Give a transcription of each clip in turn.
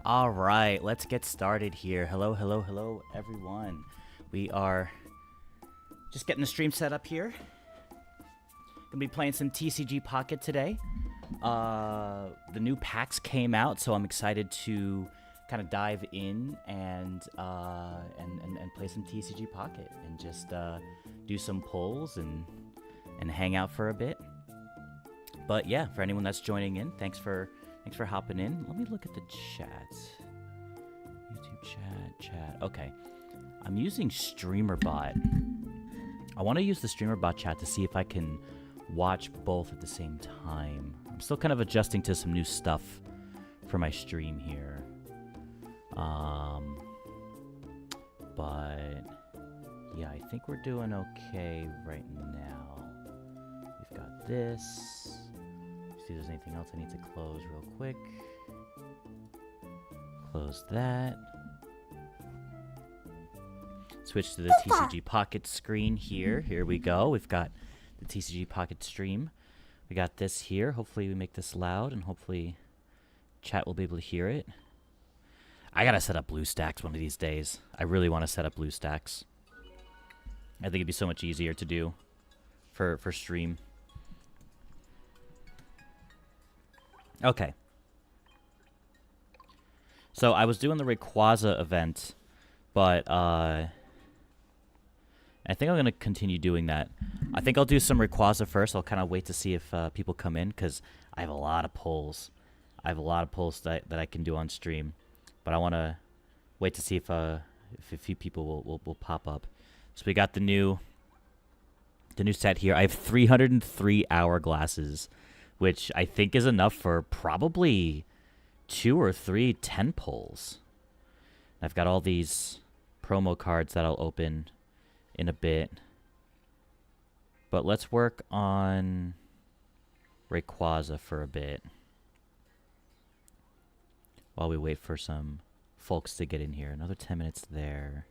All right, let's get started here. Hello, everyone. We are just getting the stream set up here. Gonna be playing some TCG Pocket today. The new packs came out, so I'm excited to kind of dive in and play some TCG Pocket and just do some polls and hang out for a bit. But yeah, for anyone that's joining in, thanks for hopping in. Let me look at the chat. YouTube chat. Okay. I'm using StreamerBot. I want to use the StreamerBot chat to see if I can watch both at the same time. I'm still kind of adjusting to some new stuff for my stream here. But yeah, I think we're doing okay right now. We've got this. See if there's anything else I need to close real quick. Close that. Switch to the TCG Pocket screen here. Here we go. We've got the TCG Pocket stream. We got this here. Hopefully we make this loud and hopefully chat will be able to hear it. I gotta set up BlueStacks one of these days. I really want to set up BlueStacks. I think it'd be so much easier to do for stream. Okay. So I was doing the Rayquaza event, but I think I'm going to continue doing that. I think I'll do some Rayquaza first. I'll kind of wait to see if people come in, because I have a lot of polls. I have a lot of polls that I can do on stream, but I want to wait to see if a few people will pop up. So we got the new set here. I have 303 hourglasses, which I think is enough for probably 2 or 3 10 polls. I've got all these promo cards that I'll open in a bit. But let's work on Rayquaza for a bit while we wait for some folks to get in here. Another 10 minutes there.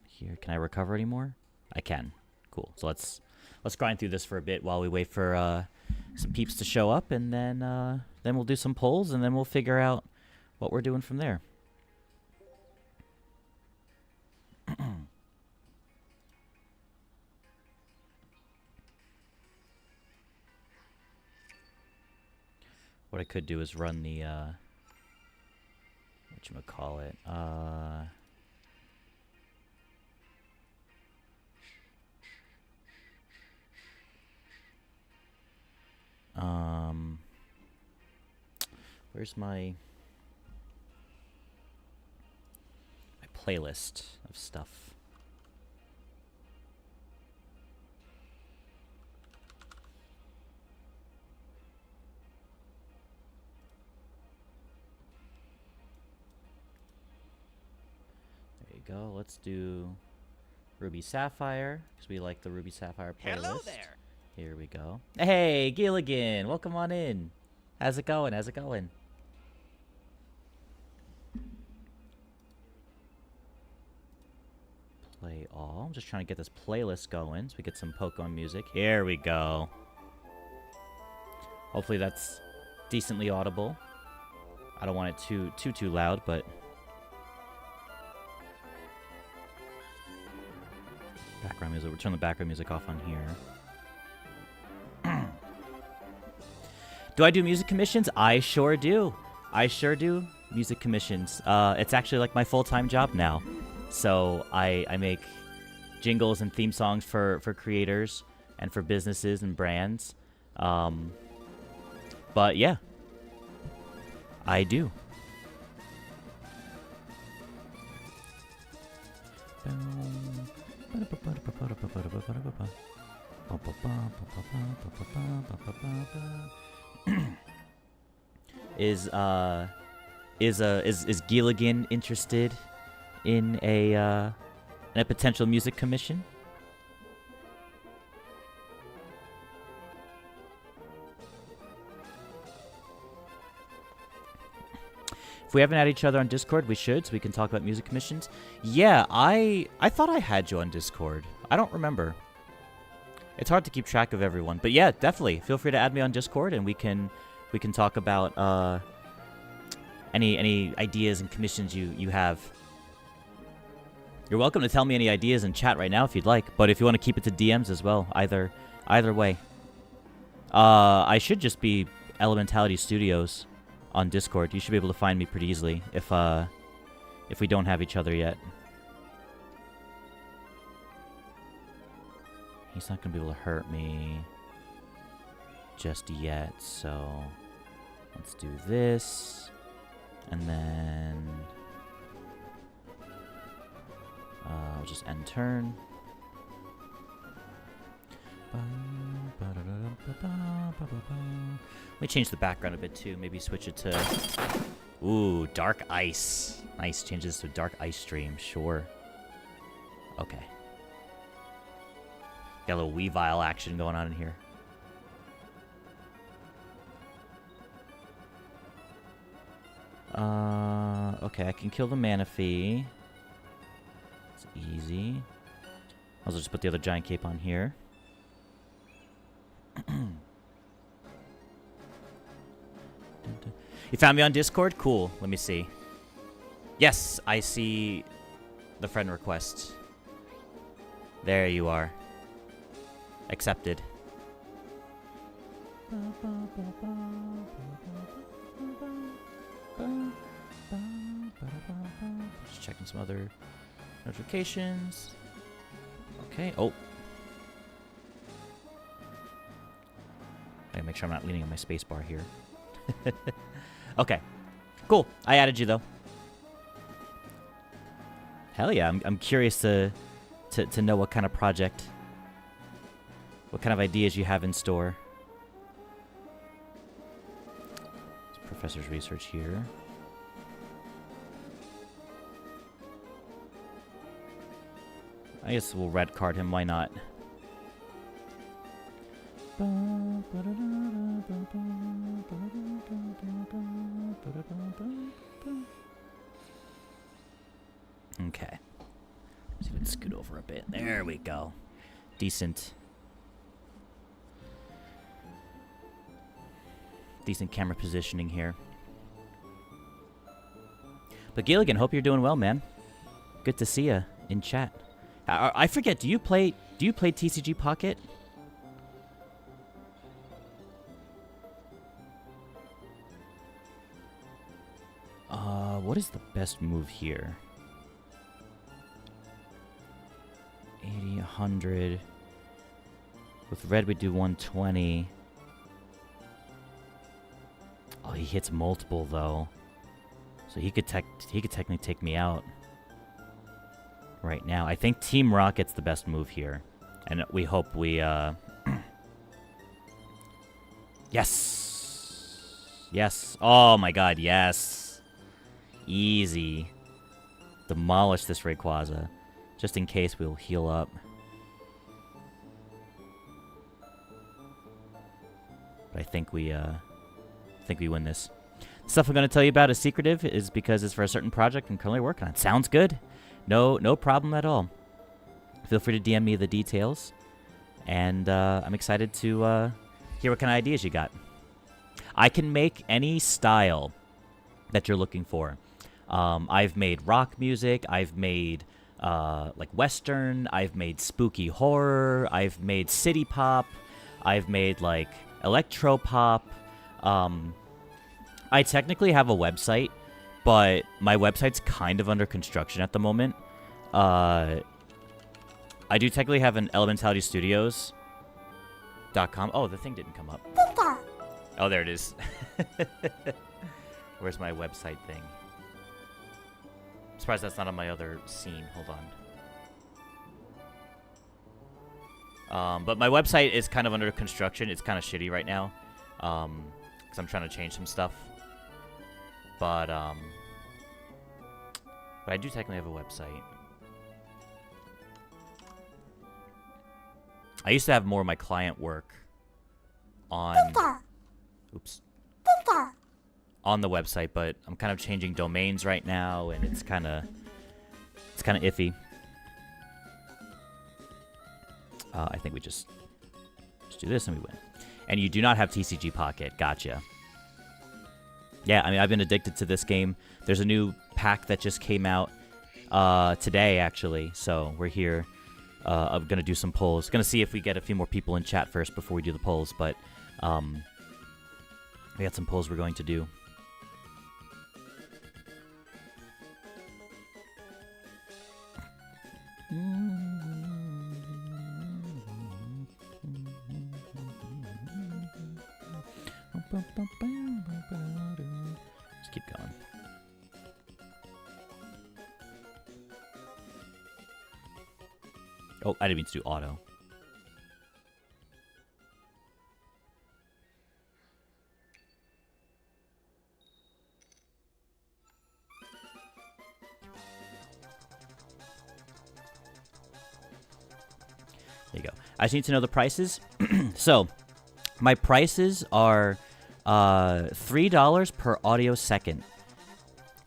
Here, can I recover anymore? I can. Cool. So let's grind through this for a bit while we wait for some peeps to show up, and then we'll do some polls, and then we'll figure out what we're doing from there. What I could do is run the whatchamacallit, where's my playlist of stuff? There you go. Let's do Ruby Sapphire, because we like the Ruby Sapphire playlist. Hello there. Here we go. Hey, Gilligan, welcome on in. How's it going? How's it going? Play all. I'm just trying to get this playlist going so we get some Pokemon music. Here we go. Hopefully that's decently audible. I don't want it too loud, but background music. We'll turn the background music off on here. Do I do music commissions? I sure do. I sure do music commissions. It's actually like my full-time job now. So I make jingles and theme songs for creators and for businesses and brands. But yeah, I do. Is Gilligan interested in a potential music commission? If we haven't had each other on Discord, we should, so we can talk about music commissions. Yeah, I thought I had you on Discord. I don't remember. It's hard to keep track of everyone, but yeah, definitely. Feel free to add me on Discord, and we can talk about Any ideas and commissions you have. You're welcome to tell me any ideas in chat right now if you'd like, but if you want to keep it to DMs as well, either way. I should just be Elementality Studios on Discord. You should be able to find me pretty easily if we don't have each other yet. He's not gonna be able to hurt me just yet, so let's do this, and then I'll just end turn. Let me change the background a bit too. Maybe switch it to... Ooh, Dark Ice. Nice, change this to Dark Ice Stream. Sure. Okay. Got a little Weavile action going on in here. Okay, I can kill the Manaphy. It's easy. I'll just put the other Giant Cape on here. You found me on Discord? Cool. Let me see. Yes, I see the friend request. There you are. Accepted. Just checking some other notifications. Okay. Oh. I gotta make sure I'm not leaning on my space bar here. Okay. Cool. I added you though. Hell yeah! I'm curious to know what kind of project, what kind of ideas you have in store. It's Professor's research here. I guess we'll red card him. Why not? Okay. See if we can scoot over a bit. There we go. Decent camera positioning here. But Gilligan, hope you're doing well, man. Good to see you in chat. I forget. Do you play TCG Pocket? What is the best move here? 80, 100. With red, we do 120. Oh, he hits multiple though, so he could technically take me out right now. I think Team Rocket's the best move here, and we hope we yes. Oh my God, yes. Easy. Demolish this Rayquaza. Just in case we'll heal up. But I think we win this. The stuff I'm going to tell you about is secretive, is because it's for a certain project I'm currently working on. Sounds good. No problem at all. Feel free to DM me the details. And I'm excited to hear what kind of ideas you got. I can make any style that you're looking for. I've made rock music. I've made like Western. I've made spooky horror. I've made city pop. I've made like electro pop. I technically have a website, but my website's kind of under construction at the moment. I do technically have an elementalitystudios.com. Oh, the thing didn't come up. Oh, there it is. Where's my website thing? I'm surprised that's not on my other scene. Hold on. But my website is kind of under construction. It's kind of shitty right now. Because I'm trying to change some stuff. But I do technically have a website. I used to have more of my client work on... Oops. On the website, but I'm kind of changing domains right now, and it's kind of iffy. I think we just do this and we win. And you do not have TCG Pocket. Gotcha. Yeah, I mean, I've been addicted to this game. There's a new pack that just came out today, actually. So we're here. I'm going to do some polls. Going to see if we get a few more people in chat first before we do the polls. But we got some polls we're going to do. Let's keep going. Oh, I didn't mean to do auto. There you go. I just need to know the prices. So, my prices are $3 per audio second.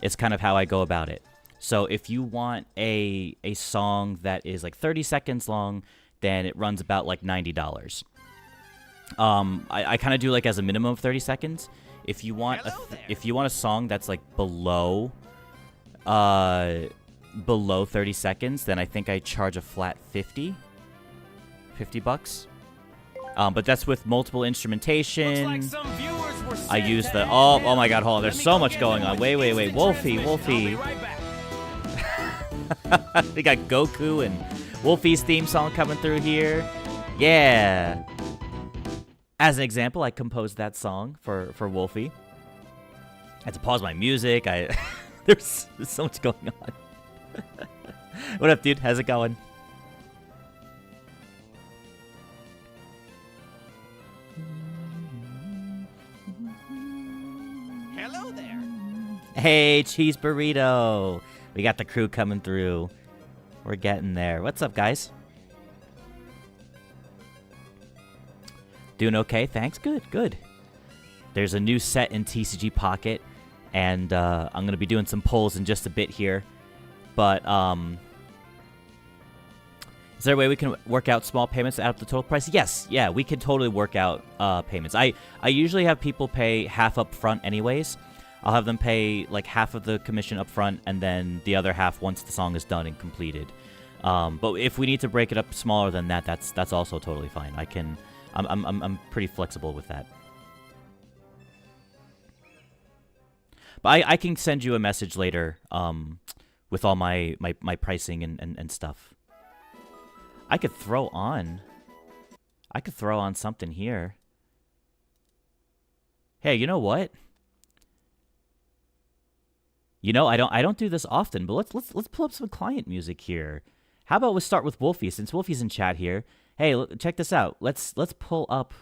It's kind of how I go about it. So if you want a song that is like 30 seconds long, then it runs about like $90. I kind of do like as a minimum of 30 seconds. If you want a song that's like below 30 seconds, then I think I charge a flat $50. But that's with multiple instrumentation. Like I use the oh my god, hold on, there's so much going on. Wait, Wolfie. We got Goku and Wolfie's theme song coming through here. Yeah. As an example, I composed that song for Wolfie. I had to pause my music. There's so much going on. What up, dude? How's it going? Hello there. Hey, Cheese Burrito. We got the crew coming through. We're getting there. What's up, guys? Doing okay, thanks. Good. There's a new set in TCG Pocket, and I'm going to be doing some polls in just a bit here. But, is there a way we can work out small payments out of the total price? Yes, yeah, we can totally work out payments. I usually have people pay half up front anyways. I'll have them pay like half of the commission up front and then the other half once the song is done and completed. But if we need to break it up smaller than that, that's also totally fine. I'm pretty flexible with that. But I can send you a message later with all my pricing and stuff. I could throw on something here. Hey, you know what? You know, I don't do this often, but let's pull up some client music here. How about we start with Wolfie, since Wolfie's in chat here. Hey, check this out. Let's pull up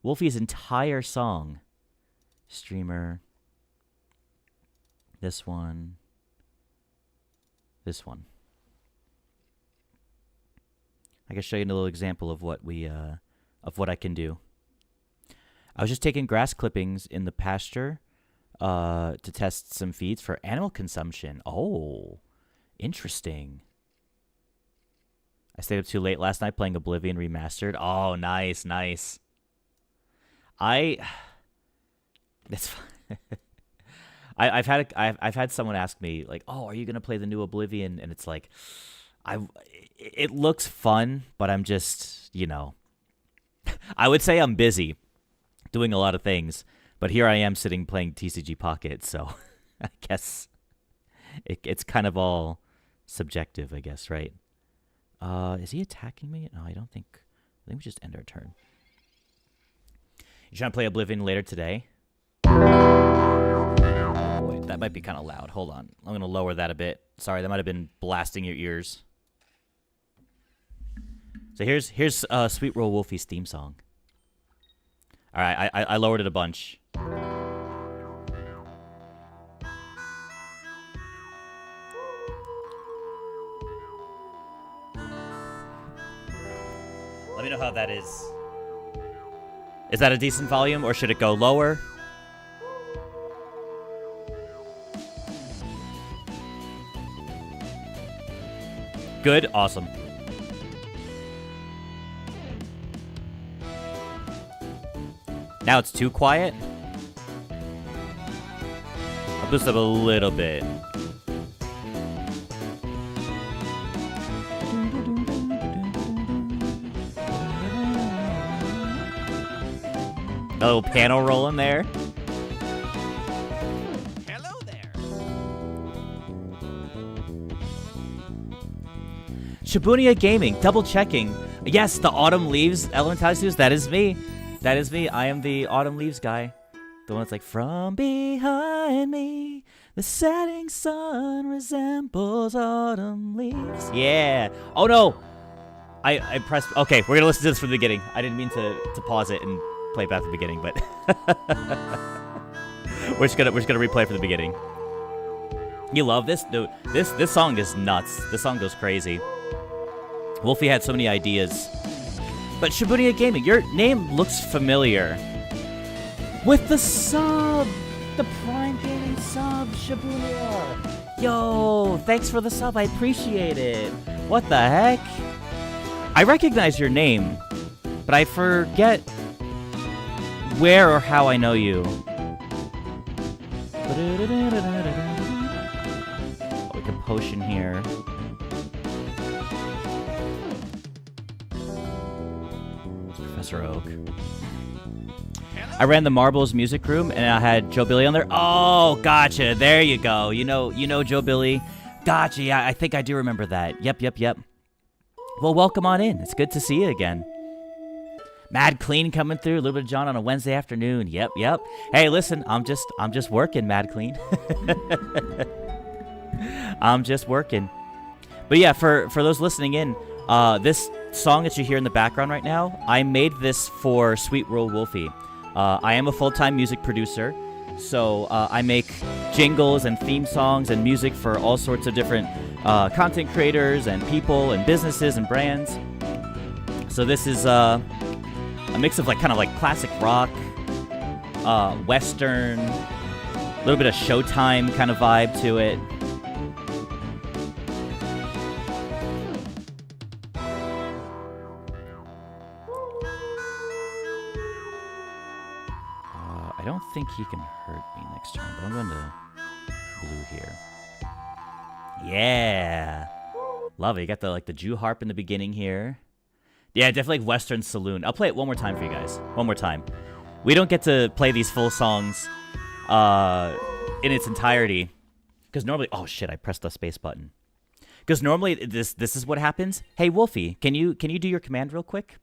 Wolfie's entire song. Streamer. This one. This one. I can show you a little example of what I can do. I was just taking grass clippings in the pasture to test some feeds for animal consumption. Oh, interesting. I stayed up too late last night playing Oblivion Remastered. Oh, nice. That's fine. I've had someone ask me like, "Oh, are you gonna play the new Oblivion?" And it's like, it looks fun, but I'm just, you know, I would say I'm busy doing a lot of things, but here I am sitting playing TCG Pocket, so I guess it's kind of all subjective, I guess, right? Is he attacking me? No, I don't think. I think we just end our turn. You trying to play Oblivion later today? Oh, wait, that might be kind of loud. Hold on. I'm going to lower that a bit. Sorry, that might have been blasting your ears. So here's Sweet Roll Wolfie's theme song. All right, I lowered it a bunch. Let me know how that is. Is that a decent volume, or should it go lower? Good, awesome. Now it's too quiet? boost up a little bit. A little panel roll in there. Hello there. Shibuya Gaming, double checking. Yes, the Autumn Leaves Elementality. That is me. That is me. I am the Autumn Leaves guy. The one that's like, from behind me, the setting sun resembles autumn leaves. Yeah. Oh no. I pressed. Okay, we're gonna listen to this from the beginning. I didn't mean to pause it and play it back from the beginning, but we're just gonna replay from the beginning. You love this, dude? This song is nuts. This song goes crazy. Wolfie had so many ideas. But Shibuya Gaming, your name looks familiar. With the sub, the Prime Gaming sub, Shibuya. Yo, thanks for the sub. I appreciate it. What the heck? I recognize your name, but I forget where or how I know you. Oh, like a potion here. It's Professor Oak. I ran the Marbles music room, and I had Joe Billy on there. Oh, gotcha. There you go. You know Joe Billy. Gotcha. Yeah, I think I do remember that. Yep. Well, welcome on in. It's good to see you again. Mad Clean coming through. A little bit of John on a Wednesday afternoon. Yep. Hey, listen, I'm just working, Mad Clean. I'm just working. But yeah, for those listening in, this song that you hear in the background right now, I made this for Sweet World Wolfie. I am a full-time music producer, so I make jingles and theme songs and music for all sorts of different content creators and people and businesses and brands. So this is a mix of kind of classic rock, Western, a little bit of Showtime kind of vibe to it. I don't think he can hurt me next turn, but I'm going to blue here. Yeah. Love it. You got the Jew harp in the beginning here. Yeah, definitely Western Saloon. I'll play it one more time for you guys. One more time. We don't get to play these full songs in its entirety. Because normally... Oh, shit. I pressed the space button. Because normally this is what happens. Hey, Wolfie, can you do your command real quick?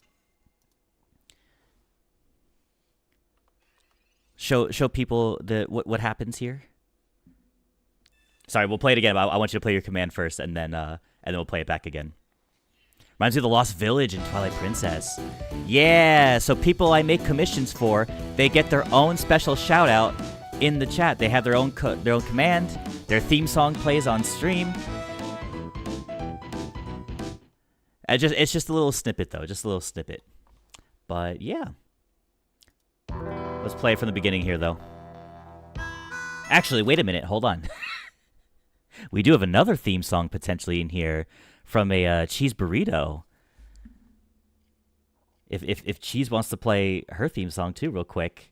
Show people what happens here. Sorry, we'll play it again. I want you to play your command first, and then we'll play it back again. Reminds me of the Lost Village in Twilight Princess. Yeah, so people I make commissions for, they get their own special shout out in the chat. They have their own command. Their theme song plays on stream. It's just a little snippet though, just a little snippet. But yeah. Let's play it from the beginning here, though. Actually, wait a minute. Hold on. We do have another theme song potentially in here from a Cheese Burrito. If Cheese wants to play her theme song, too, real quick.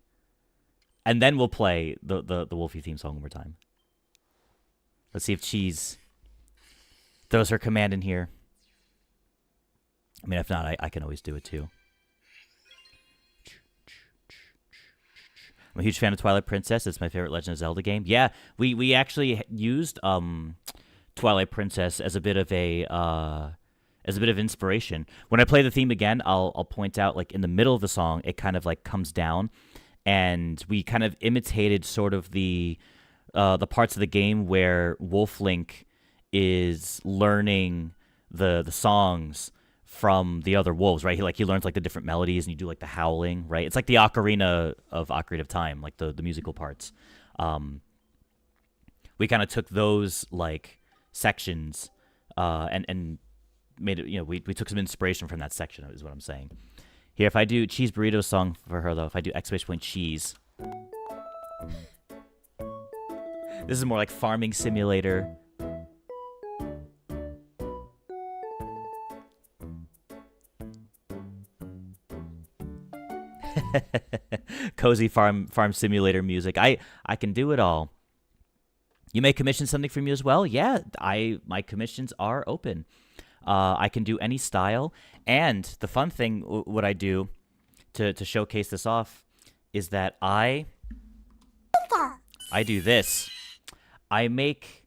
And then we'll play the Wolfie theme song one more time. Let's see if Cheese throws her command in here. I mean, if not, I can always do it, too. I'm a huge fan of Twilight Princess. It's my favorite Legend of Zelda game. Yeah, we actually used Twilight Princess as a bit of inspiration. When I play the theme again, I'll point out in the middle of the song, it kind of comes down, and we kind of imitated sort of the parts of the game where Wolf Link is learning the songs from the other wolves, right? He learns the different melodies, and you do the howling, right? It's like the Ocarina of Time, the musical parts. We kind of took those sections and made it. We took some inspiration from that section, is what I'm saying. Here, if I do Cheese Burrito song for her though, if I do !cheese, this is more like farming simulator. Cozy farm simulator music. I can do it all. You may commission something from you as well. Yeah, my commissions are open. I can do any style. And the fun thing, what I do to showcase this off, is that I do this. I make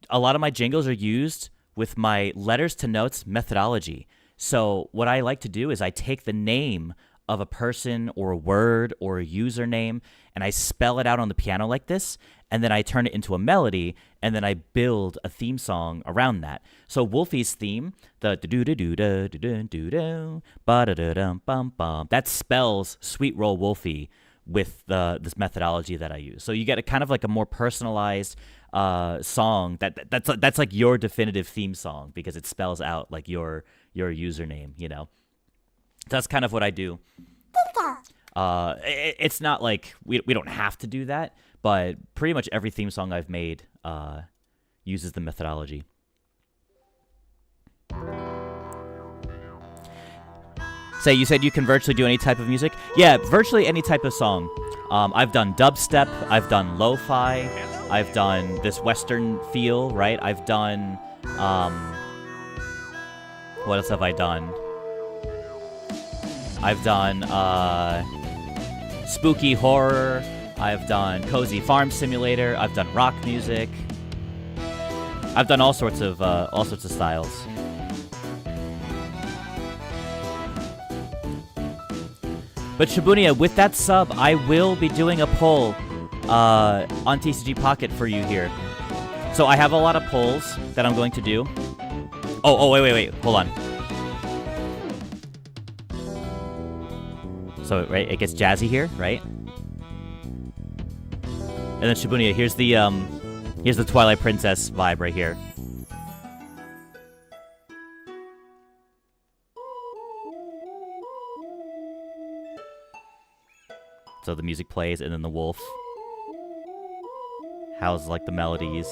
a lot of my jingles are used with my letters to notes methodology. So what I like to do is I take the name of a person or a word or a username and I spell it out on the piano like this, and then I turn it into a melody, and then I build a theme song around that. So Wolfie's theme, the do-do-do-do-do-do-do, ba-da-da-dum-bum-bum, that spells Sweet Roll Wolfie with this methodology that I use. So you get a kind of like a more personalized song that's like your definitive theme song because it spells out like your username, you know. That's kind of what I do. It's not like we don't have to do that, but pretty much every theme song I've made uses the methodology. Say, you said you can virtually do any type of music? Yeah, virtually any type of song. I've done dubstep, I've done lo-fi, I've done this Western feel, right? I've done, what else have I done? I've done spooky horror. I've done cozy farm simulator. I've done rock music. I've done all sorts of styles. But Shibunia, with that sub, I will be doing a poll on TCG Pocket for you here. So I have a lot of polls that I'm going to do. Oh, wait, hold on. So, right, it gets jazzy here, right? And then Shibunia, here's the Twilight Princess vibe right here. So the music plays, and then the wolf howls like the melodies.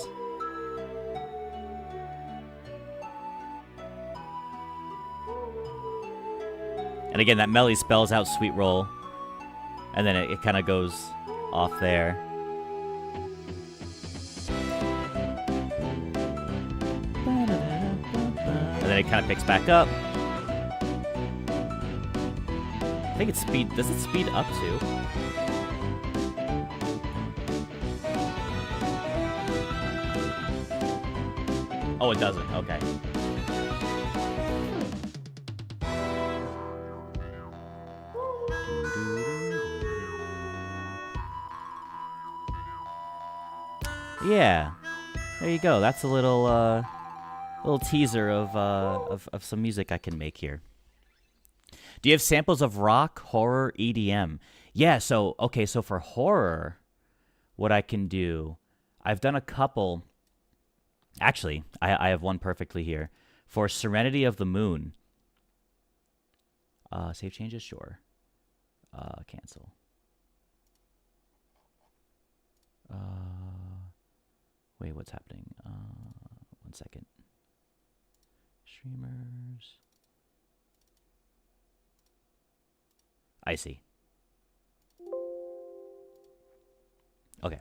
And again, that melody spells out Sweet Roll, and then it kind of goes off there. And then it kind of picks back up. I think it's speed. Does it speed up too? Oh, it doesn't. Okay. Yeah, there you go. That's a little teaser of some music I can make here. Do you have samples of rock, horror, EDM? Yeah. So okay. So for horror, what I can do, I've done a couple. Actually, I have one perfectly here for Serenity of the Moon. Save changes, sure. Cancel. Wait, what's happening? 1 second. Streamers. I see. Okay.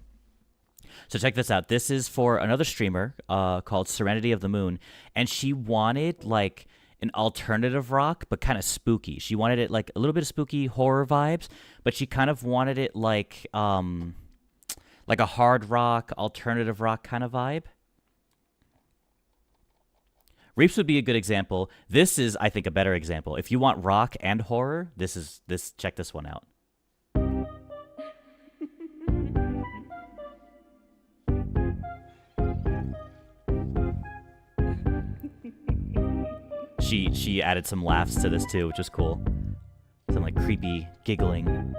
So check this out. This is for another streamer called Serenity of the Moon. And she wanted like an alternative rock, but kind of spooky. She wanted it like a little bit of spooky horror vibes, but she kind of wanted it like a hard rock, alternative rock kind of vibe. Reaps would be a good example. This is, I think, a better example. If you want rock and horror, check this one out. She added some laughs to this too, which is cool. Some like creepy giggling.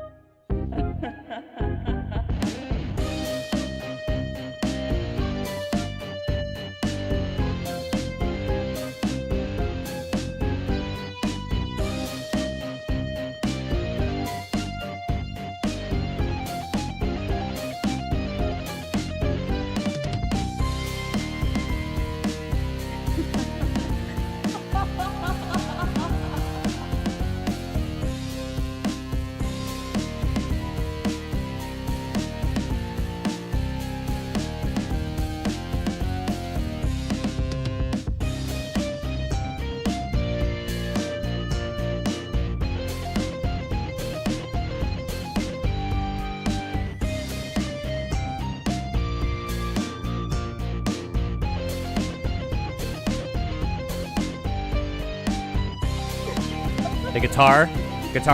The guitar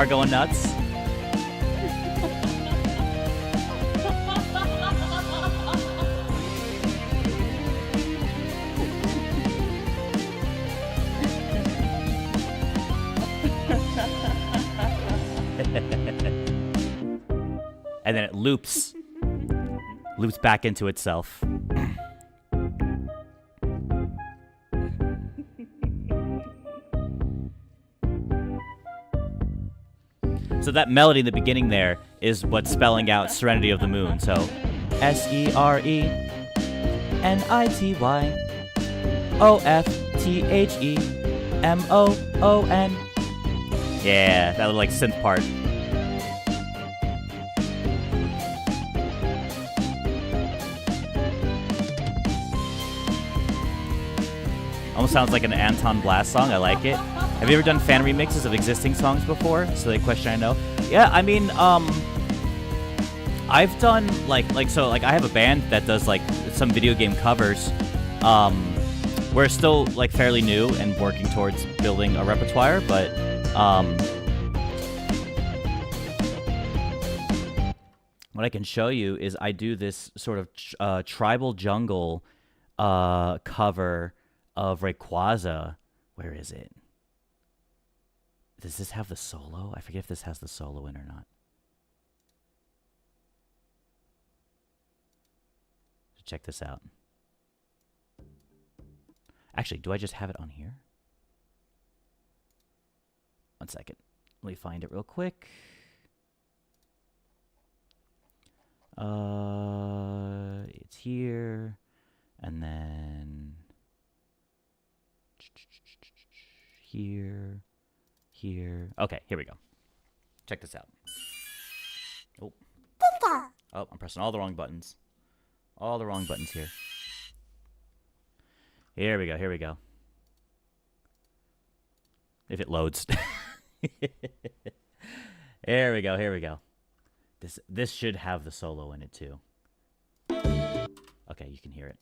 going nuts. And then it loops back into itself. So that melody in the beginning there is what's spelling out Serenity of the Moon. So SERENITYOFTHEMOON. Yeah, that little like synth part. Almost sounds like an Anton Blast song. I like it. Have you ever done fan remixes of existing songs before? So the question I know. Yeah, I mean, I've done like I have a band that does like some video game covers. We're still like fairly new and working towards building a repertoire, but what I can show you is I do this sort of tribal jungle cover of Rayquaza. Where is it? Does this have the solo? I forget if this has the solo in or not. Check this out. Actually, do I just have it on here? One second. Let me find it real quick. It's here. And then here. Okay, here we go. Check this out. Oh. Oh, I'm pressing all the wrong buttons. All the wrong buttons here. Here we go. If it loads. Here we go. This should have the solo in it too. Okay, you can hear it.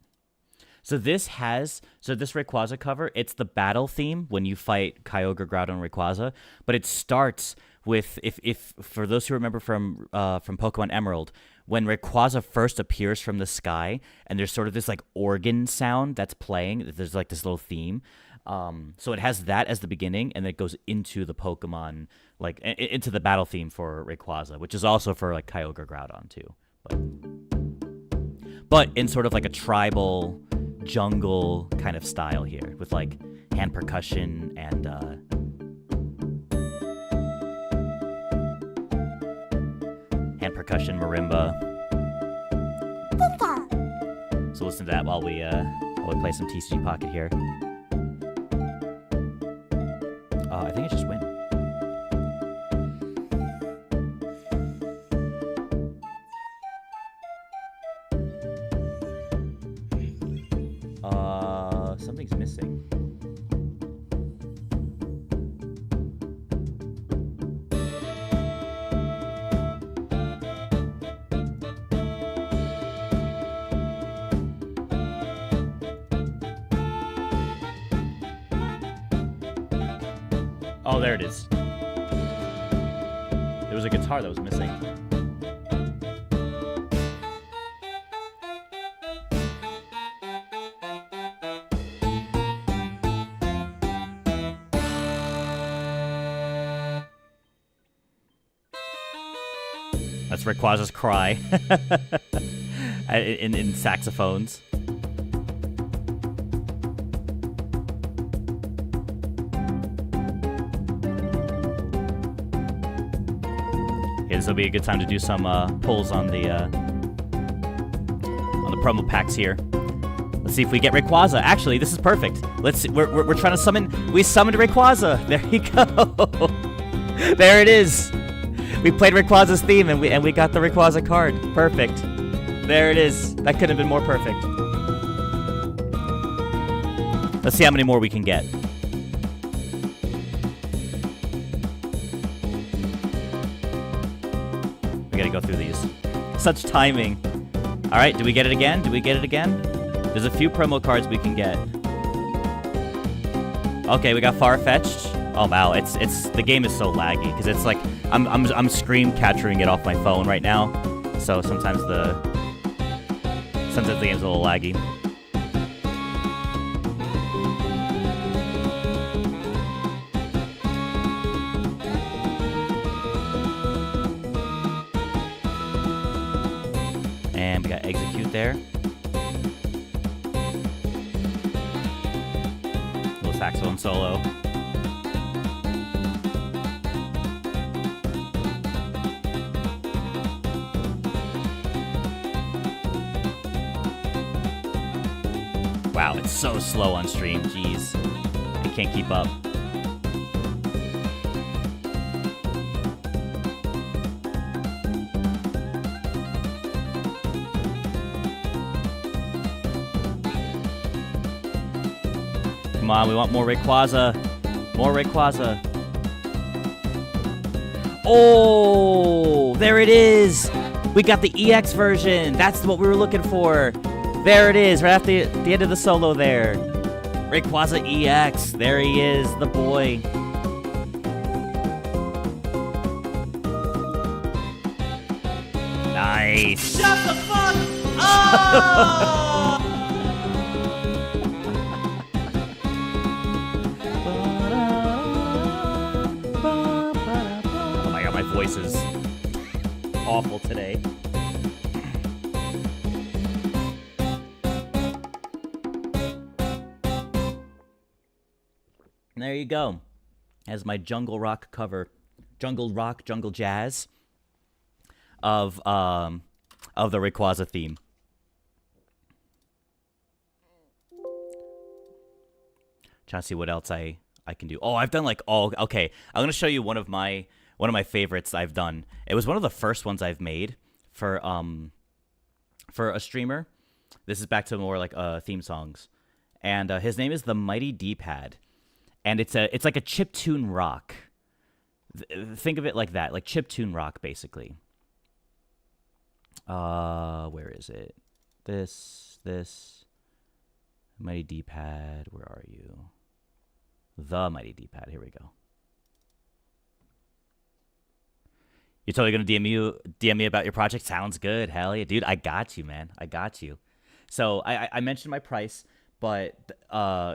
So this Rayquaza cover, it's the battle theme when you fight Kyogre, Groudon, and Rayquaza, but it starts with, if for those who remember from Pokemon Emerald, when Rayquaza first appears from the sky, and there's sort of this like organ sound that's playing, there's like this little theme. So it has that as the beginning, and it goes into the Pokemon, like into the battle theme for Rayquaza, which is also for like Kyogre, Groudon too. But in sort of like a tribal jungle kind of style here, with like hand percussion and marimba. So listen to that while we play some TCG Pocket here. I think it's just win. Something's missing. Oh, there it is. There was a guitar that was missing. That's Rayquaza's cry in saxophones. Okay, this will be a good time to do some pulls on the promo packs here. Let's see if we get Rayquaza. Actually, this is perfect. Let's see. We're trying to summon. We summoned Rayquaza. There you go. There it is. We played Rayquaza's theme, and we got the Rayquaza card. Perfect. There it is. That couldn't have been more perfect. Let's see how many more we can get. We gotta go through these. Such timing. All right, do we get it again? There's a few promo cards we can get. Okay, we got Farfetch'd. Oh wow, it's the game is so laggy because it's like I'm screen capturing it off my phone right now, so sometimes the game's a little laggy. And we got execute there. Little saxophone solo. Wow, it's so slow on stream. Jeez. I can't keep up. Come on, we want more Rayquaza. More Rayquaza. Oh, there it is. We got the EX version. That's what we were looking for. There it is, right after the end of the solo there. Rayquaza EX. There he is, the boy. Nice. Shut the fuck up! Oh my god, my voice is awful today. There you go. As my jungle rock cover, jungle rock, jungle jazz of the Rayquaza theme. Trying to see what else I can do. Oh, I've done like all. Okay, I'm gonna show you one of my favorites I've done. It was one of the first ones I've made for a streamer. This is back to more like theme songs, and his name is the Mighty D-Pad. And it's like a chiptune rock. Think of it like that, like chiptune rock, basically. Where is it? This Mighty D-Pad. Where are you? The Mighty D-Pad. Here we go. You're totally gonna DM me about your project. Sounds good. Hell yeah, dude. I got you, man. I got you. So I mentioned my price. But,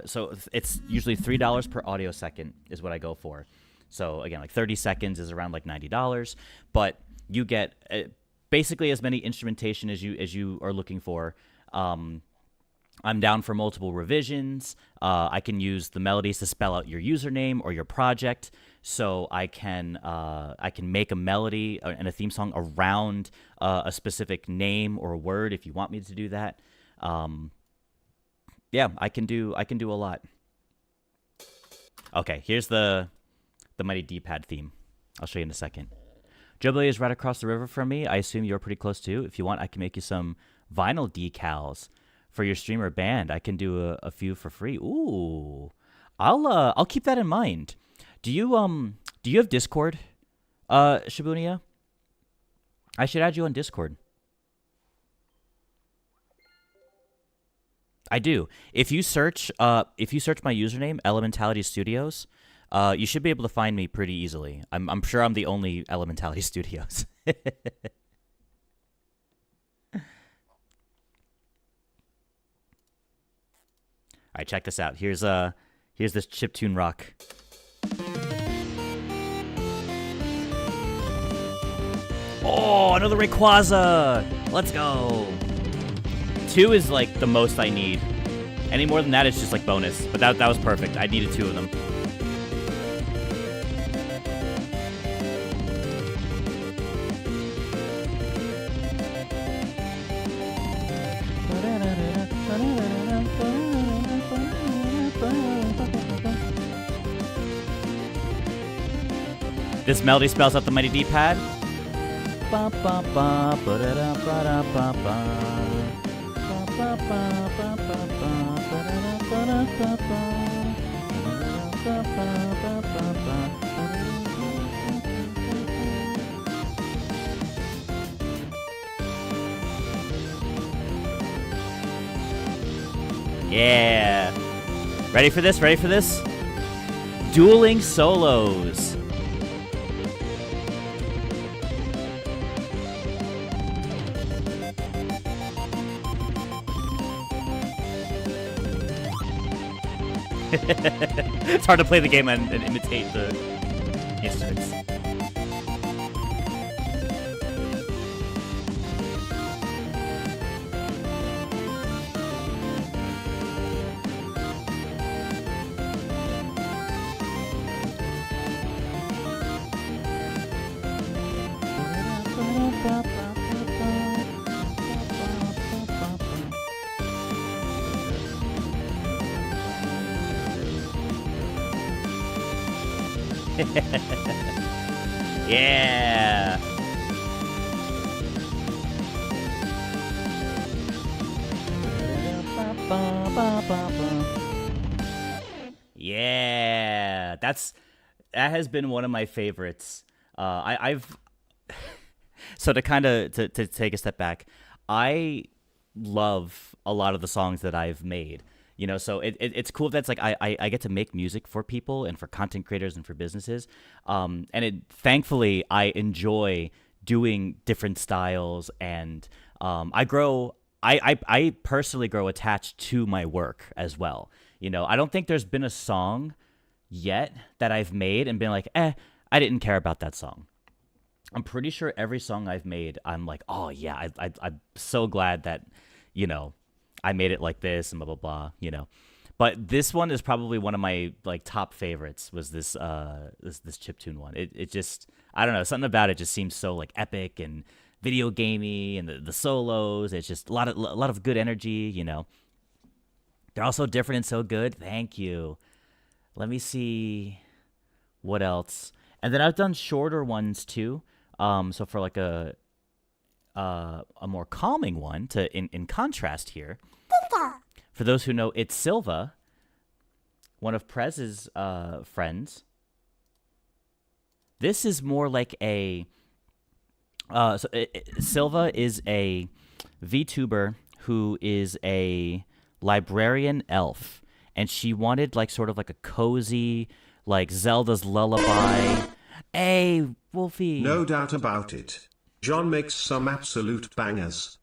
so it's usually $3 per audio second is what I go for. So, again, like 30 seconds is around like $90. But you get basically as many instrumentation as you are looking for. I'm down for multiple revisions. I can use the melodies to spell out your username or your project. So I can make a melody and a theme song around a specific name or word if you want me to do that. Yeah, I can do a lot. Okay, here's the Mighty D-Pad theme. I'll show you in a second. Jubilee is right across the river from me. I assume you're pretty close too. If you want, I can make you some vinyl decals for your stream or band. I can do a few for free. Ooh, I'll keep that in mind. Do you have Discord, Shibuya? I should add you on Discord. I do. If you search my username, Elementality Studios, you should be able to find me pretty easily. I'm sure I'm the only Elementality Studios. All right, check this out. Here's this chiptune rock. Oh, another Rayquaza! Let's go. 2 is like the most I need. Any more than that, it's just like bonus. But that was perfect. I needed 2 of them. This melody spells out the Mighty D-Pad. Ba ba ba ba da da ba da ba ba. Yeah. Ready for this? Ready for this? Dueling solos. It's hard to play the game and imitate the instruments. Yeah. Yeah. That has been one of my favorites. I've so to kind of to take a step back, I love a lot of the songs that I've made. So it's cool that's like I get to make music for people and for content creators and for businesses. And thankfully I enjoy doing different styles, and I personally grow attached to my work as well. I don't think there's been a song yet that I've made and been like, I didn't care about that song. I'm pretty sure every song I've made, I'm like, oh yeah, I'm so glad that, I made it like this and blah, blah, blah, But this one is probably one of my like top favorites, was this chiptune one. It just, I don't know, something about it just seems so like epic and video gamey, and the solos, it's just a lot of good energy, They're all so different and so good. Thank you. Let me see what else. And then I've done shorter ones too. So for like a more calming one in contrast here. For those who know, it's Silva, one of Prez's friends. This is more like a Silva is a VTuber who is a librarian elf, and she wanted like sort of like a cozy, like Zelda's lullaby. Hey, Wolfie. No doubt about it. John makes some absolute bangers.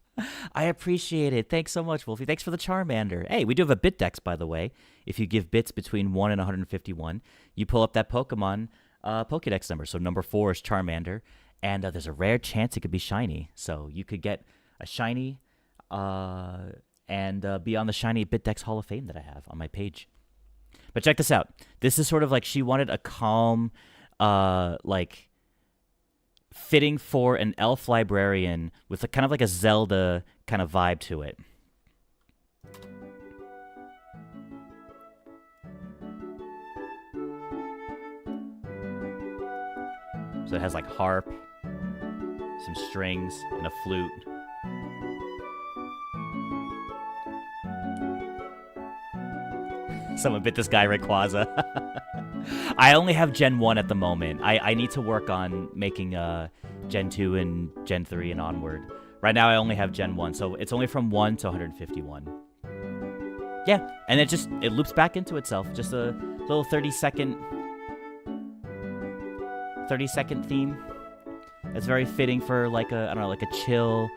I appreciate it. Thanks so much, Wolfie. Thanks for the Charmander. Hey, we do have a bit dex, by the way. If you give bits between 1 and 151, you pull up that Pokemon Pokedex number. So number 4 is Charmander, and there's a rare chance it could be shiny. So you could get a shiny and be on the shiny bit dex Hall of Fame that I have on my page. But check this out. This is sort of like she wanted a calm, like fitting for an elf librarian with a kind of like a Zelda kind of vibe to it. So it has like harp, some strings, and a flute. Someone bit this guy Rayquaza. I only have Gen 1 at the moment. I need to work on making Gen 2 and Gen 3 and onward. Right now I only have Gen 1, so it's only from 1 to 151. Yeah, and it loops back into itself. Just a little 30-second theme. It's very fitting for like a, I don't know, like a chill.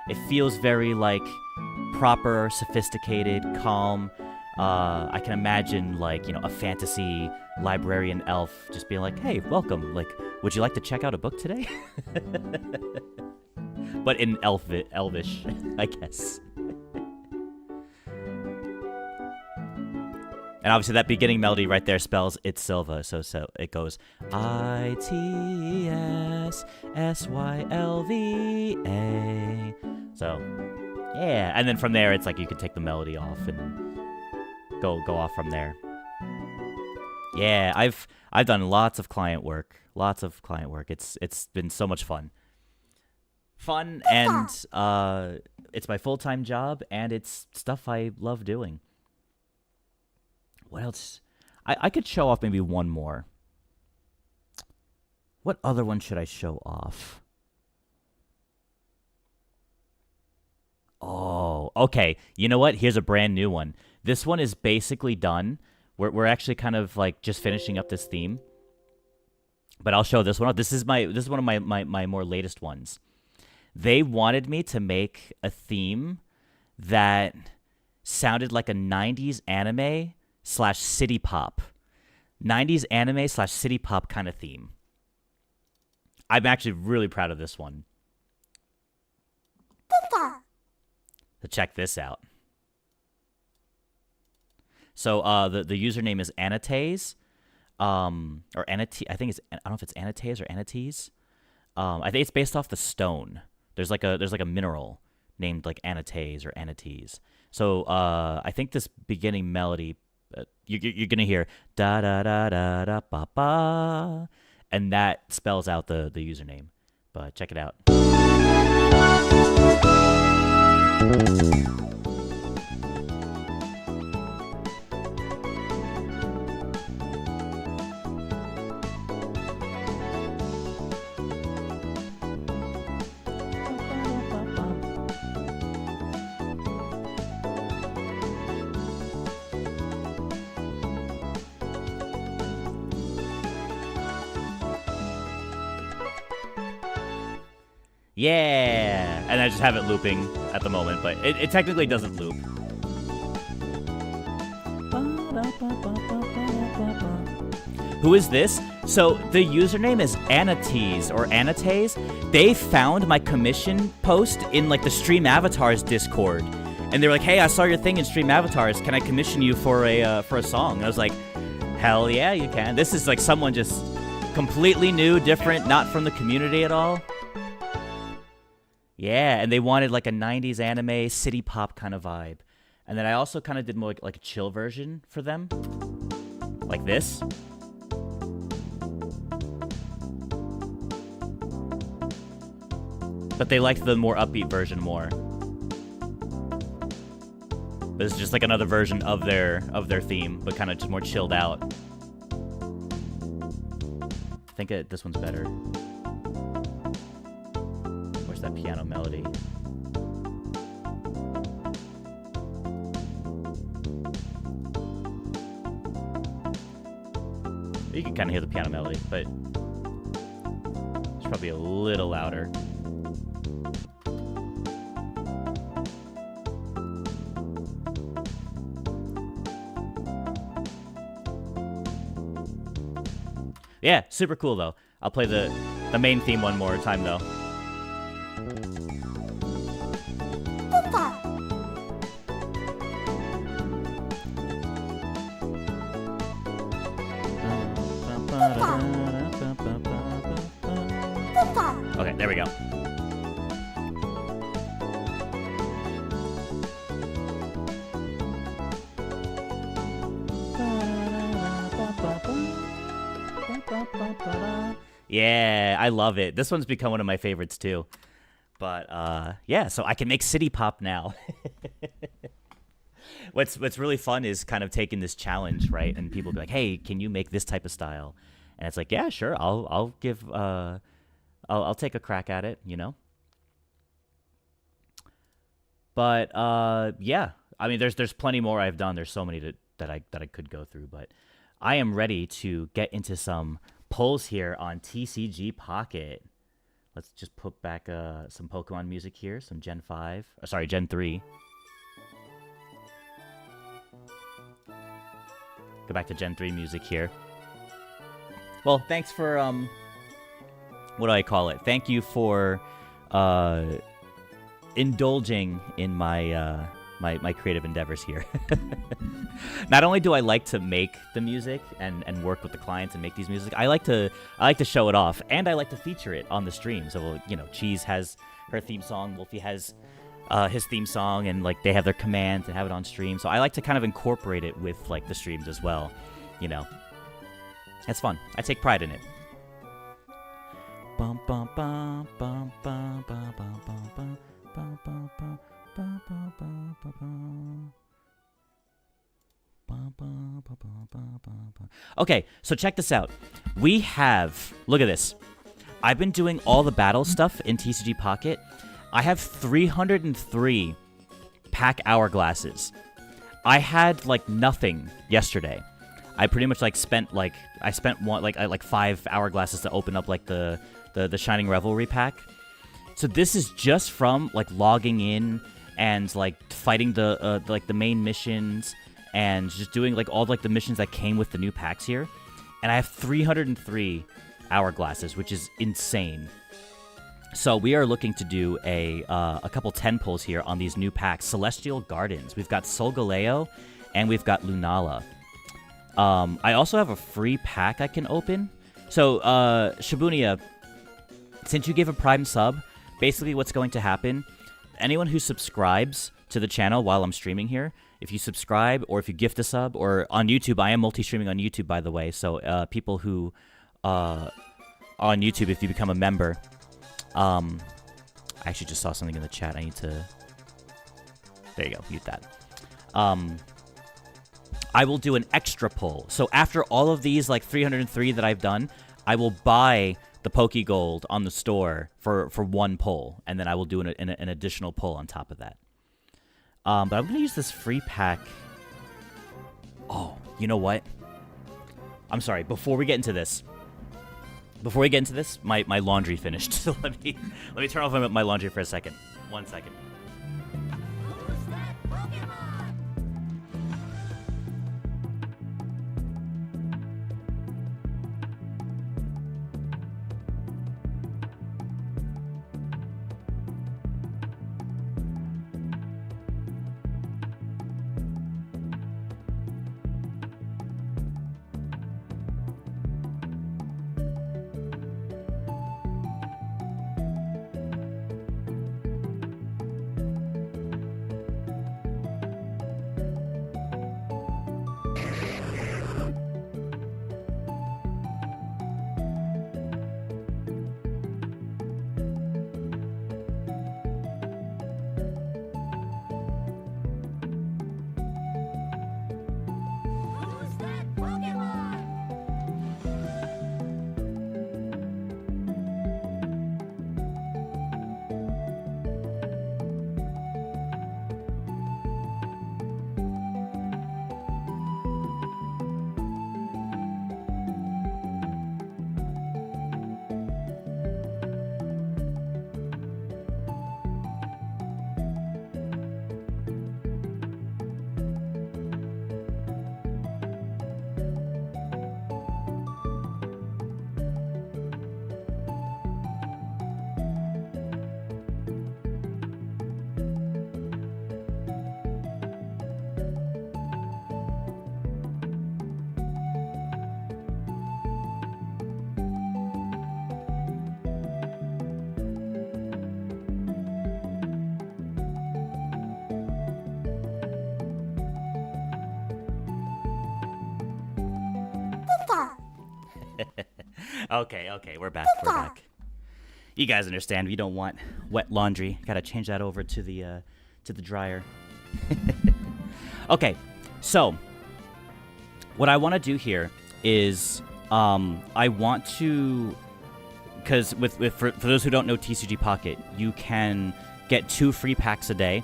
It feels very like proper, sophisticated, calm. I can imagine like, a fantasy librarian elf just being like, hey, welcome. Like, would you like to check out a book today? But in elvish, I guess. And obviously that beginning melody right there spells it's Silva. So it goes ITSSYLVA. So yeah, and then from there it's like you can take the melody off and go off from there. Yeah, I've done lots of client work. It's been so much fun. And it's my full-time job, and it's stuff I love doing. What else? I could show off maybe one more. What other one should I show off? Oh, okay. You know what? Here's a brand new one. This one is basically done We're actually kind of like just finishing up this theme. But I'll show this one. This is one of my more latest ones. They wanted me to make a theme that sounded like a 90s anime / city pop. 90s anime / city pop kind of theme. I'm actually really proud of this one. So check this out. So the username is Anates, or Anate. I think I don't know if it's Anates or Anates. I think it's based off the stone. There's like a mineral named like Anates or Anates. So I think this beginning melody, you're gonna hear da da da da da ba ba, and that spells out the username. But check it out. Yeah, and I just have it looping at the moment, but it technically doesn't loop. Who is this? So the username is Anates or Anates. They found my commission post in like the Stream Avatars Discord, and they were like, "Hey, I saw your thing in Stream Avatars. Can I commission you for a song?" And I was like, "Hell yeah, you can." This is like someone just completely new, different, not from the community at all. Yeah, and they wanted like a 90s anime, city pop kind of vibe. And then I also kind of did more like a chill version for them. Like this. But they liked the more upbeat version more. This is just like another version of their theme, but kind of just more chilled out. I think this one's better. That piano melody. You can kind of hear the piano melody, but it's probably a little louder. Yeah, super cool though. I'll play the main theme one more time though. Okay, there we go. Yeah, I love it. This one's become one of my favorites too. But yeah, so I can make city pop now. What's really fun is kind of taking this challenge, right? And people be like, "Hey, can you make this type of style?" And it's like, "Yeah, sure. I'll take a crack at it, you know." But yeah, I mean, there's plenty more I've done. There's so many that I could go through, but I am ready to get into some polls here on TCG Pocket. Let's just put back some Pokemon music here, some Gen 3. Go back to Gen 3 music here. Well, thanks for, what do I call it? Thank you for indulging in my my creative endeavors here. Not only do I like to make the music and work with the clients and make these music, I like to show it off, and I like to feature it on the stream. So, you know, Cheese has her theme song, Wolfie has his theme song, and like they have their commands and have it on stream. So I like to kind of incorporate it with like the streams as well. You know, it's fun. I take pride in it. Bum bum bum bum bum bum bum bum bum bum bum. Okay, so check this out. We have, look at this. I've been doing all the battle stuff in TCG Pocket. I have 303 pack hourglasses. I had like nothing yesterday. I pretty much like spent one like 5 hourglasses to open up like the Shining Revelry pack. So this is just from like logging in and like fighting the like the main missions and just doing like all like the missions that came with the new packs here. And I have 303 hourglasses, which is insane. So we are looking to do a couple 10 pulls here on these new packs. Celestial Gardens. We've got Solgaleo and we've got Lunala. I also have a free pack I can open. So Shibunia, since you gave a Prime sub, basically what's going to happen, anyone who subscribes to the channel while I'm streaming here, if you subscribe or if you gift a sub, or on YouTube, I am multi-streaming on YouTube, by the way, so people who are on YouTube, if you become a member, I actually just saw something in the chat. I need to, there you go, mute that. I will do an extra pull. So after all of these, like 303 that I've done, I will buy the Pokegold on the store for one pull, and then I will do an additional pull on top of that. But I'm going to use this free pack. Oh, you know what? I'm sorry. Before we get into this, my laundry finished. So let me turn off my laundry for a second. 1 second. Who's that Pokemon? Who's that Pokemon? Okay, we're back. We're back. You guys understand. We don't want wet laundry. Gotta change that over to the dryer. Okay, so what I want to do here is I want to, because for those who don't know TCG Pocket, you can get 2 free packs a day,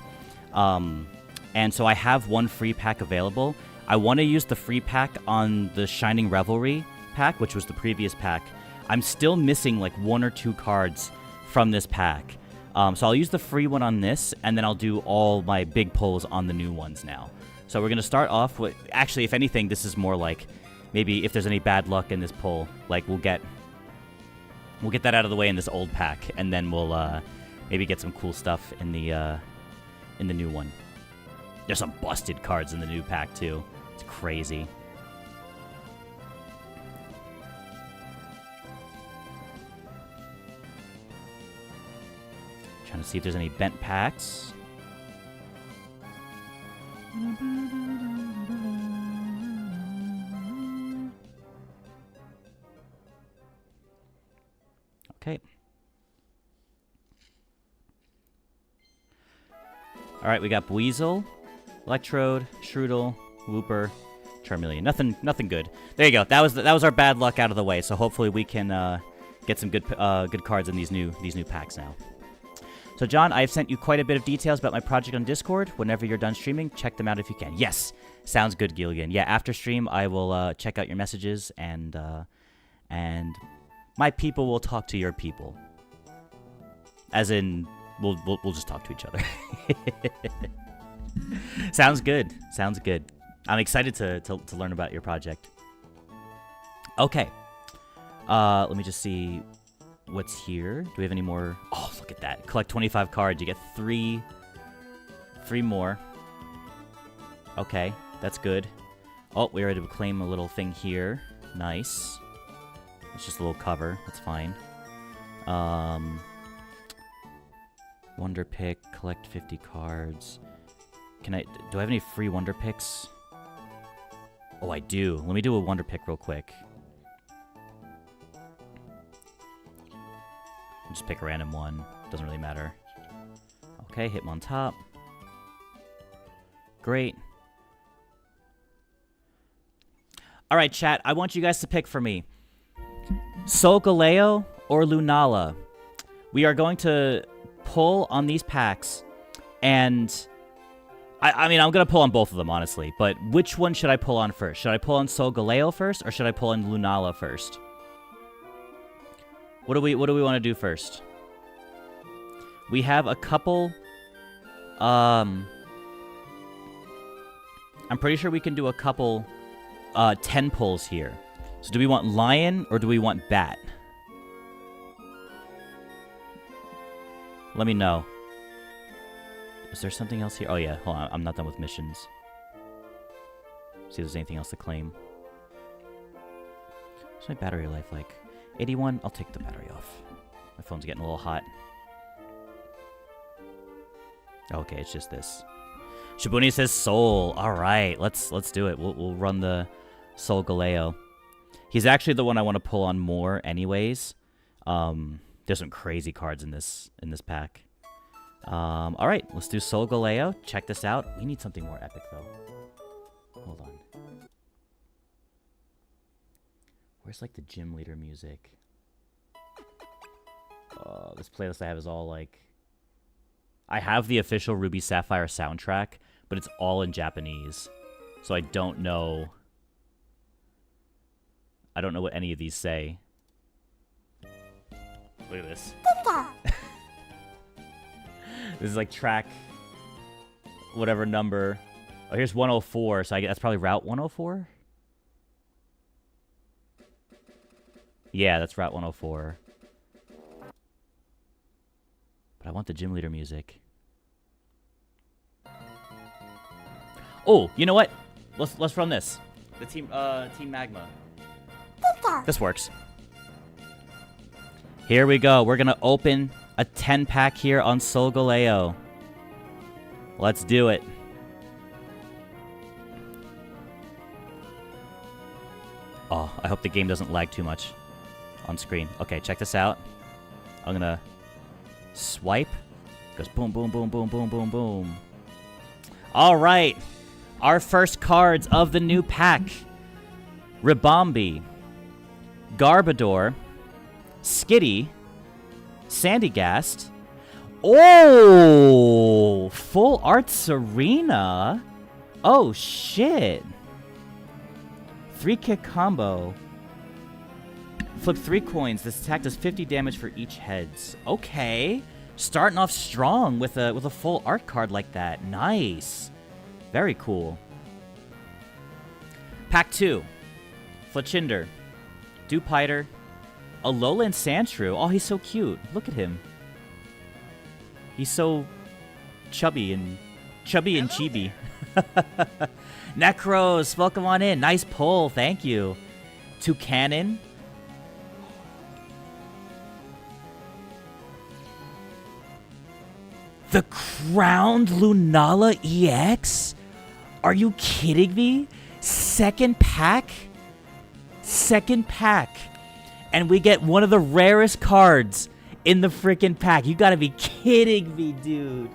and so I have 1 free pack available. I want to use the free pack on the Shining Revelry pack, which was the previous pack. I'm still missing like 1 or 2 cards from this pack. So I'll use the free one on this, and then I'll do all my big pulls on the new ones now. So we're going to start off with, actually, if anything, this is more like, maybe if there's any bad luck in this pull, like we'll get that out of the way in this old pack, and then we'll maybe get some cool stuff in the new one. There's some busted cards in the new pack, too. It's crazy. Trying to see if there's any bent packs. Okay. All right, we got Buizel, Electrode, Shroodle, Wooper, Charmeleon. Nothing good. There you go. That was our bad luck out of the way. So hopefully we can get some good cards in these new packs now. So John, I've sent you quite a bit of details about my project on Discord. Whenever you're done streaming, check them out if you can. Yes, Sounds good, Gilligan. Yeah, after stream, I will check out your messages, and my people will talk to your people. As in, we'll just talk to each other. Sounds good. Sounds good. I'm excited to learn about your project. Okay. Let me just see what's here. Do we have any more? Oh, look at that. Collect 25 cards. You get three more. Okay, that's good. Oh, we already claim a little thing here. Nice. It's just a little cover. That's fine. Wonder pick. Collect 50 cards. Do I have any free wonder picks? Oh, I do. Let me do a wonder pick real quick. I'll just pick a random one. Doesn't really matter. Okay, hit him on top. Great. Alright, chat. I want you guys to pick for me. Solgaleo or Lunala. We are going to pull on these packs, and I mean, I'm going to pull on both of them, honestly, but which one should I pull on first? Should I pull on Solgaleo first, or should I pull on Lunala first? What do we want to do first? We have a couple, I'm pretty sure we can do a couple 10 pulls here. So do we want Lion or do we want Bat? Let me know. Is there something else here? Oh yeah, hold on. I'm not done with missions. See if there's anything else to claim. What's my battery life like? 81? I'll take the battery off. My phone's getting a little hot. Okay, it's just this. Shibuni says Soul. Alright, let's do it. We'll run the Solgaleo. He's actually the one I want to pull on more anyways. There's some crazy cards in this pack. Alright, let's do Solgaleo. Check this out. We need something more epic, though. Hold on. Where's, like, the gym leader music? This playlist I have is all, like... I have the official Ruby Sapphire soundtrack, but it's all in Japanese. So I don't know... I don't know what any of these say. Look at this. This is like track, whatever number. Oh, here's 104, so I guess that's probably Route 104? Yeah, that's Route 104. But I want the gym leader music. Oh, you know what? Let's run this. The Team Magma. This works. Here we go. We're gonna open a 10-pack here on Solgaleo. Let's do it. Oh, I hope the game doesn't lag too much on screen. Okay, check this out. I'm gonna swipe. It goes boom, boom, boom, boom, boom, boom, boom. All right. Our first cards of the new pack. Ribombee, Garbodor, Skitty, Sandygast. Oh, full art Serena. Oh, shit. 3-kick combo. Flip 3 coins. This attack does 50 damage for each heads. Okay. Starting off strong with a full art card like that. Nice. Very cool. Pack 2. Fletchinder, Dewpider, Alolan Sandshrew. Oh, he's so cute. Look at him. He's so chubby and chibi. Necros, welcome on in. Nice pull. Thank you. Toucanon. The Crowned Lunala EX? Are you kidding me? Second pack? Second pack. And we get one of the rarest cards in the freaking pack. You gotta be kidding me, dude.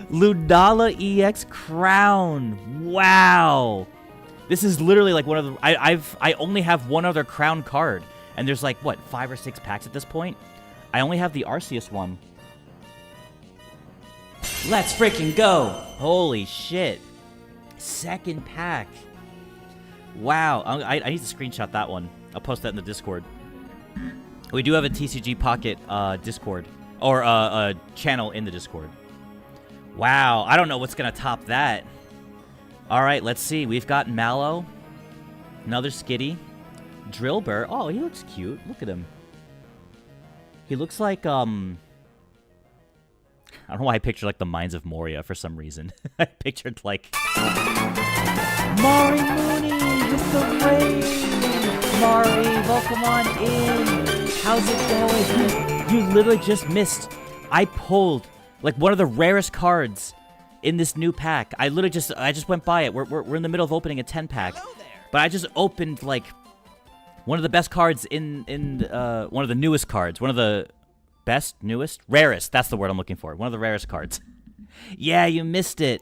Lunala EX Crown. Wow. This is literally like one of the... I only have one other Crown card. And there's like, what, 5 or 6 packs at this point? I only have the Arceus one. Let's freaking go. Holy shit. Second pack. Wow. I need to screenshot that one. I'll post that in the Discord. We do have a TCG Pocket Discord. Or a channel in the Discord. Wow. I don't know what's going to top that. All right, let's see. We've got Mallow. Another Skitty. Drillbur. Oh, he looks cute. Look at him. He looks like, I don't know why I pictured, like, the Mines of Moria for some reason. I pictured, like... Mari Mooney with the raid! Mari, welcome on in! How's it going? You literally just missed. I pulled, like, one of the rarest cards in this new pack. I just went by it. We're in the middle of opening a 10-pack. But I just opened, like... one of the best cards in one of the newest cards. One of the best, newest, rarest. That's the word I'm looking for. One of the rarest cards. Yeah, you missed it.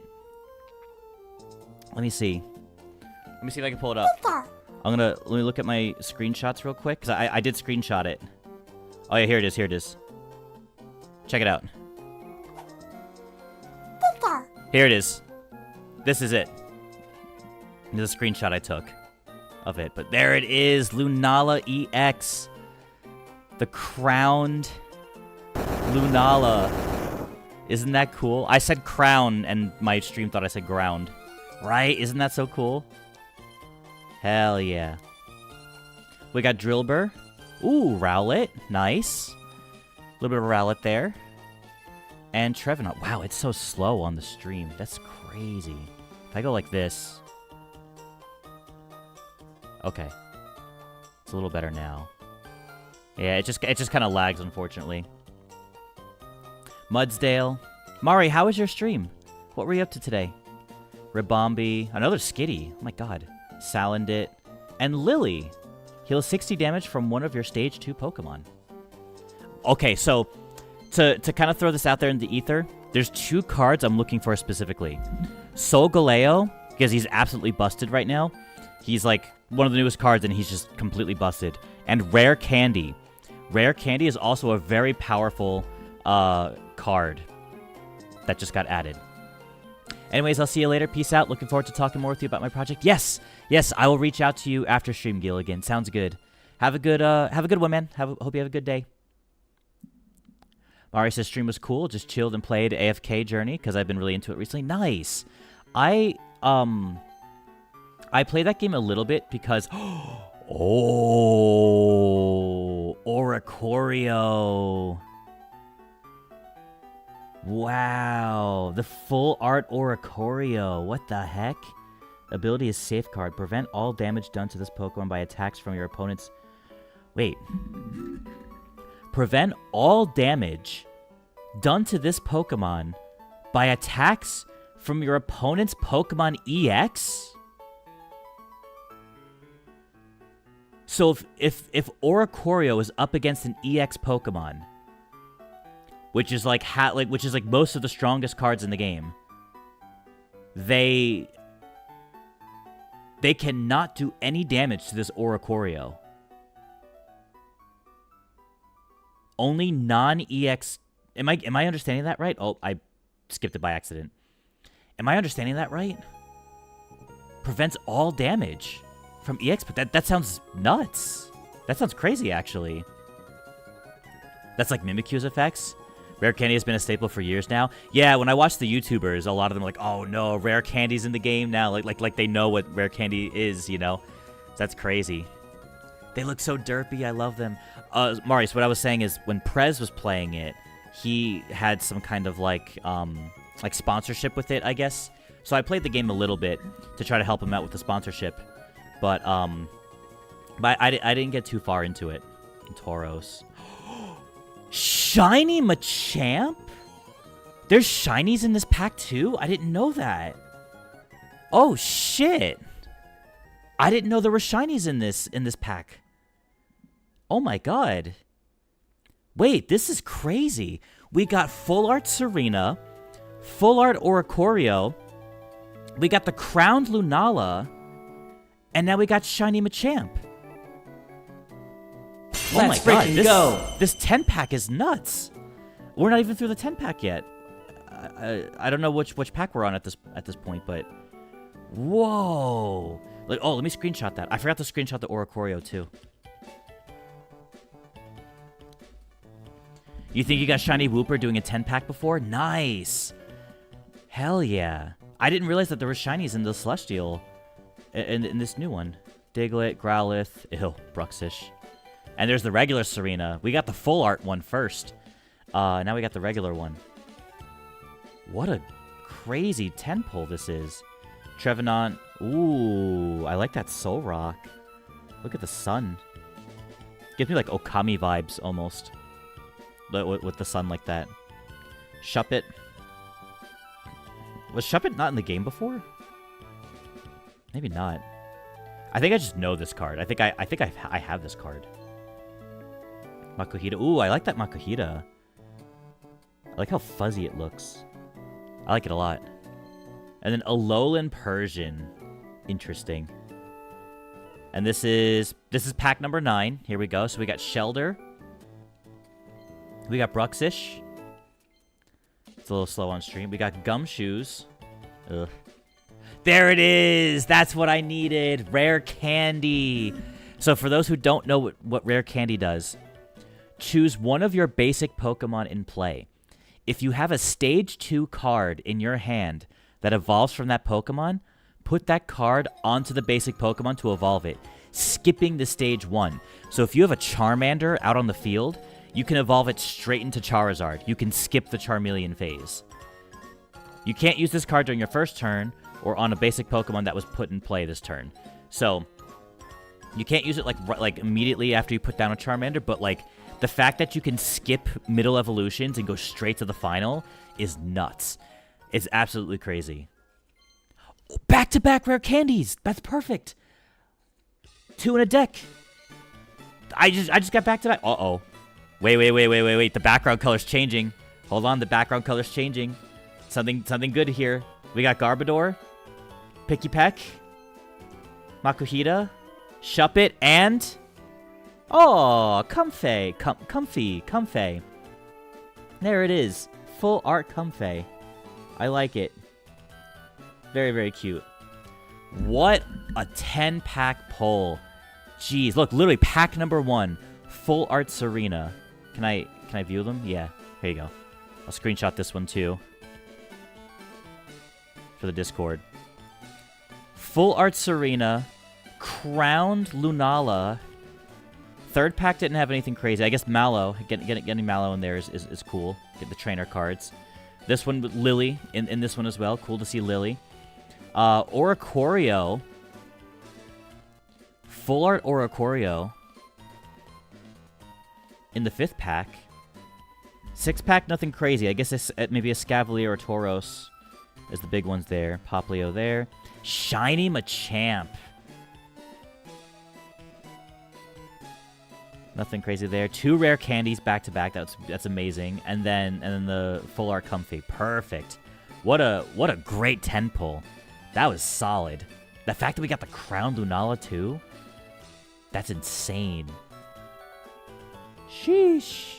Let me see. Let me see if I can pull it up. Let me look at my screenshots real quick, because I did screenshot it. Oh yeah, here it is, here it is. Check it out. Here it is. This is it. This is a screenshot I took of it, but there it is, Lunala EX, the crowned Lunala. Isn't that cool? I said crown, and my stream thought I said ground. Right? Isn't that so cool? Hell yeah. We got Drillbur. Ooh, Rowlet. Nice. A little bit of Rowlet there. And Trevenant. Wow, it's so slow on the stream. That's crazy. If I go like this... Okay. It's a little better now. Yeah, it just kind of lags, unfortunately. Mudsdale. Mari, how was your stream? What were you up to today? Ribombi. Another Skitty. Oh my god. Salandit. And Lily. Heals 60 damage from one of your Stage 2 Pokemon. Okay, so... To kind of throw this out there in the ether, there's two cards I'm looking for specifically. Solgaleo, because he's absolutely busted right now. He's like... one of the newest cards, and he's just completely busted. And Rare Candy. Rare Candy is also a very powerful card that just got added. Anyways, I'll see you later. Peace out. Looking forward to talking more with you about my project. Yes, I will reach out to you after stream, Gilligan. Sounds good. Have a good one, man. Hope you have a good day. Mari says stream was cool. Just chilled and played AFK Journey because I've been really into it recently. Nice. I played that game a little bit because... Oh! Oricorio! Wow! The full art Oricorio. What the heck? Ability is Safeguard. Prevent all damage done to this Pokemon by attacks from your opponent's... Wait. Prevent all damage done to this Pokemon by attacks from your opponent's Pokemon EX? So if Oricorio is up against an EX Pokemon, which is like most of the strongest cards in the game, they cannot do any damage to this Oricorio. Only non-EX... Am I understanding that right? Oh, I skipped it by accident. Am I understanding that right? Prevents all damage from EX, but that sounds nuts. That sounds crazy, actually. That's like Mimikyu's effects. Rare Candy has been a staple for years now. Yeah, when I watch the YouTubers, a lot of them are like, oh no, Rare Candy's in the game now. Like they know what Rare Candy is, you know? That's crazy. They look so derpy. I love them. Marius, what I was saying is when Prez was playing it, he had some kind of like sponsorship with it, I guess. So I played the game a little bit to try to help him out with the sponsorship. But I didn't get too far into it. Tauros. Shiny Machamp? There's shinies in this pack too? I didn't know that. Oh shit. I didn't know there were shinies in this pack. Oh my god. Wait, this is crazy. We got full art Serena, full art Oricorio, we got the crowned Lunala, and now we got shiny Machamp. Oh my god, this 10-pack is nuts. We're not even through the 10-pack yet. I don't know which pack we're on at this point, but Whoa. Like, oh, let me screenshot that. I forgot to screenshot the Oricorio, too. You think you got Shiny Wooper doing a 10-pack before? Nice. Hell yeah. I didn't realize that there were shinies in the Celestial. In this new one. Diglett, Growlithe, Bruxish. And there's the regular Serena. We got the full art one first. Now we got the regular one. What a crazy 10-pull this is. Trevenant. Ooh, I like that Soul Rock. Look at the sun. Gives me like Okami vibes almost. With the sun like that. Shuppet. Was Shuppet not in the game before? Maybe not. I think I just know this card. I think I have this card. Makuhita. Ooh, I like that Makuhita. I like how fuzzy it looks. I like it a lot. And then Alolan Persian. Interesting. And this is pack number 9. Here we go. So we got Shelder. We got Bruxish. It's a little slow on stream. We got Gumshoes. Ugh. There it is! That's what I needed! Rare Candy! So for those who don't know what Rare Candy does, choose one of your basic Pokemon in play. If you have a Stage 2 card in your hand that evolves from that Pokemon, put that card onto the basic Pokemon to evolve it, skipping the Stage 1. So if you have a Charmander out on the field, you can evolve it straight into Charizard. You can skip the Charmeleon phase. You can't use this card during your first turn or on a basic Pokemon that was put in play this turn. So you can't use it like immediately after you put down a Charmander, but like the fact that you can skip middle evolutions and go straight to the final is nuts. It's absolutely crazy. Back-to-back rare candies. That's perfect. 2 in a deck. I just got back-to-back. Uh-oh. Wait. The background color's changing. Hold on, the background color's changing. Something good here. We got Garbodor, Pikipek, Makuhita, Shuppet, and... Oh, Comfey. There it is. Full art Comfey. I like it. Very, very cute. What a 10-pack pull. Jeez, look, literally pack number 1. Full art Serena. Can I view them? Yeah, here you go. I'll screenshot this one too. For the Discord. Full art Serena. Crowned Lunala. Third pack didn't have anything crazy. I guess Mallow. Getting Mallow in there is cool. Get the trainer cards. This one with Lily in this one as well. Cool to see Lily. Oricorio. Full art Oricorio. In the 5th pack. 6th pack, nothing crazy. I guess it's maybe a Scavalier or Tauros is the big ones there. Poplio there. Shiny Machamp. Nothing crazy there. 2 rare candies back to back. That's amazing. And then the full art Comfey. Perfect. What a great 10 pull. That was solid. The fact that we got the Crown Lunala too. That's insane. Sheesh.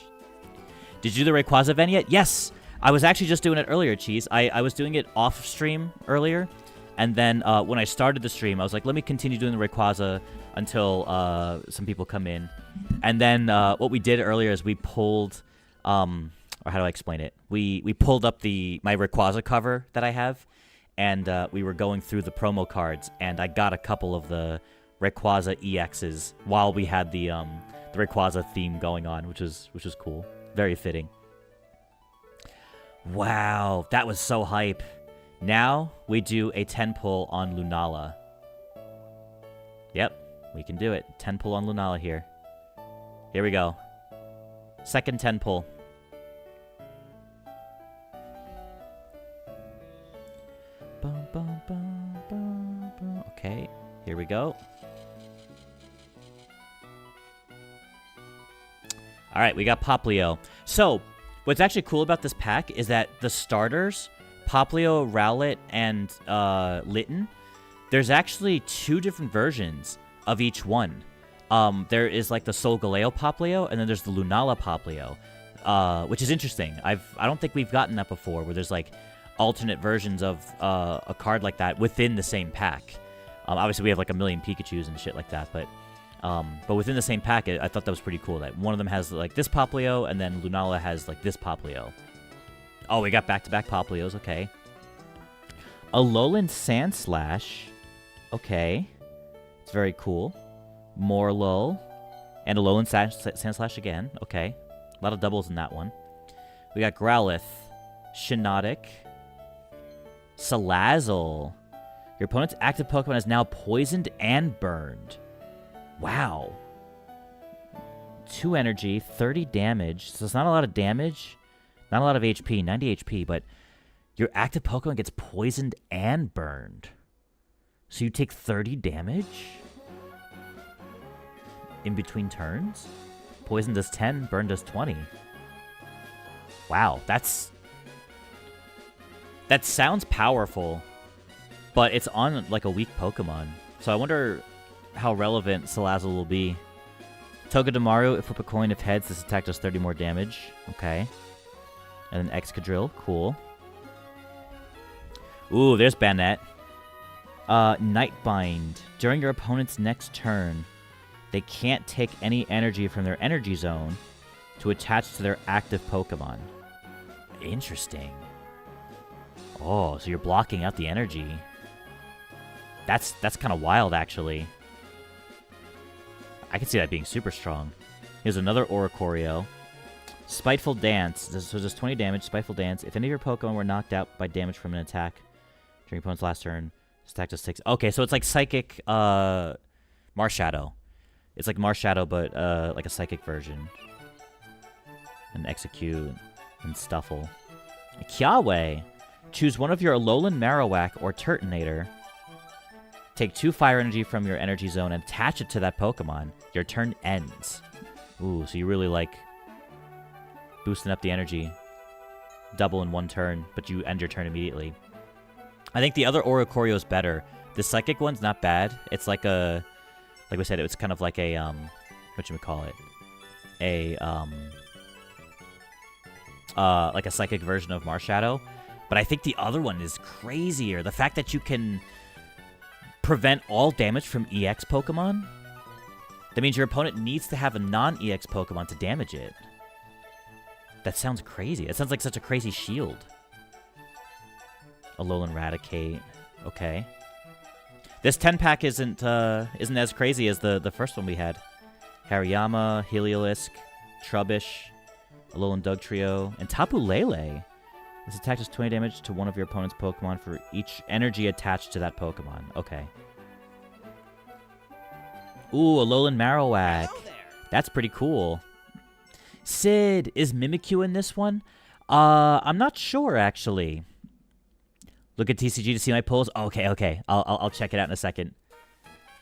Did you do the Rayquaza event yet? Yes. I was actually just doing it earlier, Cheese. I was doing it off stream earlier. And then when I started the stream, I was like, let me continue doing the Rayquaza until some people come in. And then what we did earlier is we pulled, or how do I explain it? We pulled up my Rayquaza cover that I have, and we were going through the promo cards, and I got a couple of the Rayquaza EXs while we had the Rayquaza theme going on, which is cool. Very fitting. Wow, that was so hype. Now we do a 10 pull on Lunala. Yep, we can do it. 10 pull on Lunala here. Here we go. Second 10 pull. Okay, here we go. All right, we got Poplio. So, what's actually cool about this pack is that the starters, Poplio, Rowlet, and Litten, there's actually 2 different versions of each one. There is like the Solgaleo Poplio, and then there's the Lunala Poplio, which is interesting. I don't think we've gotten that before, where there's like alternate versions of a card like that within the same pack. Obviously, we have like a million Pikachus and shit like that, but within the same pack, I thought that was pretty cool. That one of them has like this Poplio, and then Lunala has like this Poplio. Oh, we got back-to-back Poplios. Okay. Alolan Sandslash. Okay. It's very cool. Morlul. And Alolan Sandslash again. Okay. A lot of doubles in that one. We got Growlithe. Shiinotic. Salazzle. Your opponent's active Pokemon is now poisoned and burned. Wow. 2 energy, 30 damage. So it's not a lot of damage. Not a lot of HP, 90 HP, but your active Pokemon gets poisoned and burned. So you take 30 damage in between turns? Poison does 10, burn does 20. Wow, that sounds powerful, but it's on like a weak Pokemon. So I wonder how relevant Salazzle will be. Togedemaru, if flip a coin, if heads, this attack does 30 more damage. Okay. And then Excadrill, cool. Ooh, there's Banette. Nightbind. During your opponent's next turn, they can't take any energy from their energy zone to attach to their active Pokemon. Interesting. Oh, so you're blocking out the energy. That's kind of wild, actually. I can see that being super strong. Here's another Oricorio. Spiteful Dance. So does 20 damage. Spiteful Dance. If any of your Pokemon were knocked out by damage from an attack during your opponent's last turn, this attack does 6. Okay, so it's like Psychic Marshadow. It's like Marshadow, but like a Psychic version. And Execute and Stuffle. Kiawe. Choose one of your Alolan Marowak or Turtonator. Take 2 fire energy from your energy zone and attach it to that Pokemon. Your turn ends. Ooh, so you really like boosting up the energy. Double in one turn, but you end your turn immediately. I think the other Oricorio is better. The Psychic one's not bad. It's like a... Like we said, it's kind of like a, whatchamacallit? Like a Psychic version of Marshadow. But I think the other one is crazier. The fact that you can prevent all damage from EX Pokemon? That means your opponent needs to have a non-EX Pokemon to damage it. That sounds crazy. It sounds like such a crazy shield. Alolan Raticate. Okay. This 10-pack isn't as crazy as the first one we had. Hariyama, Heliolisk, Trubbish, Alolan Dugtrio, and Tapu Lele. This attack does 20 damage to one of your opponent's Pokemon for each energy attached to that Pokemon. Okay. Ooh, Alolan Marowak. That's pretty cool. Sid, is Mimikyu in this one? I'm not sure, actually. Look at TCG to see my pulls. Okay. I'll check it out in a second.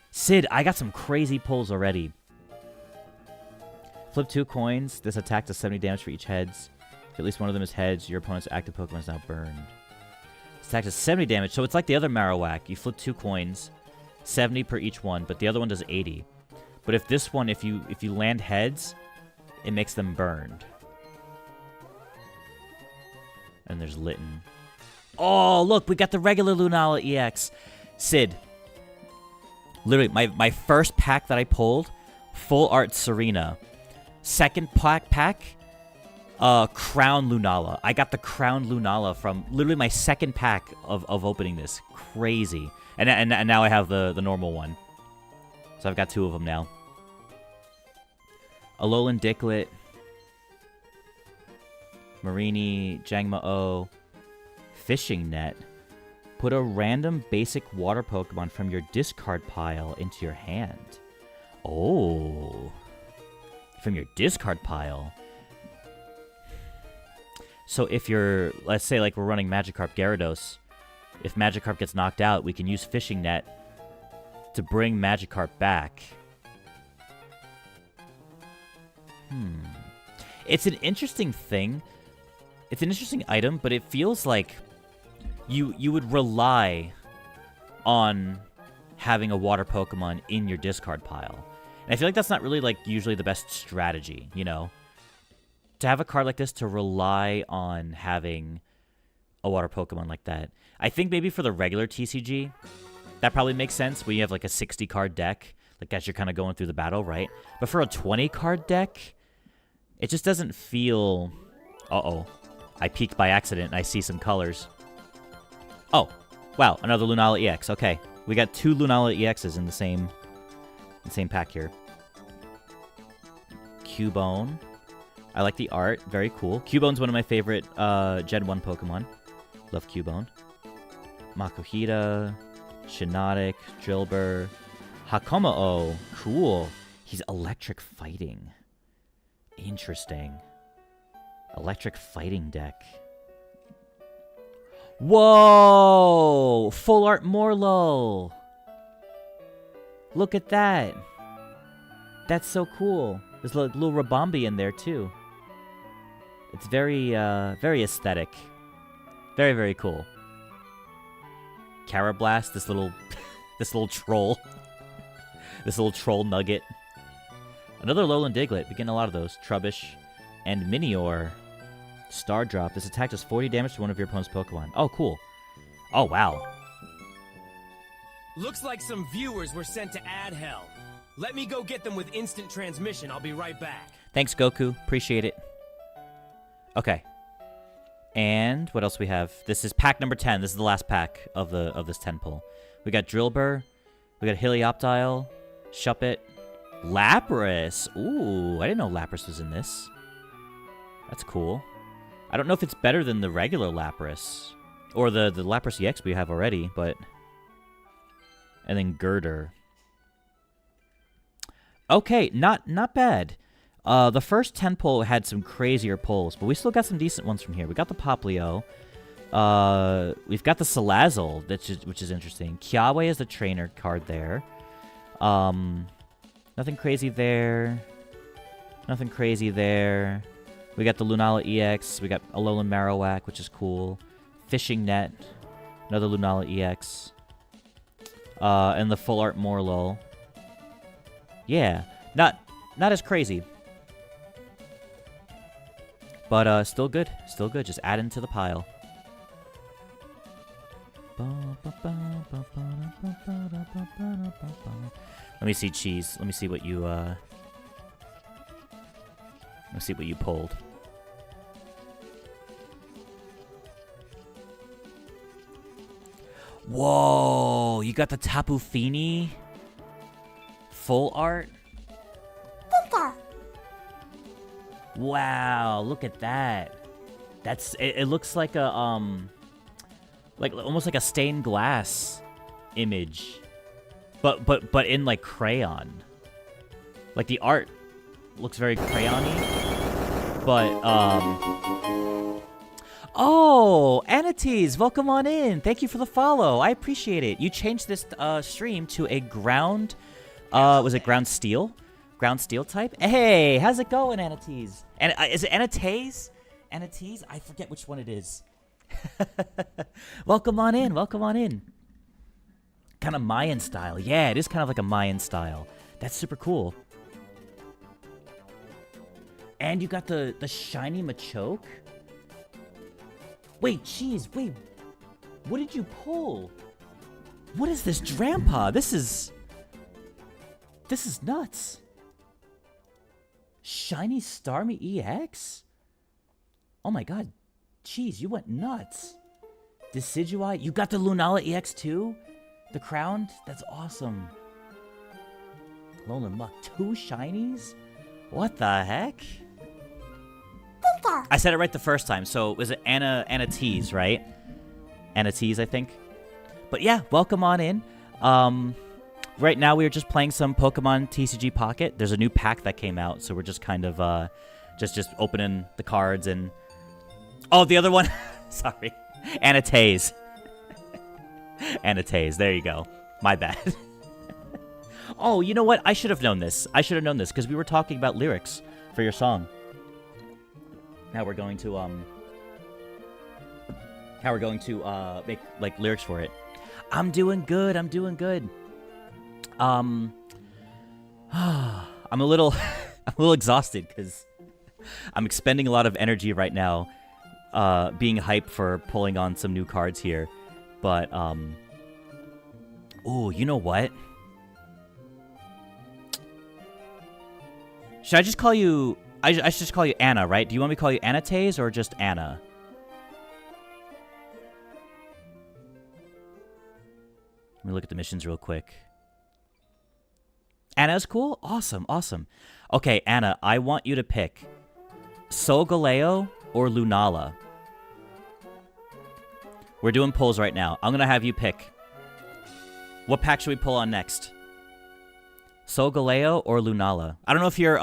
Sid, I got some crazy pulls already. Flip 2 coins. This attack does 70 damage for each heads. If at least one of them is heads, your opponent's active Pokemon is now burned. This attack does 70 damage, so it's like the other Marowak. You flip 2 coins, 70 per each one, but the other one does 80. But if this one, if you land heads, it makes them burned. And there's Litten. Oh, look, we got the regular Lunala EX. Sid. Literally, my first pack that I pulled, Full Art Serena. Second pack, Crown Lunala. I got the Crown Lunala from literally my second pack of opening this. Crazy. And now I have the normal one. So I've got 2 of them now. Alolan Diglett. Marini, Jangmo-O. Fishing Net. Put a random basic water Pokemon from your discard pile into your hand. Oh. From your discard pile. So if you're, let's say like we're running Magikarp Gyarados, if Magikarp gets knocked out, we can use Fishing Net to bring Magikarp back. It's an interesting thing. It's an interesting item, but it feels like you would rely on having a water Pokemon in your discard pile. And I feel like that's not really like usually the best strategy, you know? To have a card like this to rely on having a water Pokemon like that. I think maybe for the regular TCG, that probably makes sense when you have like a 60-card deck, like as you're kind of going through the battle, right? But for a 20-card deck, it just doesn't feel... Uh-oh. I peeked by accident and I see some colors. Oh, wow, another Lunala EX. Okay, we got 2 Lunala EXs in the same pack here. Cubone. I like the art. Very cool. Cubone's one of my favorite Gen 1 Pokemon. Love Cubone. Makuhita. Shiinotic. Drillbur. Hakomao. Cool. He's electric fighting. Interesting. Electric fighting deck. Whoa! Full art Morlo. Look at that. That's so cool. There's a little Rabombi in there too. It's very, very aesthetic. Very, very cool. Carablast, this little troll. This little troll nugget. Another Alolan Diglett. We getting a lot of those. Trubbish and Minior. Star Drop. This attack does 40 damage to one of your opponent's Pokemon. Oh, cool. Oh, wow. Looks like some viewers were sent to Ad Hell. Let me go get them with instant transmission. I'll be right back. Thanks, Goku. Appreciate it. Okay. And what else we have? This is pack number 10. This is the last pack of this 10 pull. We got Drillbur. We got Helioptile. Shuppet. Lapras. Ooh, I didn't know Lapras was in this. That's cool. I don't know if it's better than the regular Lapras. Or the Lapras EX we have already, but... And then Girder. Okay, not bad. The first 10 pull had some crazier pulls, but we still got some decent ones from here. We got the Poplio. We've got the Salazzle, which is interesting. Kiawe is the trainer card there. Nothing crazy there. Nothing crazy there. We got the Lunala EX. We got Alolan Marowak, which is cool. Fishing Net. Another Lunala EX. And the Full Art Morlo. Yeah, not as crazy. But still good. Still good. Just add into the pile. Let me see, Cheese. Let me see what you Let's see what you pulled. Whoa, you got the Tapu Fini full art? Wow, look at that. That's it looks like a like almost like a stained glass image. But in like crayon. Like the art looks very crayon-y. But oh, Anatees, welcome on in. Thank you for the follow. I appreciate it. You changed this stream to a ground was it ground steel? Ground steel type? Hey, how's it going, Anatees? And is it Anatees? Anatees? I forget which one it is. Welcome on in. Welcome on in. Kind of Mayan style. Yeah, it is kind of like a Mayan style. That's super cool. And you got the shiny Machoke? Wait, Cheese, wait. What did you pull? What is this Drampa? This is nuts. Shiny Starmie EX? Oh my god. Cheese, you went nuts. Decidueye? You got the Lunala EX too? The crowned? That's awesome. Alolan Muck. 2 shinies? What the heck? I said it right the first time, so was it Anatees, right? Anatees, I think. But yeah, welcome on in. Right now we are just playing some Pokemon TCG Pocket. There's a new pack that came out, so we're just kind of just opening the cards and... Oh, the other one? Sorry. Anatees. Anatees, there you go. My bad. Oh, you know what? I should have known this. I should have known this, because we were talking about lyrics for your song. Now we're going to make like lyrics for it. I'm doing good. I'm doing good. I'm a little exhausted because I'm expending a lot of energy right now being hyped for pulling on some new cards here. But, ooh, you know what? Should I just call you... I should just call you Anna, right? Do you want me to call you Anataze or just Anna? Let me look at the missions real quick. Anna's cool? Awesome, awesome. Okay, Anna, I want you to pick Solgaleo or Lunala. We're doing polls right now. I'm gonna have you pick. What pack should we pull on next? Solgaleo or Lunala? I don't know if you're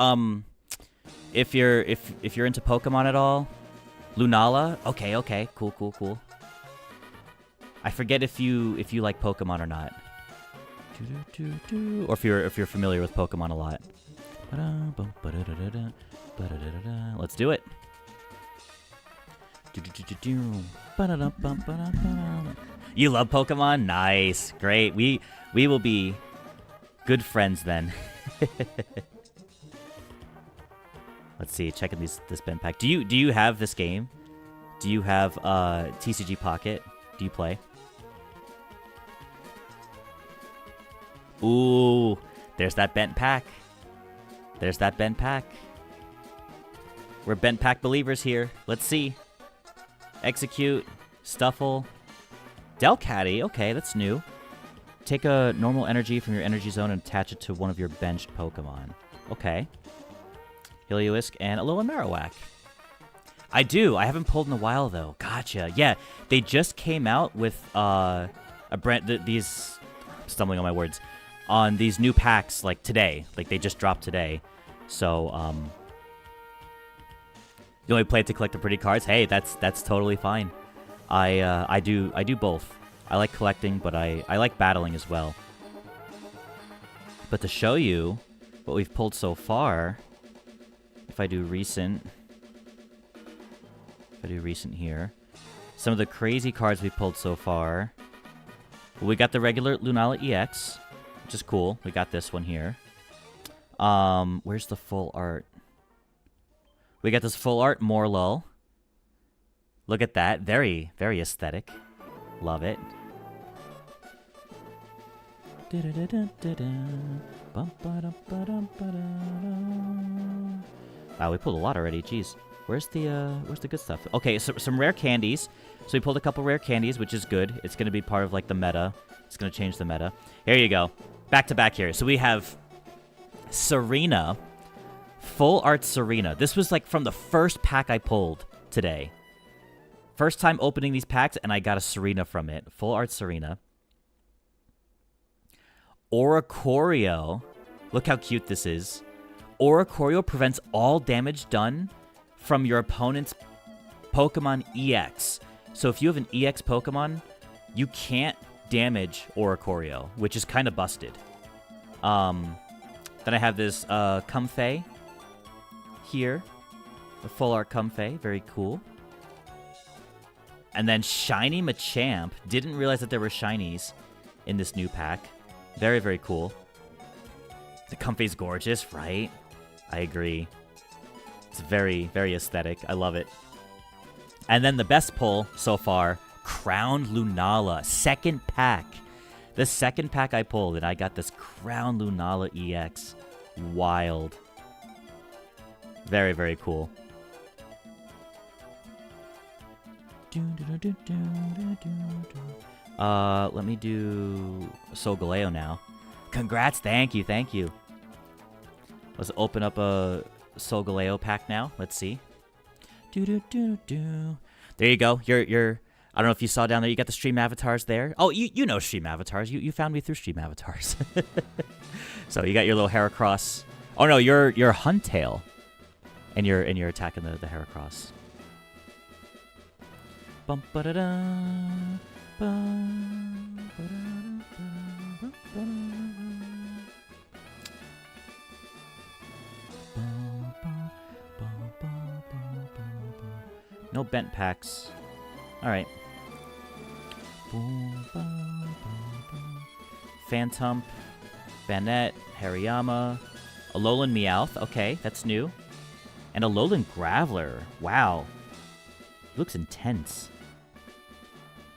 if you're into Pokemon at all. Lunala? Okay, cool. I forget if you like Pokemon or not. Or if you're familiar with Pokemon a lot. Let's do it. You love Pokemon? Nice. Great. We will be good friends then. Let's see. Checking this Ben pack. Do you have this game? Do you have TCG Pocket? Do you play? Ooh, there's that bent pack. There's that bent pack. We're bent pack believers here. Let's see. Execute. Stuffle. Delcatty. Okay, that's new. Take a normal energy from your energy zone and attach it to one of your benched Pokemon. Okay. Heliolisk and Alolan Marowak. I do. I haven't pulled in a while, though. Gotcha. Yeah, they just came out with a brand... these... Stumbling on my words. On these new packs, like, today. Like, they just dropped today. So, you only play it to collect the pretty cards? Hey, that's totally fine. I do both. I like collecting, but I like battling as well. But to show you what we've pulled so far, if I do recent here, some of the crazy cards we pulled so far. We got the regular Lunala EX, which is cool. We got this one here. Where's the full art? We got this full art Morlull. Look at that. Very, very aesthetic. Love it. Wow, we pulled a lot already. Jeez. Where's the good stuff? Okay, so some rare candies. So we pulled a couple rare candies, which is good. It's going to be part of, like, the meta. It's going to change the meta. Here you go. Back to back here. So we have Serena. Full art Serena. This was, like, from the first pack I pulled today. First time opening these packs, and I got a Serena from it. Full art Serena. Oricorio. Look how cute this is. Oricorio prevents all damage done from your opponent's Pokemon EX. So if you have an EX Pokemon, you can't damage Oricorio, which is kind of busted. Then I have this Comfey here. The full art Comfey. Very cool. And then Shiny Machamp. Didn't realize that there were shinies in this new pack. Very, very cool. The Comfey's gorgeous, right? I agree. It's very, very aesthetic. I love it. And then the best pull so far, Crown Lunala. Second pack. The second pack I pulled, and I got this Crown Lunala EX. Wild. Very, very cool. Let me do Solgaleo now. Congrats. Thank you. Thank you. Let's open up a Solgaleo pack now. Let's see. There you go. You're I don't know if you saw down there, you got the stream avatars there. Oh, you know stream avatars. You found me through stream avatars. So you got your little Heracross. Oh no, you're Huntail. And you're attacking the Heracross. Bum ba da da. Bum ba da da. No bent packs. Alright. Phantom, Banette, Hariyama, Alolan Meowth. Okay, that's new. And Alolan Graveler. Wow. Looks intense.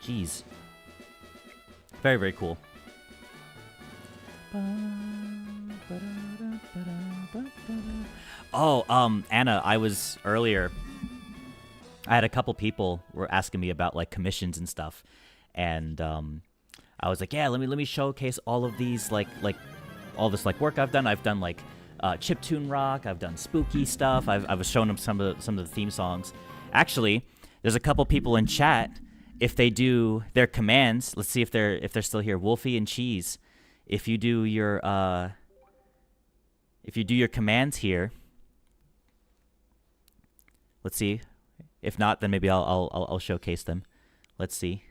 Jeez. Very, very cool. Oh, Anna, I was earlier. I had a couple people were asking me about like commissions and stuff, and I was like, yeah, let me showcase all of these like all this like work I've done. I've done like chiptune rock. I've done spooky stuff. I was showing them some of the theme songs. Actually, there's a couple people in chat. If they do their commands, let's see if they're still here. Wolfie and Cheese, if you do your commands here, let's see. If not, then maybe I'll showcase them. Let's see.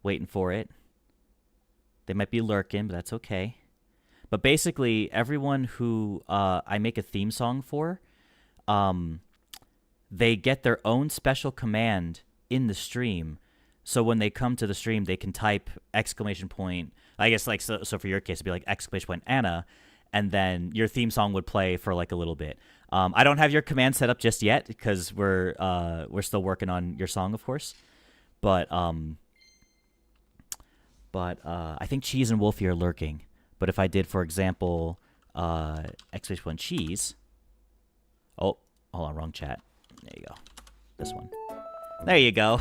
Waiting for it. They might be lurking, but that's okay. But basically, everyone who I make a theme song for, they get their own special command in the stream. So when they come to the stream, they can type exclamation point. I guess like so for your case, it'd be like exclamation point Anna, and then your theme song would play for like a little bit. I don't have your command set up just yet because we're still working on your song, of course. But I think Cheese and Wolfie are lurking. But if I did, for example, exclamation point Cheese. Oh, hold on, wrong chat. There you go. This one. There you go.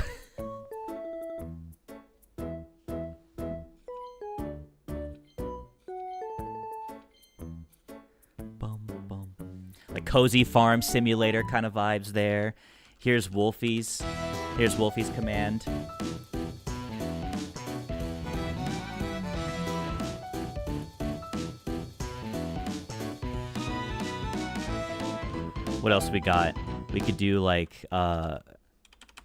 Like cozy farm simulator kind of vibes there. Here's Wolfie's command. What else we got? We could do like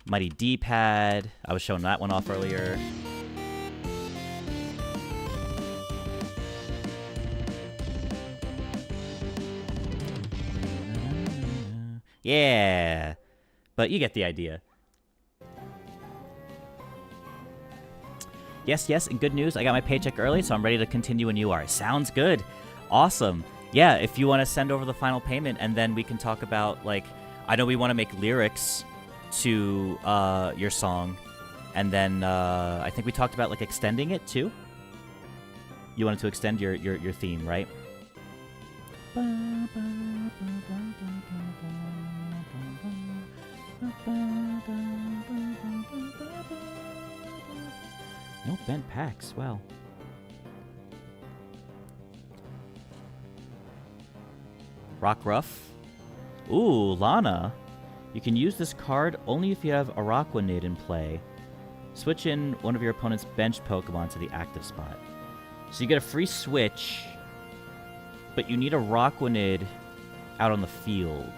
Mighty D-pad. I was showing that one off earlier. Yeah, but you get the idea. Yes, and good news. I got my paycheck early, so I'm ready to continue when you are. Sounds good. Awesome. Yeah, if you want to send over the final payment, and then we can talk about, like, I know we want to make lyrics to your song, and then I think we talked about, like, extending it, too. You wanted to extend your theme, right? No bent packs, wow. Rock Ruff. Ooh, Lana. You can use this card only if you have Araquanid in play. Switch in one of your opponent's bench Pokemon to the active spot. So you get a free switch, but you need a Araquanid out on the field.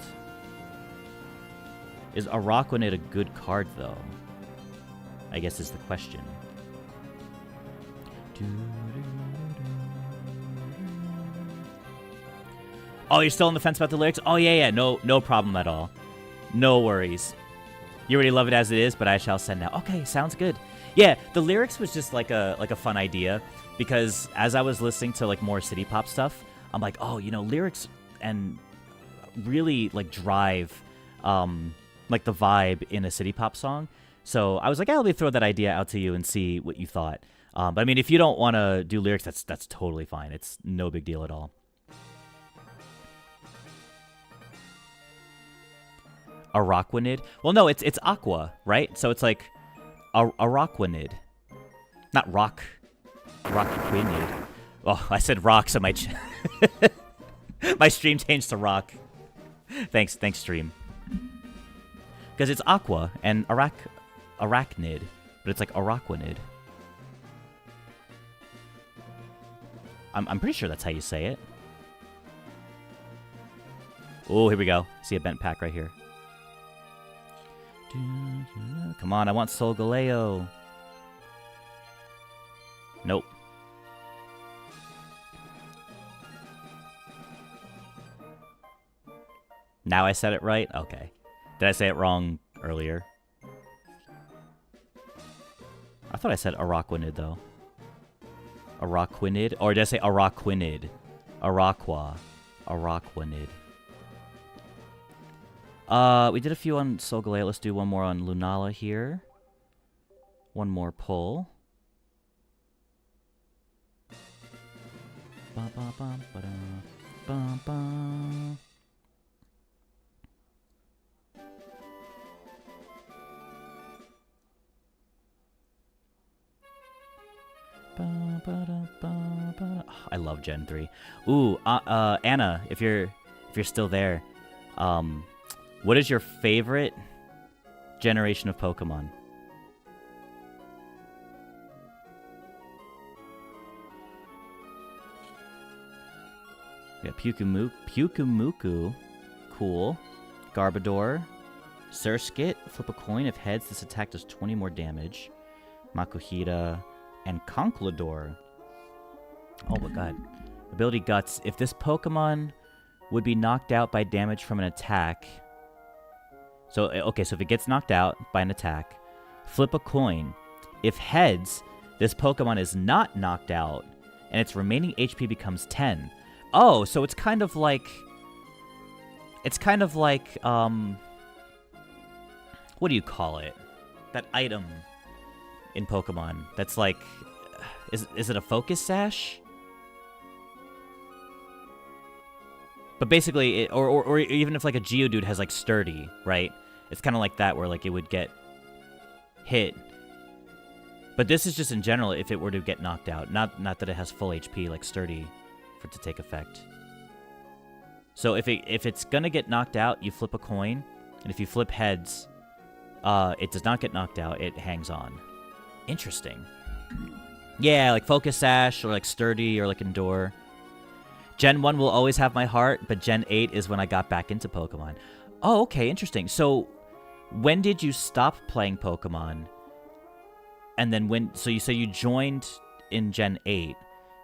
Is Araquanid a good card, though? I guess is the question. Oh, you're still on the fence about the lyrics? Oh, yeah, no problem at all. No worries. You already love it as it is, but I shall send now. Okay, sounds good. Yeah, the lyrics was just like a fun idea, because as I was listening to like more city pop stuff, I'm like, oh, you know, lyrics and really like drive like the vibe in a city pop song. So I was like, yeah, let me throw that idea out to you and see what you thought. But I mean, if you don't want to do lyrics, that's totally fine. It's no big deal at all. Araquanid? Well, no, it's Aqua, right? So it's like Araquanid. Not Rockquinid. Oh, I said rock, so my my stream changed to rock. Thanks, stream. Because it's Aqua and Arachnid, but it's like Araquanid. I'm pretty sure that's how you say it. Oh, here we go. See a bent pack right here. Come on, I want Solgaleo. Nope. Now I said it right? Okay. Did I say it wrong earlier? I thought I said Araquanid, though. Araquanid? Or did I say Araquanid? Araqua. Araquanid. We did a few on Solgaleo. Let's do one more on Lunala here. One more pull. Ba ba ba ba da ba ba. I love Gen 3. Ooh, Anna, if you're still there, what is your favorite generation of Pokemon? Yeah, Pyukumuku, cool. Garbodor, Surskit, flip a coin. If heads, this attack does 20 more damage. Makuhita, and Conkeldurr. Oh my god. Ability Guts. If this Pokemon would be knocked out by damage from an attack... So, okay, so if it gets knocked out by an attack, flip a coin. If heads, this Pokemon is not knocked out, and its remaining HP becomes 10. Oh, so it's kind of like... It's kind of like, what do you call it? That item in Pokemon that's like... Is it a Focus Sash? But basically, or even if like a Geodude has like Sturdy, right? It's kind of like that where like it would get hit. But this is just in general if it were to get knocked out. Not that it has full HP like Sturdy for it to take effect. So if it's gonna get knocked out, you flip a coin, and if you flip heads, it does not get knocked out. It hangs on. Interesting. Yeah, like Focus Sash or like Sturdy or like Endure. Gen 1 will always have my heart, but Gen 8 is when I got back into Pokemon. Oh, okay, interesting. So, when did you stop playing Pokemon? And then when... So you say you joined in Gen 8.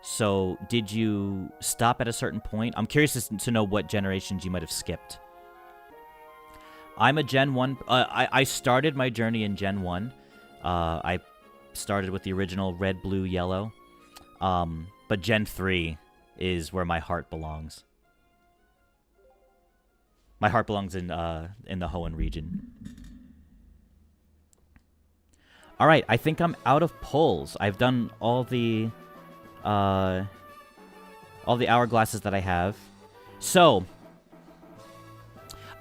So, did you stop at a certain point? I'm curious to know what generations you might have skipped. I'm a Gen 1... I started my journey in Gen 1. I started with the original red, blue, yellow. But Gen 3... is where my heart belongs. My heart belongs in the Hoenn region. All right, I think I'm out of pulls. I've done all the hourglasses that I have. So,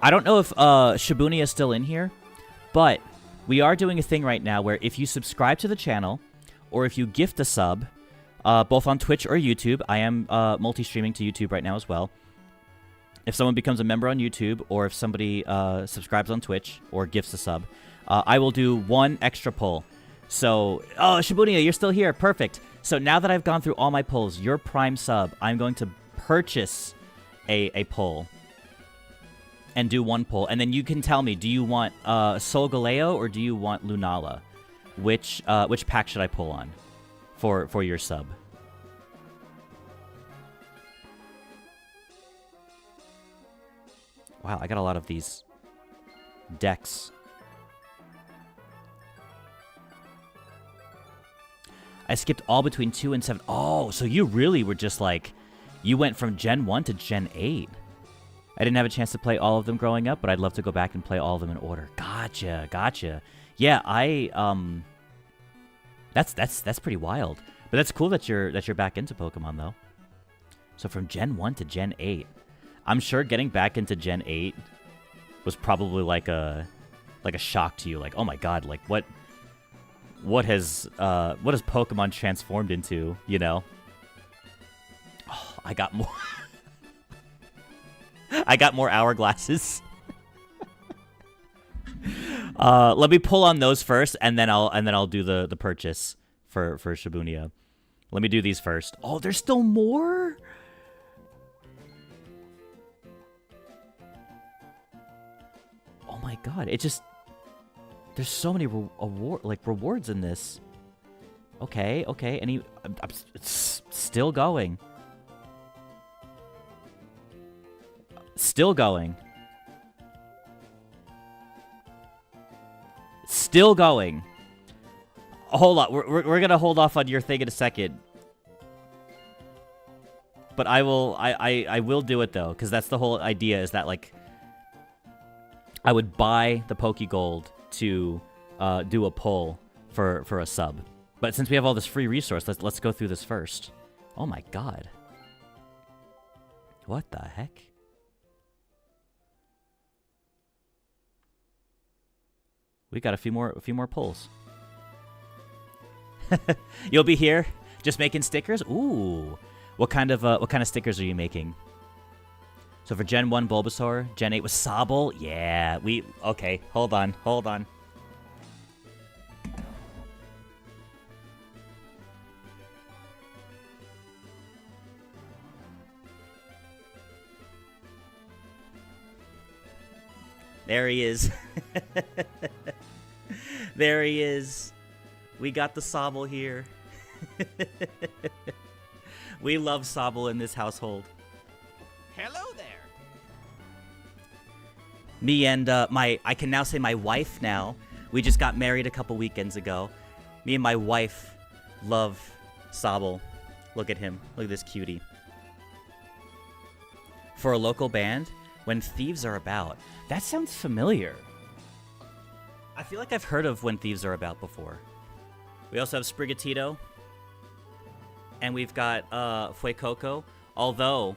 I don't know if Shibuya is still in here, but we are doing a thing right now where if you subscribe to the channel or if you gift a sub, both on Twitch or YouTube. I am multi-streaming to YouTube right now as well. If someone becomes a member on YouTube, or if somebody subscribes on Twitch, or gifts a sub, I will do one extra pull. So, oh, Shibuya, you're still here. Perfect. So now that I've gone through all my pulls, your Prime sub, I'm going to purchase a pull. And do one pull. And then you can tell me, do you want Solgaleo, or do you want Lunala? Which pack should I pull on? For your sub. Wow, I got a lot of these decks. I skipped all between 2 and 7. Oh, so you really were just like... You went from Gen 1 to Gen 8. I didn't have a chance to play all of them growing up, but I'd love to go back and play all of them in order. Gotcha. Yeah, That's pretty wild. But that's cool that you're back into Pokemon though. So from Gen 1 to Gen 8. I'm sure getting back into Gen 8 was probably like a shock to you. Like, oh my god, like what has Pokemon transformed into, you know? Oh, I got more I got more hourglasses. Let me pull on those first, and then I'll do the purchase for Shibuya. Let me do these first. Oh, there's still more? Oh my god! It just there's so many rewards in this. Okay, and it's still going. Still going. Still going. Hold on. We're gonna hold off on your thing in a second. But I will do it though, because that's the whole idea, is that like I would buy the Pokegold to do a pull for a sub. But since we have all this free resource, let's go through this first. Oh my god. What the heck? We got a few more pulls. You'll be here just making stickers? Ooh. What kind of stickers are you making? So for Gen 1 Bulbasaur, Gen 8 was Sobble? Yeah, okay, hold on. There he is. There he is. We got the Sobble here. We love Sobble in this household. Hello there. Me and I can now say my wife now. We just got married a couple weekends ago. Me and my wife love Sobble. Look at him. Look at this cutie. For a local band, When Thieves Are About. That sounds familiar. I feel like I've heard of When Thieves Are About before. We also have Sprigatito. And we've got Fuecoco. Although,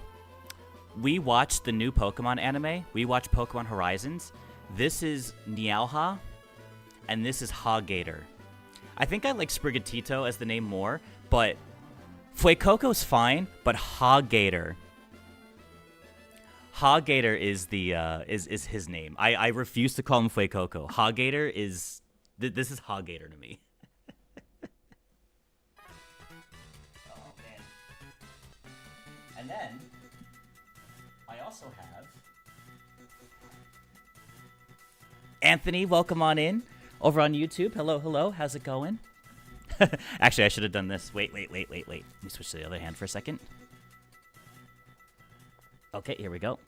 we watched the new Pokemon anime. We watched Pokemon Horizons. This is Niauha. And this is Hagator. I think I like Sprigatito as the name more. But Fuecoco's fine. But Hagator. Hagator is the is his name. I refuse to call him Fuecoco. Hagator is this is Hagator to me. Oh man. And then I also have Anthony. Welcome on in over on YouTube. Hello. How's it going? Actually, I should have done this. Wait. Let me switch to the other hand for a second. Okay, here we go.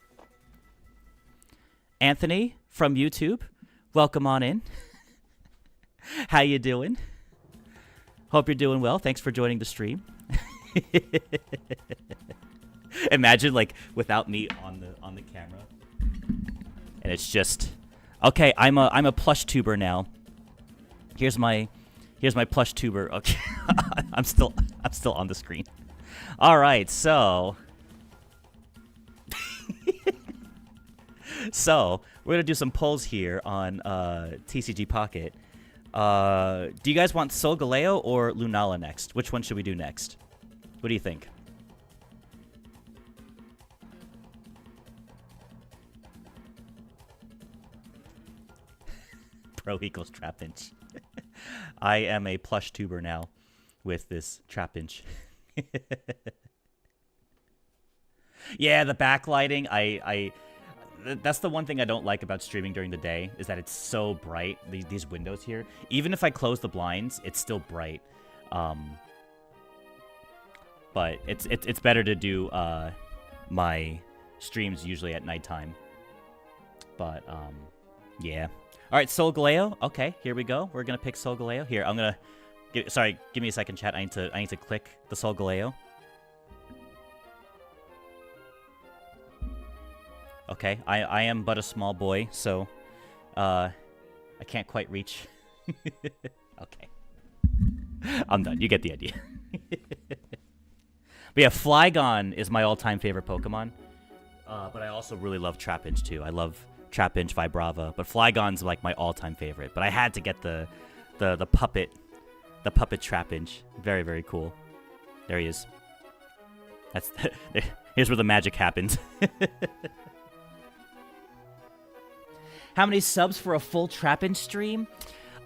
Anthony from YouTube, welcome on in. How you doing? Hope you're doing well. Thanks for joining the stream. Imagine like without me on the camera, and it's just okay. I'm a plush tuber now. Here's my plush tuber. Okay, I'm still on the screen. All right, so. So, we're going to do some polls here on TCG Pocket. Do you guys want Solgaleo or Lunala next? Which one should we do next? What do you think? Pro equals Trapinch. I am a plush tuber now with this Trapinch. Yeah, the backlighting, that's the one thing I don't like about streaming during the day, is that it's so bright, these windows here. Even if I close the blinds, it's still bright. But it's better to do my streams usually at nighttime. But, yeah. Alright, Solgaleo. Okay, here we go. We're gonna pick Solgaleo. Here, I'm gonna... Sorry, give me a second, chat. I need to click the Solgaleo. Okay, I am but a small boy, so I can't quite reach. Okay. I'm done. You get the idea. But yeah, Flygon is my all-time favorite Pokemon. But I also really love Trapinch too. I love Trapinch, Vibrava, but Flygon's like my all-time favorite. But I had to get the puppet Trapinch. Very, very cool. There he is. Here's where the magic happens. How many subs for a full Trapinch stream?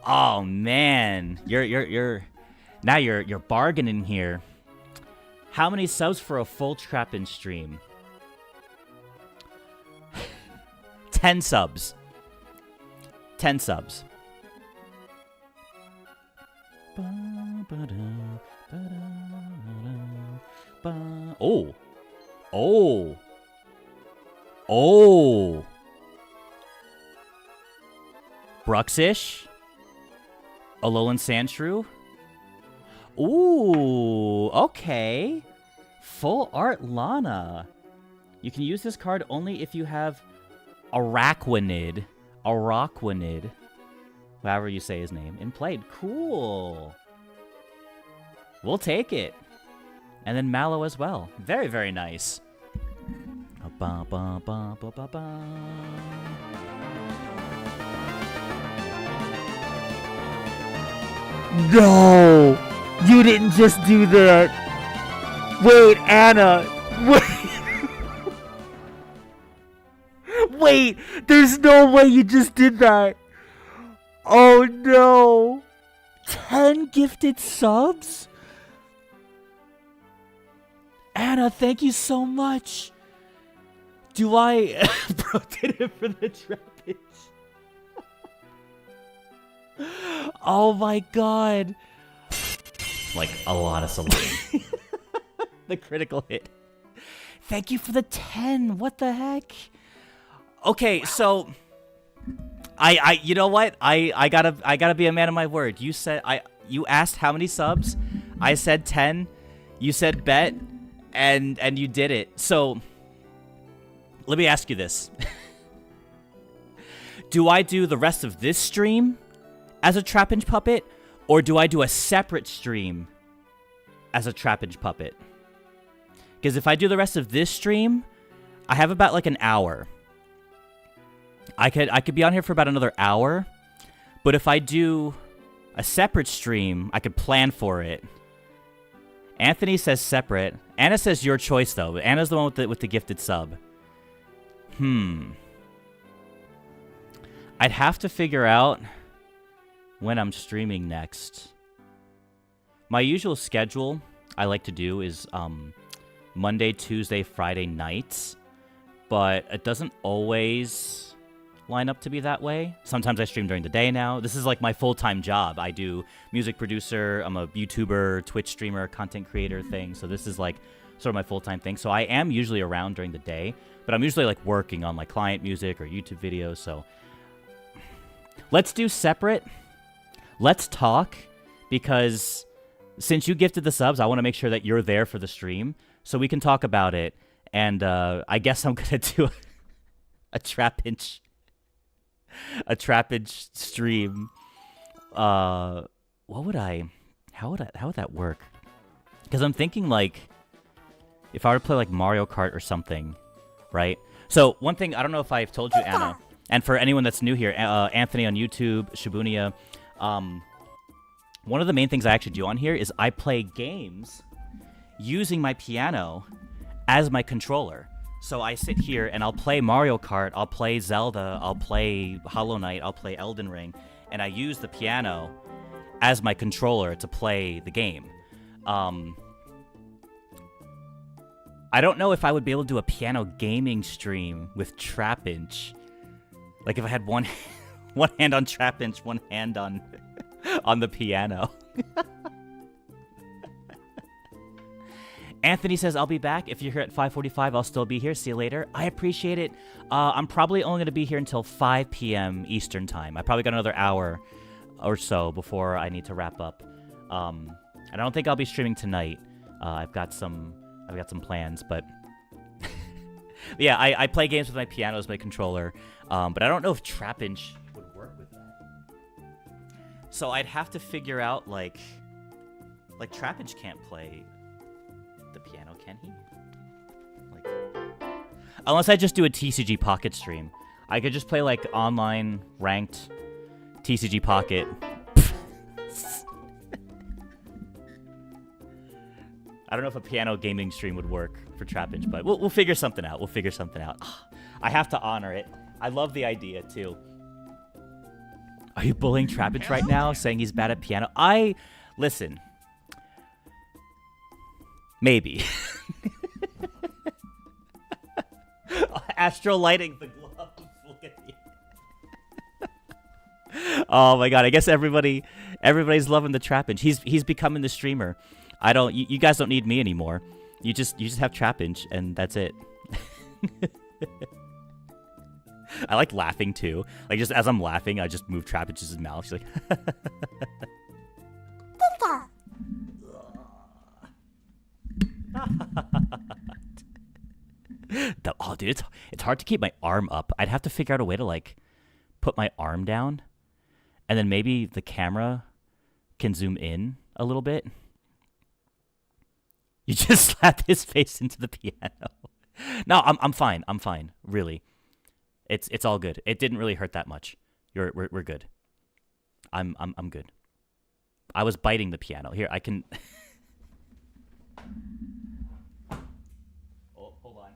Oh man, you're bargaining here. How many subs for a full Trapinch stream? 10 subs. 10 subs. Oh. Oh. Oh. Bruxish? Alolan Sandshrew? Ooh, okay. Full Art Lana. You can use this card only if you have Araquanid. Araquanid, however you say his name, and played. Cool. We'll take it. And then Mallow as well. Very, very nice. Ba, ba, ba, ba, ba, ba. No! You didn't just do that! Wait, Anna! Wait! Wait! There's no way you just did that! Oh no! 10 gifted subs? Anna, thank you so much! Do I... Bro, did it for the trapage. Oh my god. Like, a lot of saluting. The critical hit. Thank you for the 10. What the heck? Okay, so... you know what? I gotta be a man of my word. You asked how many subs. I said 10. You said bet. And you did it. So... let me ask you this. Do I do the rest of this stream as a Trapinch puppet, or do I do a separate stream as a Trapinch puppet? Because if I do the rest of this stream, I have about like an hour. I could be on here for about another hour, but if I do a separate stream, I could plan for it. Anthony says separate. Anna says your choice though. Anna's the one with the gifted sub. I'd have to figure out when I'm streaming next. My usual schedule I like to do is Monday, Tuesday, Friday nights, but it doesn't always line up to be that way. Sometimes I stream during the day now. This is like my full-time job. I do music producer, I'm a YouTuber, Twitch streamer, content creator thing, so this is like sort of my full-time thing. So I am usually around during the day, but I'm usually like working on like client music or YouTube videos, so let's do separate. Let's talk, because since you gifted the subs, I want to make sure that you're there for the stream so we can talk about it. And I guess I'm gonna do a Trapinch stream. How would that work? Because I'm thinking like if I were to play like Mario Kart or something, right? So one thing, I don't know if I've told you, Anna, and for anyone that's new here, Anthony on YouTube, Shibunia, one of the main things I actually do on here is I play games using my piano as my controller. So I sit here and I'll play Mario Kart, I'll play Zelda, I'll play Hollow Knight, I'll play Elden Ring, and I use the piano as my controller to play the game. I don't know if I would be able to do a piano gaming stream with Trapinch. Like if I had one hand on Trapinch, one hand on the piano. Anthony says, I'll be back. If you're here at 5:45, I'll still be here. See you later. I appreciate it. I'm probably only going to be here until 5 p.m. Eastern time. I probably got another hour or so before I need to wrap up. And I don't think I'll be streaming tonight. I've got some plans, but yeah, I play games with my piano as my controller. But I don't know if Trapinch would work with that. So I'd have to figure out like Trapinch can't play the piano, can he? Like, unless I just do a TCG Pocket stream. I could just play like online ranked TCG Pocket. I don't know if a piano gaming stream would work for Trapinch, but we'll figure something out. I have to honor it. I love the idea too. Are you bullying Trapinch right now, saying he's bad at piano? Listen. Maybe. Astro lighting the gloves. Look at you. Oh my god! I guess everybody's loving the Trapinch. He's becoming the streamer. You guys don't need me anymore. You just have Trapinch and that's it. I like laughing too. Like just as I'm laughing, I just move Trapinch's mouth. She's like. Oh, dude, it's hard to keep my arm up. I'd have to figure out a way to like put my arm down, and then maybe the camera can zoom in a little bit. You just slapped his face into the piano. No, I'm fine. I'm fine. Really, it's all good. It didn't really hurt that much. We're good. I'm good. I was biting the piano. Here, I can. Oh, hold on.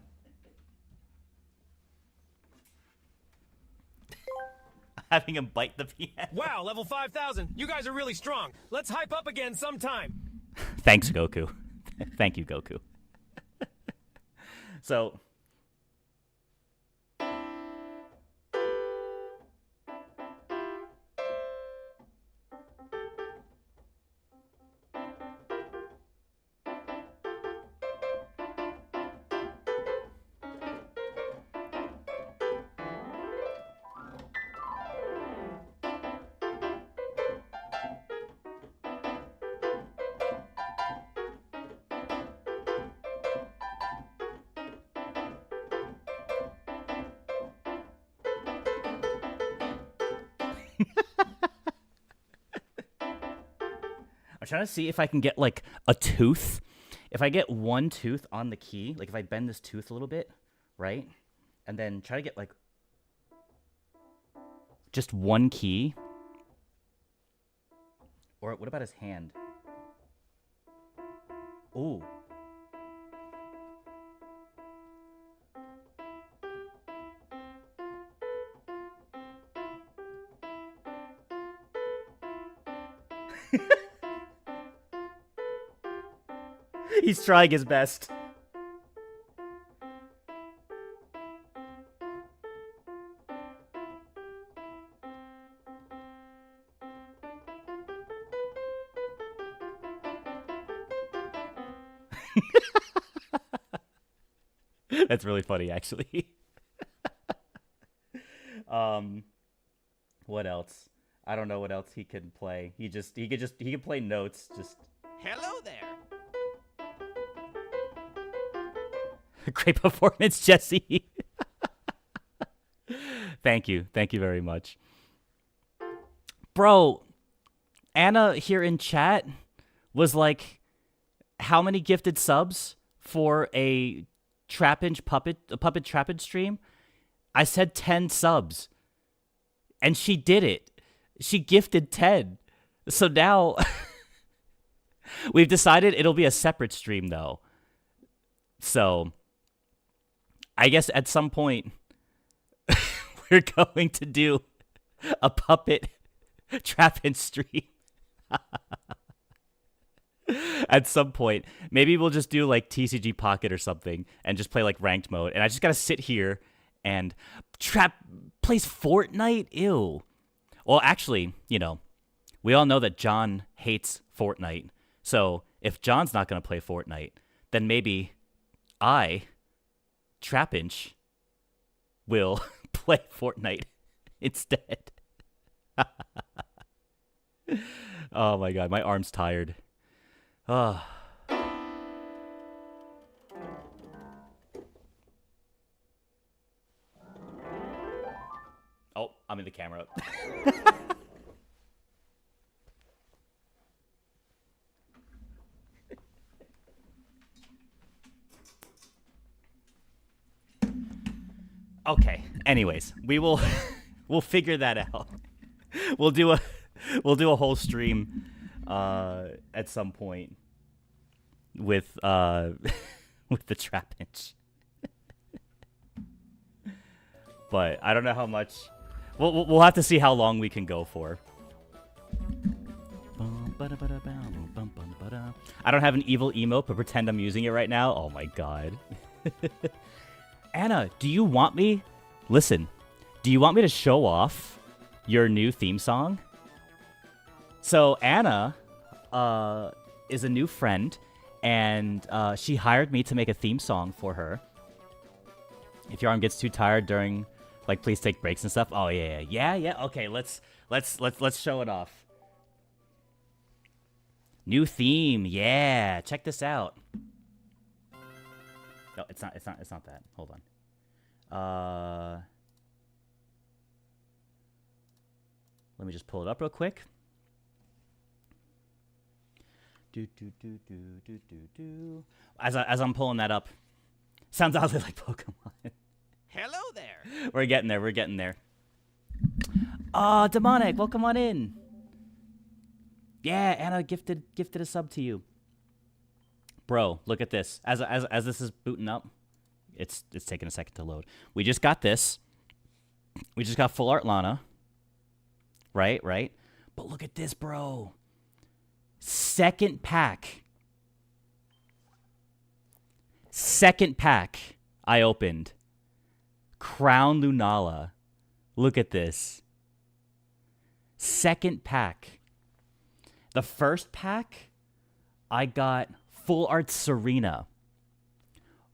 Having him bite the piano. Wow, level 5,000. You guys are really strong. Let's hype up again sometime. Thanks, Goku. Thank you, Goku. So. I'm trying to see if I can get like a tooth. If I get one tooth on the key, like if I bend this tooth a little bit, right? And then try to get like just one key. Or what about his hand? Ooh. He's trying his best. That's really funny, actually. What else? I don't know what else he can play. He could play notes. Just Hello there. great performance, Jesse. Thank you very much, bro. Anna here in chat was like, "How many gifted subs for a Trapinch puppet Trapinch stream?" I said 10 subs, and she did it. She gifted 10. So now we've decided it'll be a separate stream though. So I guess at some point we're going to do a puppet Trapinch stream. At some point, maybe we'll just do like TCG Pocket or something and just play like ranked mode. And I just gotta sit here and plays Fortnite. Ew. Well, actually, you know, we all know that John hates Fortnite. So if John's not gonna play Fortnite, then maybe I, Trapinch, will play Fortnite instead. Oh my god, my arm's tired. Oh. Oh, I'm in the camera. Okay. Anyways, we'll figure that out. We'll do a whole stream at some point with with the Trapinch. But I don't know how much. We'll have to see how long we can go for. I don't have an evil emote, but pretend I'm using it right now. Oh my god. Anna, do you want me? Listen, do you want me to show off your new theme song? So Anna is a new friend, and she hired me to make a theme song for her. If your arm gets too tired during, like, please take breaks and stuff. Oh yeah. Okay, let's show it off. New theme, yeah. Check this out. No, it's not that. Hold on. Let me just pull it up real quick. Do do do do do do do. As I'm pulling that up, sounds oddly like Pokemon. Hello there. We're getting there. We're getting there. Oh, Demonic, welcome on in. Yeah, Anna gifted a sub to you. Bro, look at this. As this is booting up, it's taking a second to load. We just got this. We just got full art Lana. Right. But look at this, bro. Second pack I opened. Crown Lunala. Look at this. Second pack. The first pack, I got full art Serena.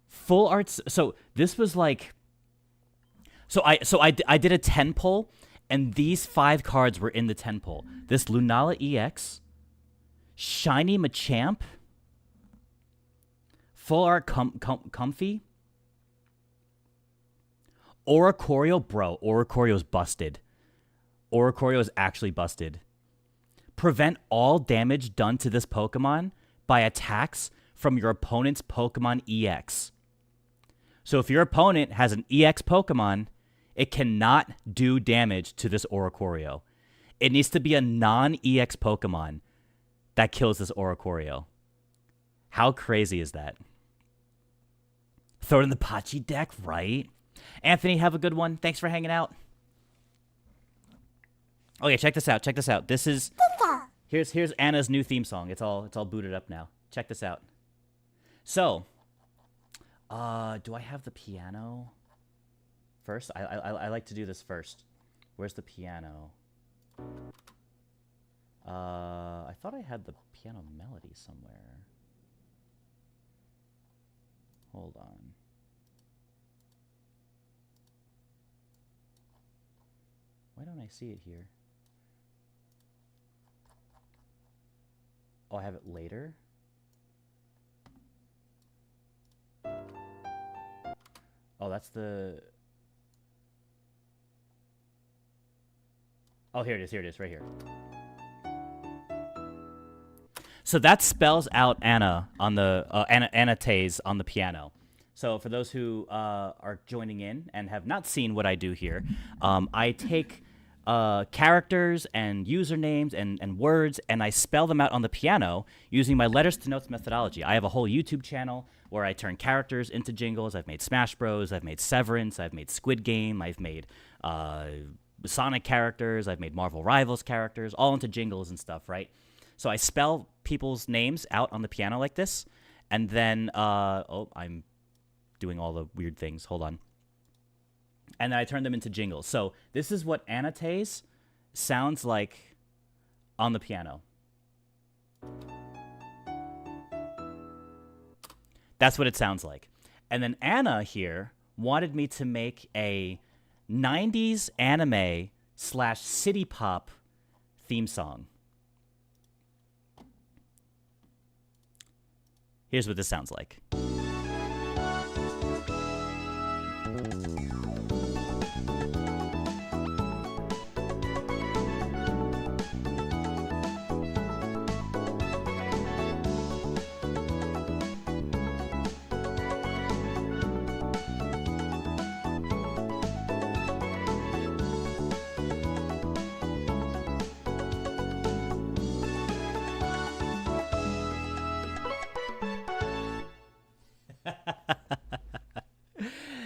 Full arts. So this was like. So I did a 10 pull, and these 5 cards were in the 10 pull. This Lunala EX, Shiny Machamp, full art Comfy, Oricorio, bro. Oricorio's busted. Oricorio is actually busted. Prevent all damage done to this Pokemon by attacks from your opponent's Pokemon EX. So if your opponent has an EX Pokemon, it cannot do damage to this Oricorio. It needs to be a non-EX Pokemon that kills this Oricorio. How crazy is that? Throw it in the Pachi deck, right? Anthony, have a good one. Thanks for hanging out. Okay, check this out. This is here's Anna's new theme song. It's all booted up now. Check this out. So, do I have the piano first? I like to do this first. Where's the piano? I thought I had the piano melody somewhere. Hold on. Why don't I see it here? Oh, I have it later? Oh, that's the... Oh, here it is, right here. So that spells out Anna on the Anna Taze on the piano. So for those who are joining in and have not seen what I do here, I take characters and usernames and words, and I spell them out on the piano using my letters to notes methodology. I have a whole YouTube channel where I turn characters into jingles. I've made Smash Bros. I've made Severance. I've made Squid Game. I've made Sonic characters. I've made Marvel Rivals characters, all into jingles and stuff, right? So I spell people's names out on the piano like this, and then, I'm doing all the weird things. Hold on. And then I turn them into jingles. So this is what Anna Taze sounds like on the piano. That's what it sounds like. And then Anna here wanted me to make a 90s anime / city pop theme song. Here's what this sounds like.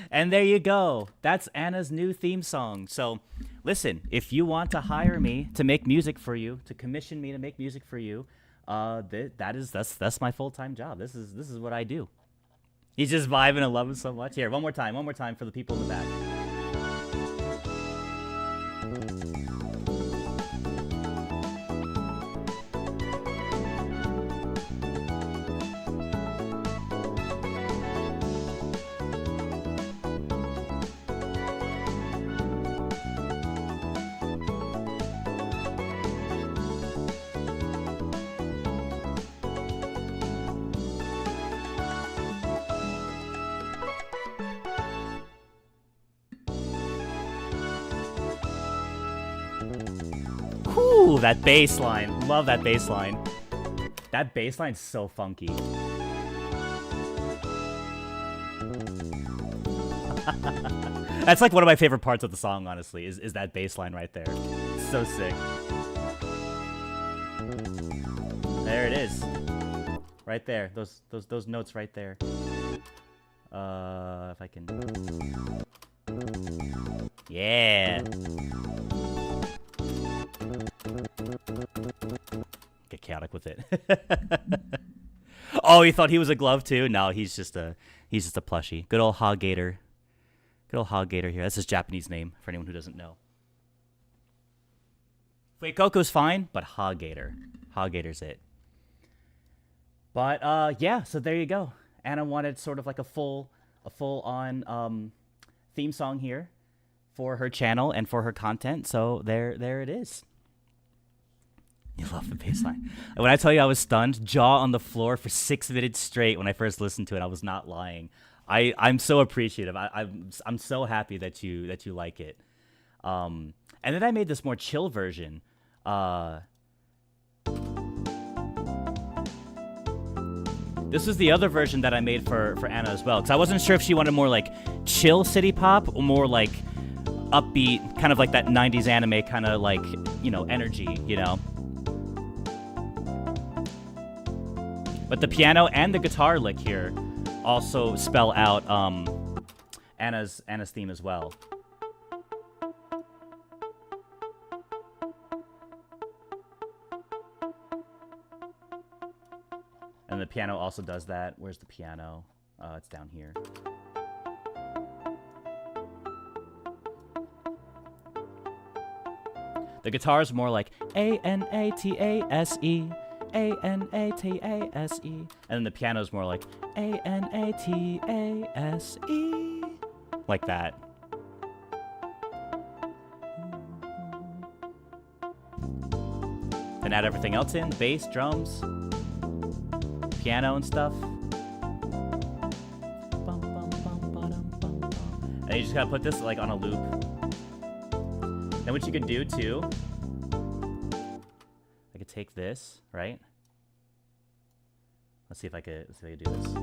And there you go. That's Anna's new theme song. So, listen, if you want to hire me to make music for you, to commission me to make music for you, that's my full-time job. This is what I do. He's just vibing and loving so much. Here, one more time for the people in the back. Ooh, that bass line. Love that bass line. That bass line's so funky. That's like one of my favorite parts of the song, honestly, is that bass line right there. It's so sick. There it is. Right there. Those notes right there. If I can. Yeah. Get chaotic with it. Oh, you thought he was a glove too? No, he's just a plushie. Good old Hog Gator. Good old Hog Gator here. That's his Japanese name for anyone who doesn't know. Fuecoco's fine, but Hog Gator. Hog Gator's it. But yeah, so there you go. Anna wanted sort of like a full on theme song here for her channel and for her content. So there it is. You love the bass line. When I tell you I was stunned, jaw on the floor for 6 minutes straight when I first listened to it. I was not lying. I'm so appreciative. I'm so happy that you like it. And then I made this more chill version. This was the other version that I made for Anna as well, because I wasn't sure if she wanted more like chill city pop or more like upbeat, kind of like that 90s anime kind of like, you know, energy, you know. But the piano and the guitar lick here also spell out Anna's theme as well. And the piano also does that. Where's the piano? It's down here. The guitar is more like A-N-A-T-A-S-E, A-N-A-T-A-S-E. And then the piano is more like A-N-A-T-A-S-E. Like that. Then add everything else in. Bass, drums, piano and stuff. And you just gotta put this like on a loop. Then what you could do too, I could take this, right? Let's see if I could do this.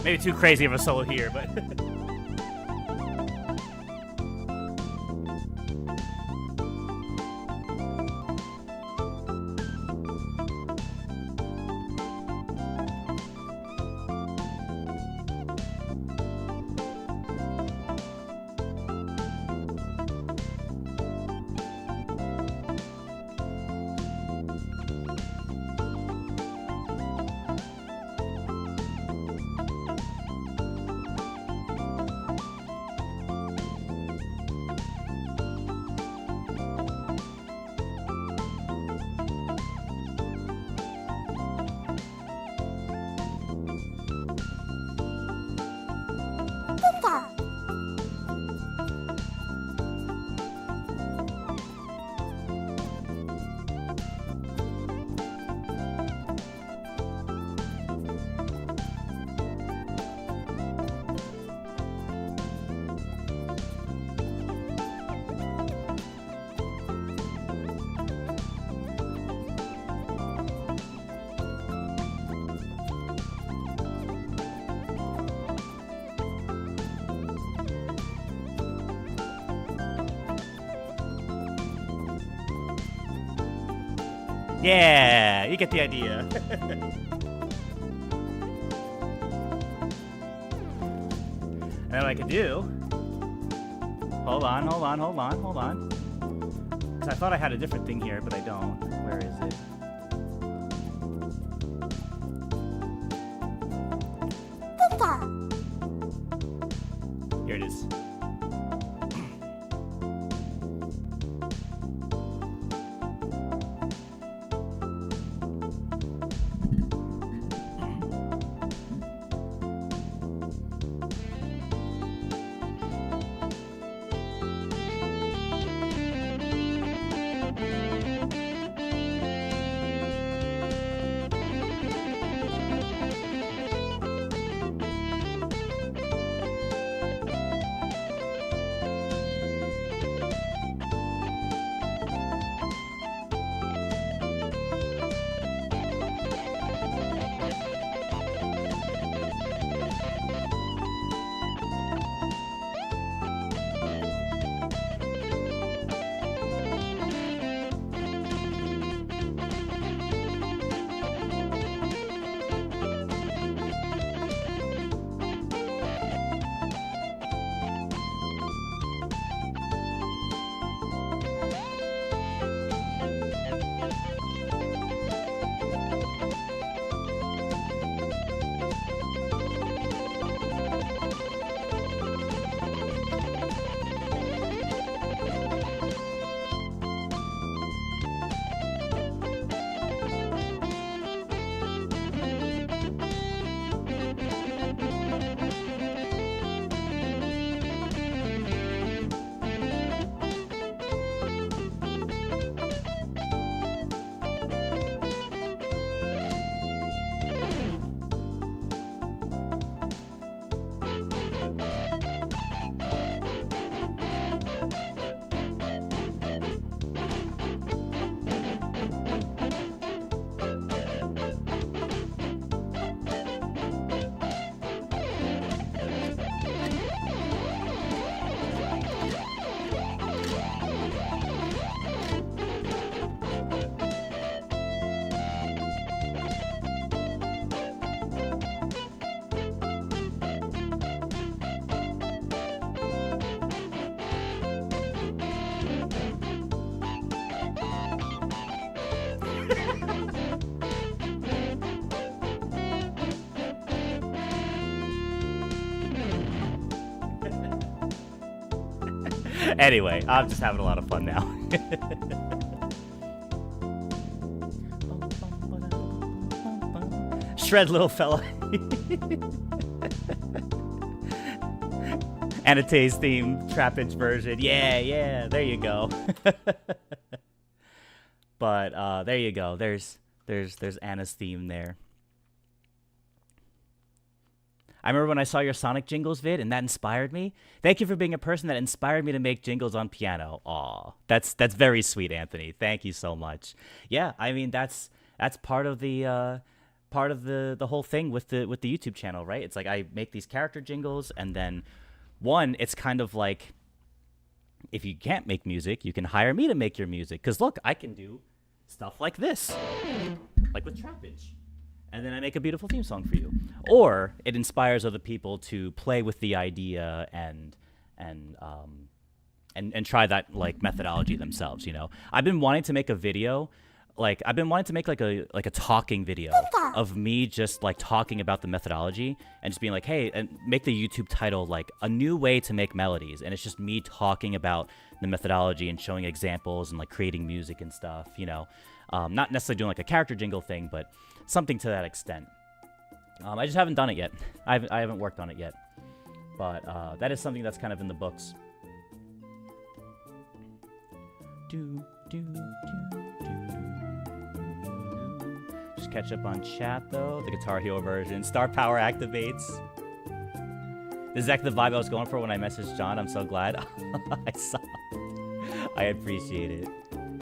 Maybe too crazy of a solo here, but... Yeah, you get the idea. And then what I could do... Hold on. Because I thought I had a different thing here, but I don't. Where is it? Here it is. Anyway, I'm just having a lot of fun now. Shred, little fella. Anate's theme, Trap-Inch version. Yeah, there you go. But there you go. There's Anna's theme there. I remember when I saw your Sonic Jingles vid, and that inspired me. Thank you for being a person that inspired me to make jingles on piano. Aw, that's very sweet, Anthony. Thank you so much. Yeah, I mean that's part of the whole thing with the YouTube channel, right? It's like I make these character jingles, and then it's kind of like, if you can't make music, you can hire me to make your music. Because look, I can do stuff like this, like with Trap-Inch. And then I make a beautiful theme song for you. Or it inspires other people to play with the idea and try that like methodology themselves, you know. I've been wanting to make a video, like I've been wanting to make like a talking video of me just like talking about the methodology and just being like, hey, and make the YouTube title like a new way to make melodies. And it's just me talking about the methodology and showing examples and like creating music and stuff, you know. Not necessarily doing like a character jingle thing, but something to that extent. I just haven't done it yet. I haven't worked on it yet. But that is something that's kind of in the books. Just catch up on chat, though. The Guitar Hero version. Star Power activates. This is exactly the vibe I was going for when I messaged John. I'm so glad. I saw it. I appreciate it.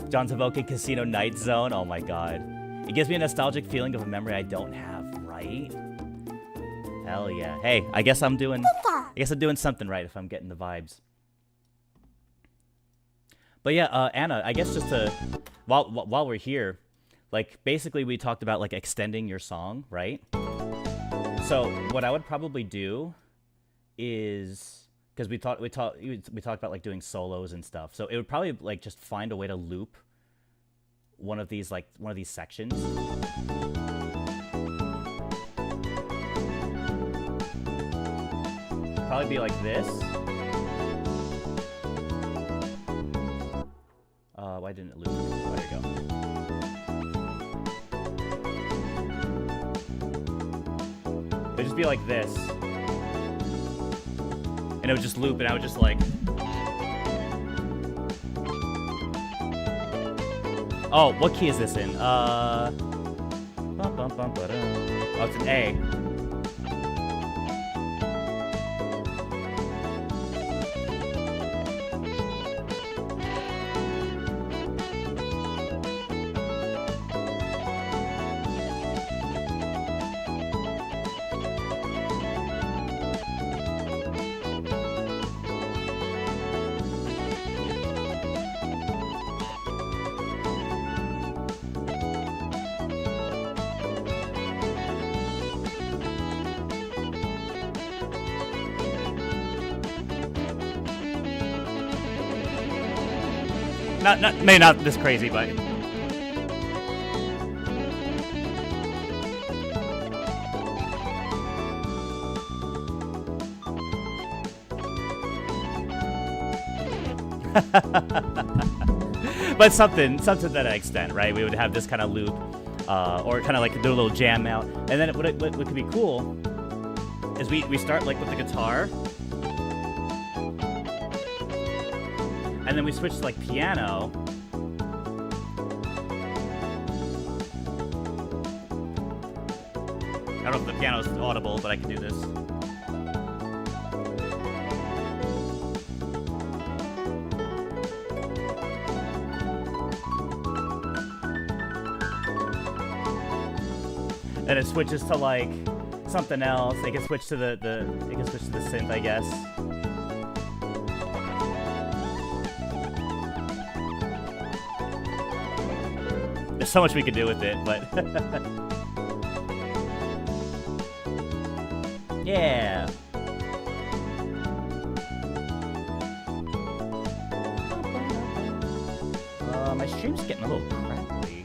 John's evoking Casino Night Zone. Oh my god. It gives me a nostalgic feeling of a memory I don't have, right? Hell yeah. Hey, I guess I'm doing something right if I'm getting the vibes. But yeah, Anna, I guess just to while we're here, like basically we talked about like extending your song, right? So what I would probably do is, because we talked about like doing solos and stuff. So it would probably like just find a way to loop one of these sections. Probably be like this. Why didn't it loop? Oh, there you go. It would just be like this. And it would just loop, and I would just like... Oh, what key is this in? Oh, it's an A. Maybe not this crazy, but... But something to that extent, right? We would have this kind of loop, or kind of like do a little jam out. And then what could be cool is we start like with the guitar, and then we switch to like piano. I don't know if the piano is audible, but I can do this. Then it switches to like something else. They can switch to the synth, I guess. There's so much we could do with it, but yeah. My stream's getting a little crackly.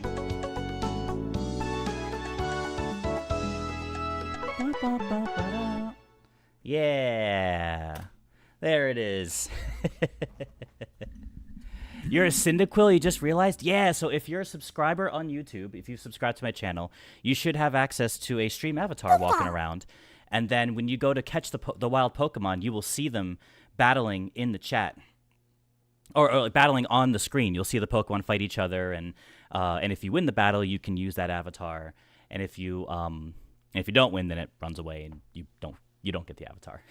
Yeah, there it is. You're a Cyndaquil, you just realized? Yeah, so if you're a subscriber on YouTube, if you've subscribed to my channel, you should have access to a stream avatar walking around. And then when you go to catch the wild Pokemon, you will see them battling in the chat. Or battling on the screen. You'll see the Pokemon fight each other, and if you win the battle, you can use that avatar. And if you don't win, then it runs away, and you don't get the avatar.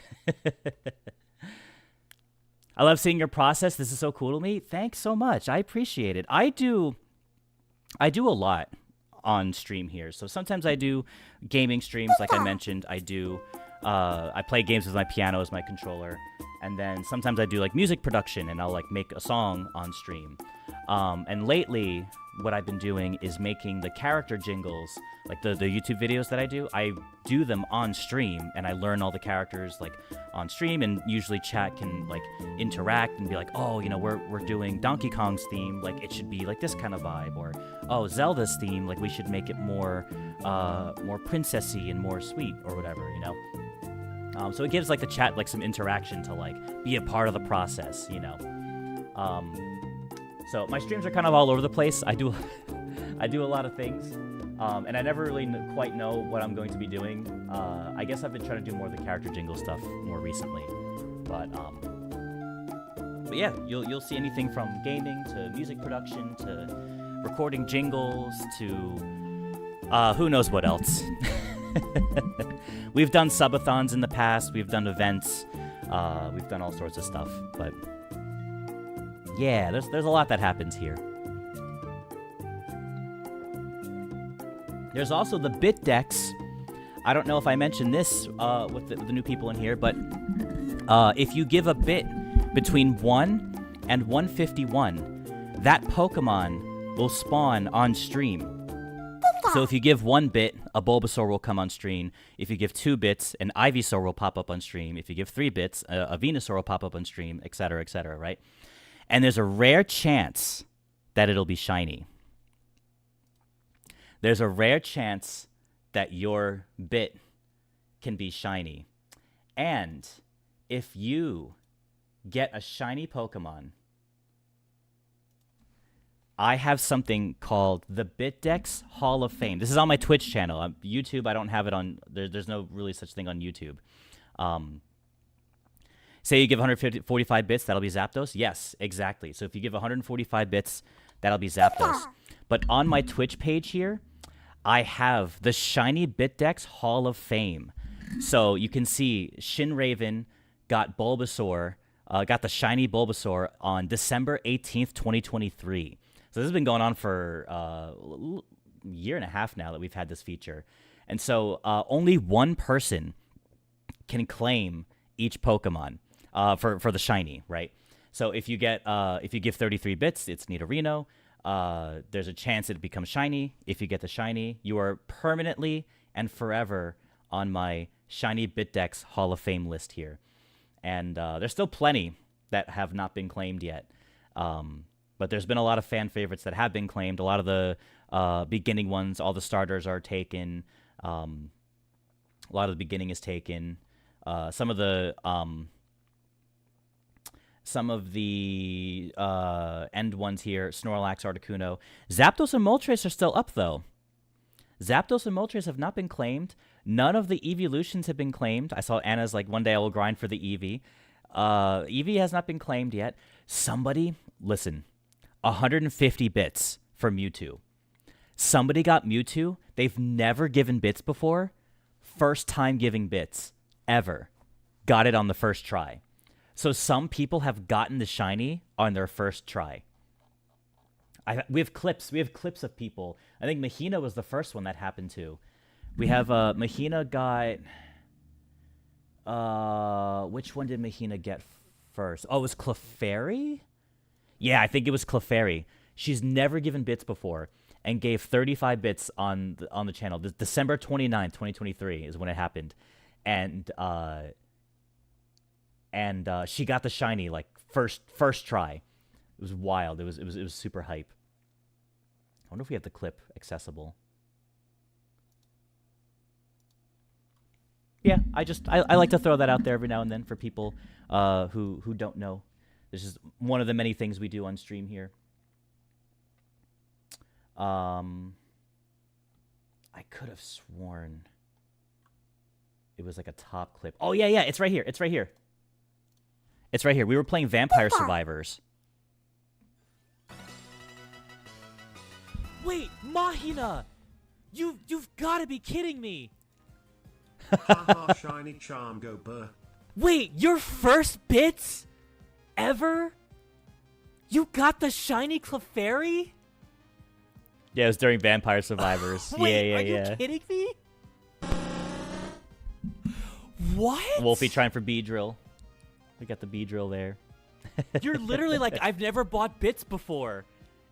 I love seeing your process. This is so cool to me. Thanks so much. I appreciate it. I do a lot on stream here. So sometimes I do gaming streams, like I mentioned. I play games with my piano as my controller. And then sometimes I do like music production, and I'll like make a song on stream. And lately, what I've been doing is making the character jingles, like the YouTube videos that I do them on stream, and I learn all the characters like on stream, and usually chat can like interact and be like, oh, you know, we're doing Donkey Kong's theme, like it should be like this kind of vibe, or oh, Zelda's theme, like we should make it more princessy and more sweet, or whatever, you know. So it gives like the chat like some interaction to like be a part of the process, you know. So my streams are kind of all over the place. I do a lot of things, and I never really quite know what I'm going to be doing. I guess I've been trying to do more of the character jingle stuff more recently, but yeah, you'll see anything from gaming to music production to recording jingles to who knows what else. We've done subathons in the past. We've done events. We've done all sorts of stuff, but yeah, there's a lot that happens here. There's also the bit decks. I don't know if I mentioned this with the new people in here, but if you give a bit between 1 and 151, that Pokemon will spawn on stream. So if you give 1 bit, a Bulbasaur will come on stream. If you give 2 bits, an Ivysaur will pop up on stream. If you give 3 bits, a Venusaur will pop up on stream, etc., right? And there's a rare chance that it'll be shiny. There's a rare chance that your bit can be shiny. And if you get a shiny Pokemon, I have something called the BitDex Hall of Fame. This is on my Twitch channel. YouTube, I don't have it on... There's no really such thing on YouTube. Say you give 145 bits, that'll be Zapdos? Yes, exactly. So if you give 145 bits, that'll be Zapdos. But on my Twitch page here, I have the shiny BitDex Hall of Fame. So you can see Shinraven got Bulbasaur, got the shiny Bulbasaur on December 18th, 2023. So this has been going on for a year and a half now that we've had this feature. And so only one person can claim each Pokemon for the shiny, right? So if you give 33 bits, it's Nidorino. There's a chance it becomes shiny. If you get the shiny, you are permanently and forever on my shiny BitDex Hall of Fame list here. And there's still plenty that have not been claimed yet. But there's been a lot of fan favorites that have been claimed. A lot of the beginning ones, all the starters are taken. A lot of the beginning is taken. Some of the end ones here, Snorlax, Articuno. Zapdos and Moltres are still up, though. Zapdos and Moltres have not been claimed. None of the evolutions have been claimed. I saw Anna's like, one day I will grind for the Eevee. Eevee has not been claimed yet. Somebody, listen, 150 bits for Mewtwo. Somebody got Mewtwo. They've never given bits before. First time giving bits ever. Got it on the first try. So some people have gotten the shiny on their first try. We have clips. We have clips of people. I think Mahina was the first one that happened to. We have Mahina got... which one did Mahina get first? Oh, it was Clefairy? Yeah, I think it was Clefairy. She's never given bits before and gave 35 bits on the channel. December 29th, 2023 is when it happened. And she got the shiny like first try. It was wild. It was super hype. I wonder if we have the clip accessible. Yeah, I like to throw that out there every now and then for people who don't know. This is one of the many things we do on stream here. I could have sworn it was like a top clip. Oh yeah, it's right here. It's right here. It's right here. We were playing Vampire Survivors. Wait, Mahina! You've got to be kidding me! Haha, shiny charm go burr. Wait, your first bits ever? You got the shiny Clefairy? Yeah, it was during Vampire Survivors. Wait, yeah. Are you kidding me? What? Wolfie trying for Beedrill. We got the Beedrill there. You're literally like, I've never bought bits before.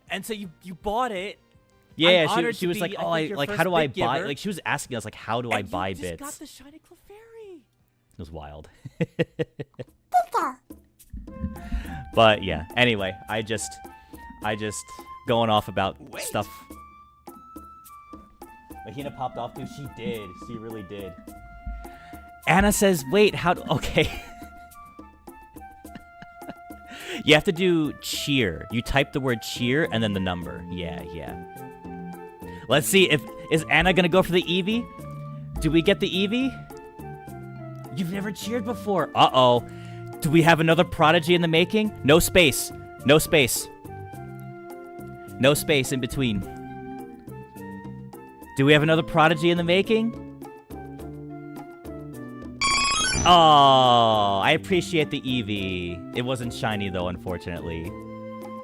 And so you bought it. Yeah, I'm she was be, like, oh, your like, first how do I bit buy? giver. Like, she was asking us, like, how do I buy you just bits? got the shiny Clefairy. It was wild. But yeah, anyway, I just going off about stuff. Mahina popped off too. She did. She really did. Anna says, wait, how do... Okay. You have to do cheer. You type the word cheer and then the number. Yeah. Let's see if... Is Anna going to go for the Eevee? Do we get the Eevee? You've never cheered before. Uh-oh. Do we have another prodigy in the making? No space. No space. No space in between. Do we have another prodigy in the making? Oh, I appreciate the Eevee. It wasn't shiny though, unfortunately.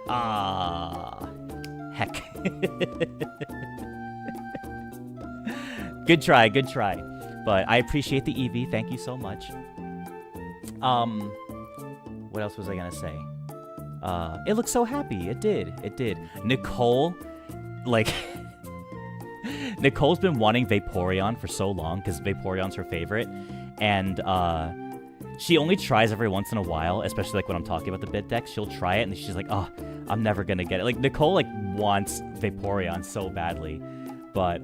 Ah, heck. Good try. But I appreciate the Eevee. Thank you so much. What else was I gonna say? It looked so happy. It did. Nicole, like, Nicole's been wanting Vaporeon for so long because Vaporeon's her favorite, and she only tries every once in a while, especially like when I'm talking about the bit deck. She'll try it, and she's like, "Oh, I'm never gonna get it." Like Nicole like wants Vaporeon so badly, but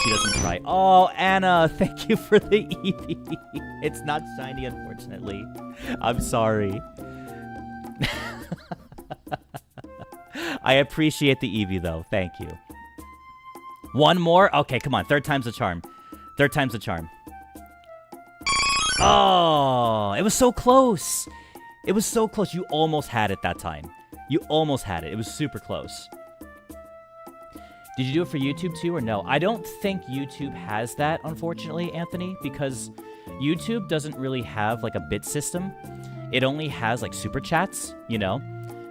she doesn't try. Oh, Anna, thank you for the Eevee. It's not shiny, unfortunately. I'm sorry. I appreciate the Eevee, though. Thank you. One more? Okay, come on. Third time's the charm. Third time's the charm. Oh, it was so close. It was so close. You almost had it that time. You almost had it. It was super close. Did you do it for YouTube too or no? I don't think YouTube has that, unfortunately, Anthony, because YouTube doesn't really have like a bit system. It only has like super chats, you know?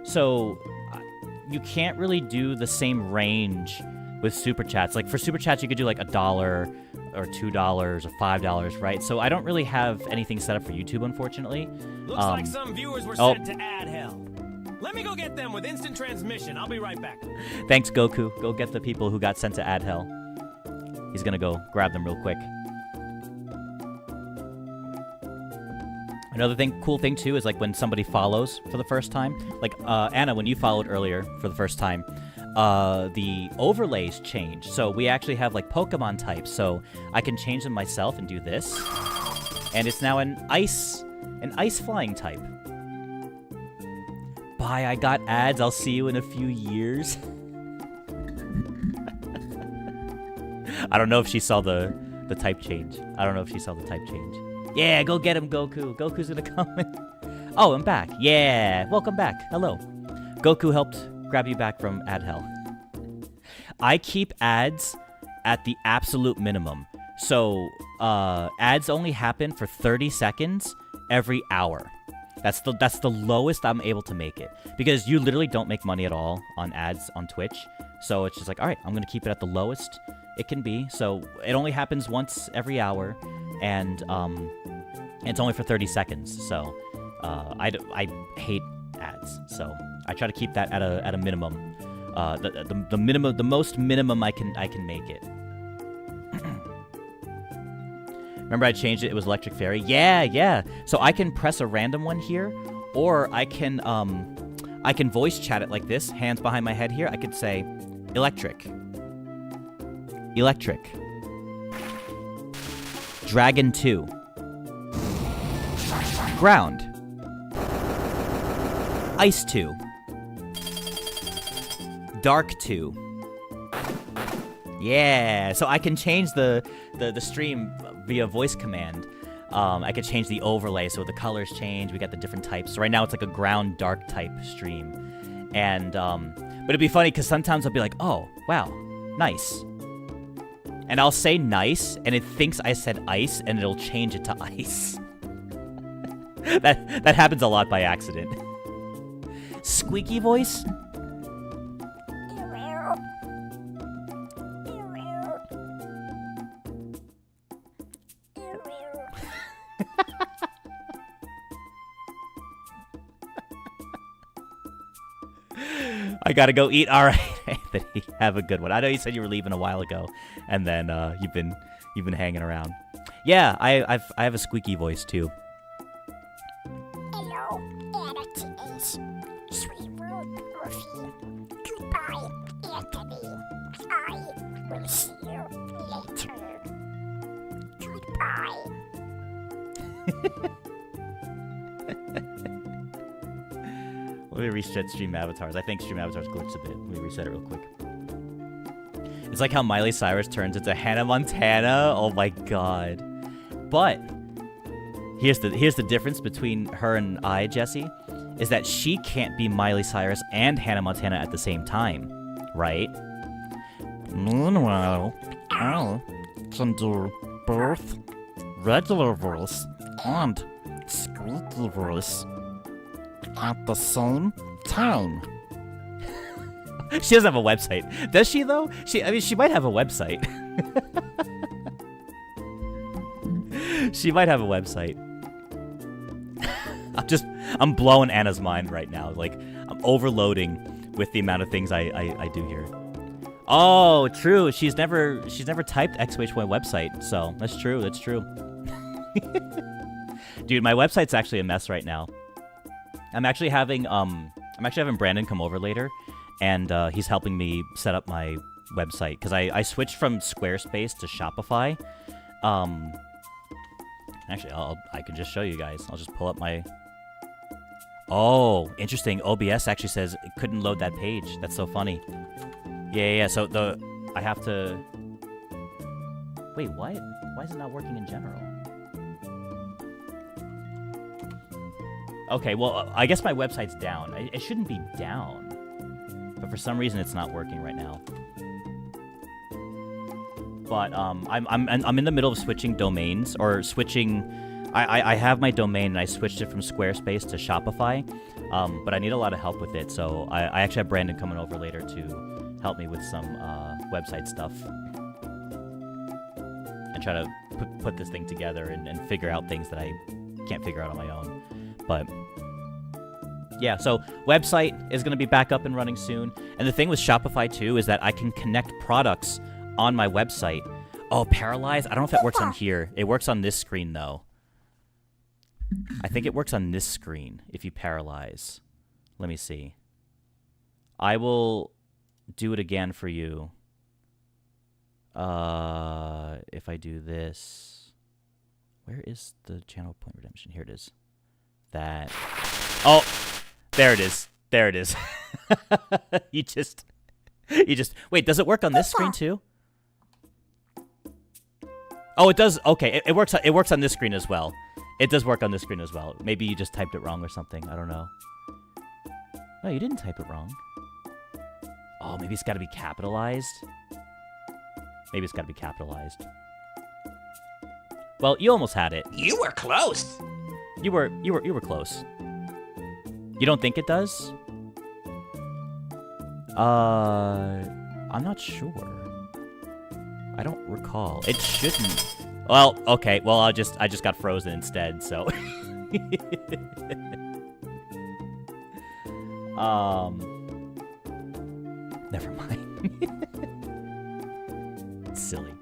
So you can't really do the same range with super chats. Like for super chats, you could do like $1 or $2 or $5, right? So I don't really have anything set up for YouTube, unfortunately. Looks like some viewers were sent to ad hell. Let me go get them with instant transmission. I'll be right back. Thanks, Goku. Go get the people who got sent to ad hell. He's gonna go grab them real quick. Another cool thing too, is like when somebody follows for the first time. Like Anna, when you followed earlier for the first time, the overlays change. So we actually have like Pokemon types. So I can change them myself and do this, and it's now an ice flying type. Bye, I got ads. I'll see you in a few years. I don't know if she saw the type change. Yeah, go get him, Goku. Goku's gonna come in. Oh, I'm back. Yeah, welcome back. Hello. Goku helped grab you back from ad hell. I keep ads at the absolute minimum. So, ads only happen for 30 seconds every hour. That's the lowest I'm able to make it, because you literally don't make money at all on ads on Twitch. So it's just like, all right, I'm gonna keep it at the lowest it can be. So it only happens once every hour, and it's only for 30 seconds. So I hate ads, so I try to keep that at a minimum. The minimum, the most minimum I can make it. Remember I changed it? It was Electric Fairy. Yeah. So I can press a random one here, or I can voice chat it like this, hands behind my head here. I could say, Electric. Dragon 2. Ground. Ice 2. Dark 2. Yeah, so I can change the stream via voice command. I could change the overlay so the colors change. We got the different types. So right now it's like a ground dark type stream. And but it'd be funny because sometimes I'll be like, oh, wow, nice. And I'll say nice, and it thinks I said ice, and it'll change it to ice. that happens a lot by accident. Squeaky voice? I gotta go eat. All right, Anthony, have a good one. I know you said you were leaving a while ago, and then you've been hanging around. Yeah, I have a squeaky voice too. Hello, Anarchies. Sweet root Ruffy. Goodbye, Anthony. I will see you later. Goodbye. Let me reset stream avatars. I think stream avatars glitched a bit. Let me reset it real quick. It's like how Miley Cyrus turns into Hannah Montana. Oh my god. But here's the difference between her and I, Jesse, is that she can't be Miley Cyrus and Hannah Montana at the same time, right? Meanwhile, I can do both regular voice and squeaky voice at the same time. She doesn't have a website. Does she, though? She might have a website. She might have a website. I'm blowing Anna's mind right now. Like, I'm overloading with the amount of things I do here. Oh, true. She's never typed XWH1 website, so that's true. That's true. Dude, my website's actually a mess right now. I'm actually having Brandon come over later, and he's helping me set up my website because I switched from Squarespace to Shopify. Actually, I can just show you guys. I'll just pull up my. Oh, interesting. OBS actually says it couldn't load that page. That's so funny. Yeah. So I have to. Wait, what? Why is it not working in general? Okay, well, I guess my website's down. It shouldn't be down, but for some reason it's not working right now. But I'm in the middle of switching domains or switching. I have my domain and I switched it from Squarespace to Shopify, but I need a lot of help with it. So I actually have Brandon coming over later to help me with some website stuff and try to put this thing together and figure out things that I can't figure out on my own. But yeah, so website is going to be back up and running soon. And the thing with Shopify too is that I can connect products on my website. Oh, paralyzed? I don't know if that works on here. It works on this screen though. I think it works on this screen if you paralyze. Let me see. I will do it again for you. If I do this. Where is the channel point redemption? Here it is. That. Oh, there it is. There it is. you just. Wait, does it work on this screen too? Oh, it does. Okay, it works. It works on this screen as well. It does work on this screen as well. Maybe you just typed it wrong or something. I don't know. No, you didn't type it wrong. Oh, maybe it's got to be capitalized. Maybe it's got to be capitalized. Well, you almost had it. You were close. You were close. You don't think it does? I'm not sure. I don't recall. It shouldn't. Well, okay. Well, I just got frozen instead, so. Never mind. Silly.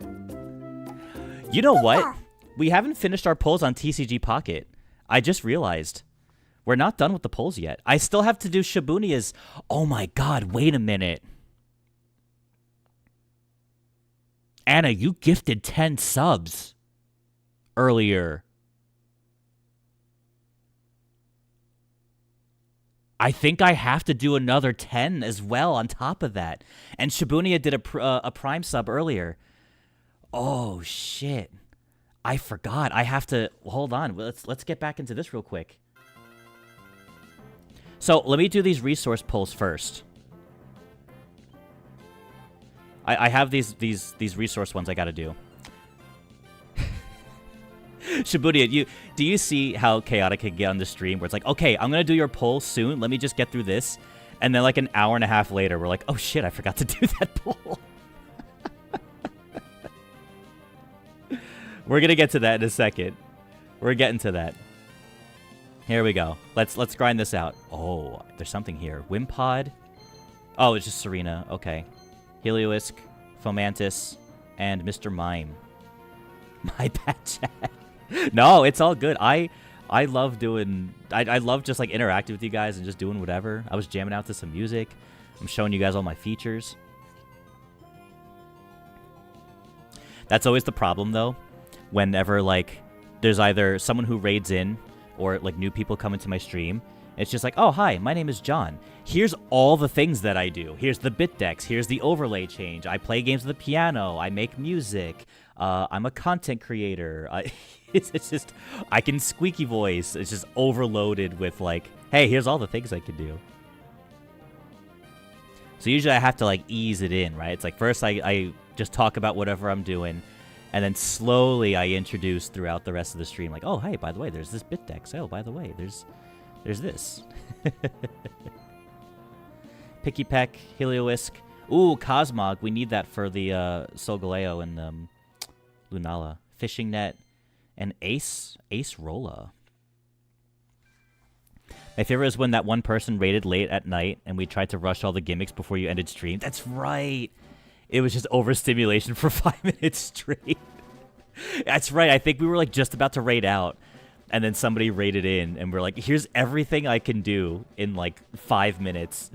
You know what? We haven't finished our polls on TCG Pocket. I just realized. We're not done with the polls yet. I still have to do Shibunia's. Oh my god, wait a minute. Anna, you gifted 10 subs earlier. I think I have to do another 10 as well on top of that. And Shibunia did a Prime sub earlier. Oh, shit. I forgot. I have to... Hold on. Let's get back into this real quick. So, let me do these resource polls first. I have these resource ones I gotta do. Shibuya, do you see how chaotic it can get on the stream where it's like, okay, I'm gonna do your poll soon, let me just get through this, and then like an hour and a half later we're like, oh shit, I forgot to do that poll. We're gonna get to that in a second. We're getting to that. Here we go. Let's grind this out. Oh, there's something here. Wimpod. Oh, it's just Serena. Okay. Helioisk, Fomantis, and Mr. Mime. My bad, chat. No, it's all good. I love doing... I love just, like, interacting with you guys and just doing whatever. I was jamming out to some music. I'm showing you guys all my features. That's always the problem, though. Whenever, like, there's either someone who raids in or, like, new people come into my stream. It's just like, oh, hi, my name is John. Here's all the things that I do. Here's the bit decks. Here's the overlay change. I play games with the piano. I make music. I'm a content creator. It's just, I can squeaky voice. It's just overloaded with like, hey, here's all the things I can do. So usually I have to like ease it in, right? It's like first I just talk about whatever I'm doing. And then slowly I introduce throughout the rest of the stream. Like, oh, hey, by the way, there's this bit deck. Oh, by the way, there's this. Picky Peck, Helioisk. Ooh, Cosmog. We need that for the Solgaleo and Lunala. Fishing Net. And Ace Rolla. My favorite is when that one person raided late at night and we tried to rush all the gimmicks before you ended stream. That's right. it was just overstimulation for 5 minutes straight. That's right. I think we were like just about to raid out, and then somebody raided in, and we're like, "Here's everything I can do in like 5 minutes."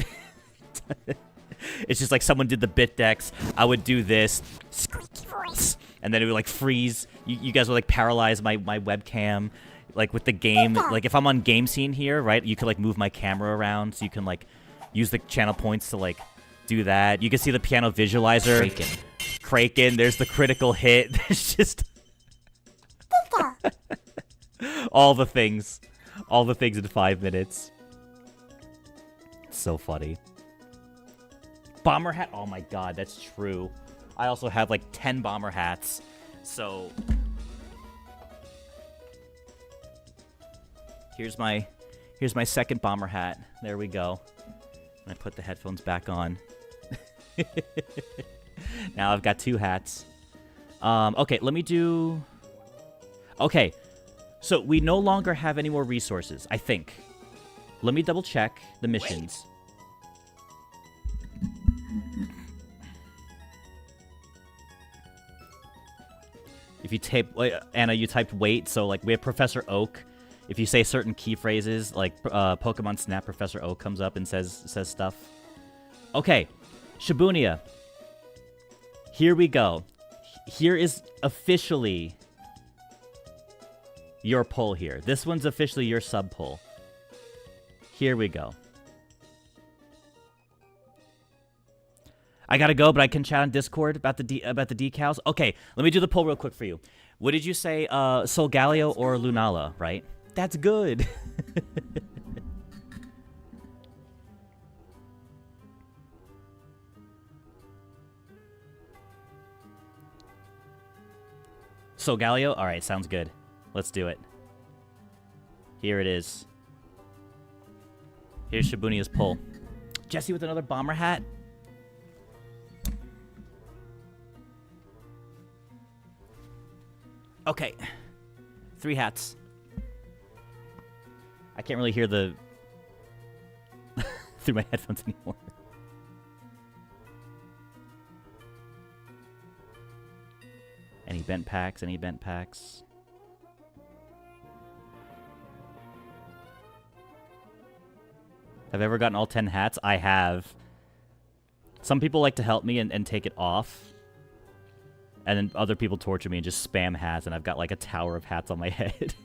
It's just like someone did the bit decks. I would do this, Squeaky voice. and then it would like freeze. You guys would like paralyze my webcam, like with the game. Like if I'm on game scene here, right? You could like move my camera around, so you can like use the channel points to like do that. You can see the piano visualizer. Kraken. There's the critical hit. There's just all the things in 5 minutes. It's so funny. Bomber hat. Oh my god, that's true. I also have like 10 bomber hats. So here's my second bomber hat. There we go. And I put the headphones back on. Now I've got 2 hats. Okay, let me do... Okay, so we no longer have any more resources, I think. Let me double check the missions. If you type... Anna, you typed wait, so like we have Professor Oak. If you say certain key phrases, like Pokemon Snap, Professor Oak comes up and says stuff. Okay, Shibuya. Here we go. Here is officially your poll here. This one's officially your sub poll. Here we go. I gotta go, but I can chat on Discord about the decals. Okay, let me do the poll real quick for you. What did you say? Solgaleo or Lunala, right? That's good. Solgaleo? Alright, sounds good. Let's do it. Here it is. Here's Shibuya's poll. Jesse with another bomber hat? Okay. 3 hats. I can't really hear the... through my headphones anymore. Any bent packs? Any bent packs? Have I ever gotten all 10 hats? I have. Some people like to help me and take it off. And then other people torture me and just spam hats, and I've got like a tower of hats on my head.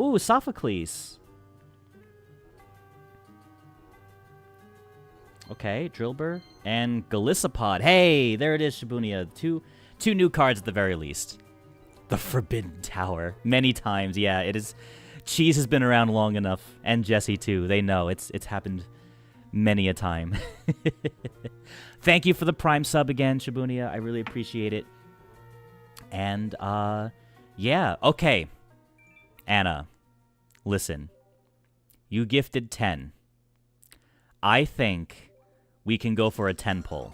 Ooh, Sophocles. Okay, Drillbur. And Galissapod. Hey, there it is, Shibuya. Two new cards at the very least. The Forbidden Tower. Many times, yeah, it is. Cheese has been around long enough, and Jesse too. They know it's happened many a time. Thank you for the Prime sub again, Shibuya. I really appreciate it. And yeah, okay. Anna, listen. You gifted 10. I think we can go for a 10 pull.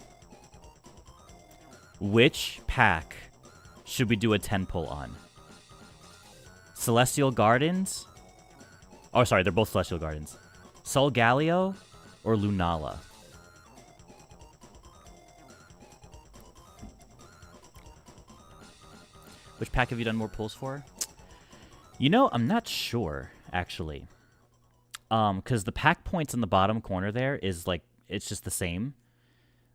Which pack should we do a 10 pull on? Celestial Gardens? Oh, sorry, they're both Celestial Gardens. Solgaleo or Lunala? Which pack have you done more pulls for? You know, I'm not sure, actually. Because the pack points in the bottom corner there is, like, it's just the same.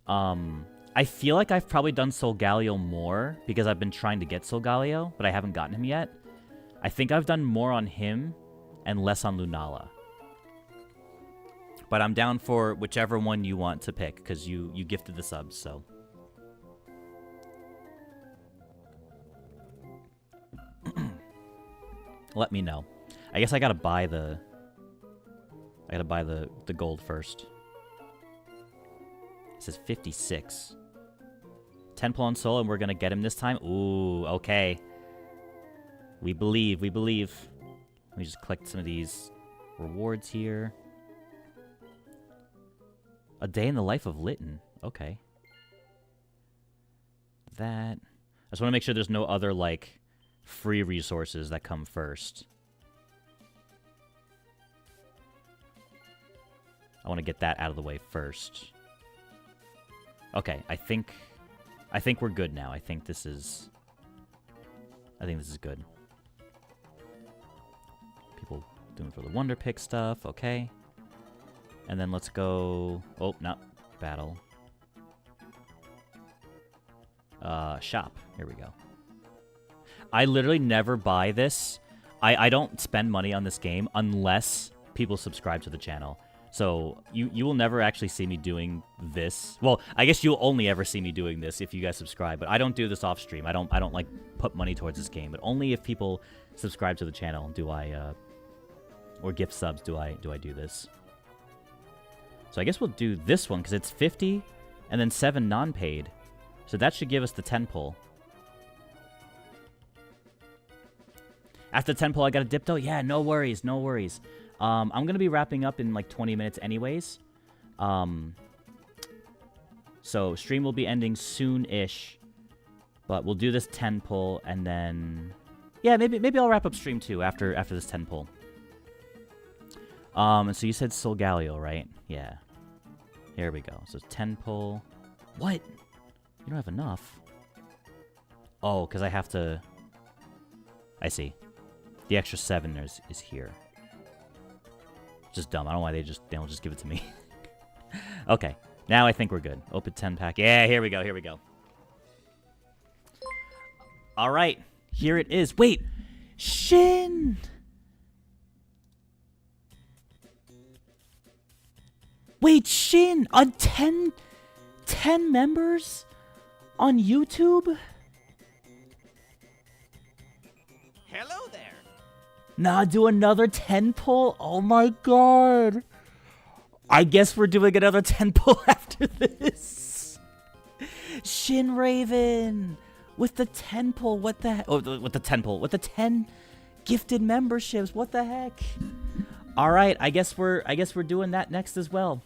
I feel like I've probably done Solgaleo more because I've been trying to get Solgaleo, but I haven't gotten him yet. I think I've done more on him and less on Lunala. But I'm down for whichever one you want to pick because you gifted the subs, so... Let me know. I guess I gotta buy the... the gold first. It says 56. 10 pull on Soul, and we're gonna get him this time? Ooh, okay. We believe, we believe. Let me just collect some of these rewards here. A day in the life of Lytton. Okay. That. I just want to make sure there's no other, like, free resources that come first. I want to get that out of the way first. Okay, I think I think we're good now. I think this is good. People doing for the Wonder Pick stuff. Okay. And then let's go... Oh, no. Battle. Shop. Here we go. I literally never buy this. I don't spend money on this game unless people subscribe to the channel. So you will never actually see me doing this. Well, I guess you'll only ever see me doing this if you guys subscribe. But I don't do this off stream. I don't like put money towards this game. But only if people subscribe to the channel do I or gift subs do I do this. So I guess we'll do this one because it's 50 and then 7 non-paid. So that should give us the 10 pull. After the 10 pull, I got a Dipto? Yeah, no worries, no worries. I'm going to be wrapping up in like 20 minutes anyways. So stream will be ending soon-ish. But we'll do this 10 pull and then... Yeah, maybe I'll wrap up stream too after this 10 pull. And so you said Solgaleo, right? Yeah. Here we go. So 10 pull. What? You don't have enough. Oh, because I have to... I see. The extra 7 is here. Just dumb. I don't know why they don't just give it to me. Okay. Now I think we're good. Open 10 pack. Yeah, here we go. Here we go. All right. Here it is. Wait. Shin! Wait, Shin! On 10 members? On YouTube? Hello there. Nah, do another 10 pull? Oh my god. I guess we're doing another 10 pull after this. Shin Raven with the 10 pull. What the heck? Oh, with the 10 pull. With the 10 gifted memberships. What the heck? All right, I guess we're doing that next as well.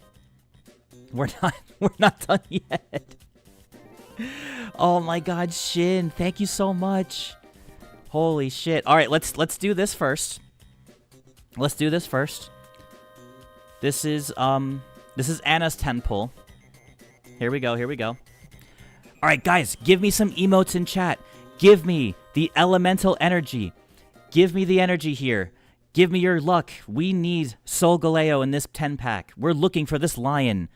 We're not done yet. Oh my god, Shin, thank you so much. Holy shit. All right, let's do this first. Let's do this first. This is Anna's 10 pull. Here we go. Here we go. All right, guys, give me some emotes in chat. Give me the elemental energy. Give me the energy here. Give me your luck. We need Solgaleo in this 10 pack. We're looking for this lion.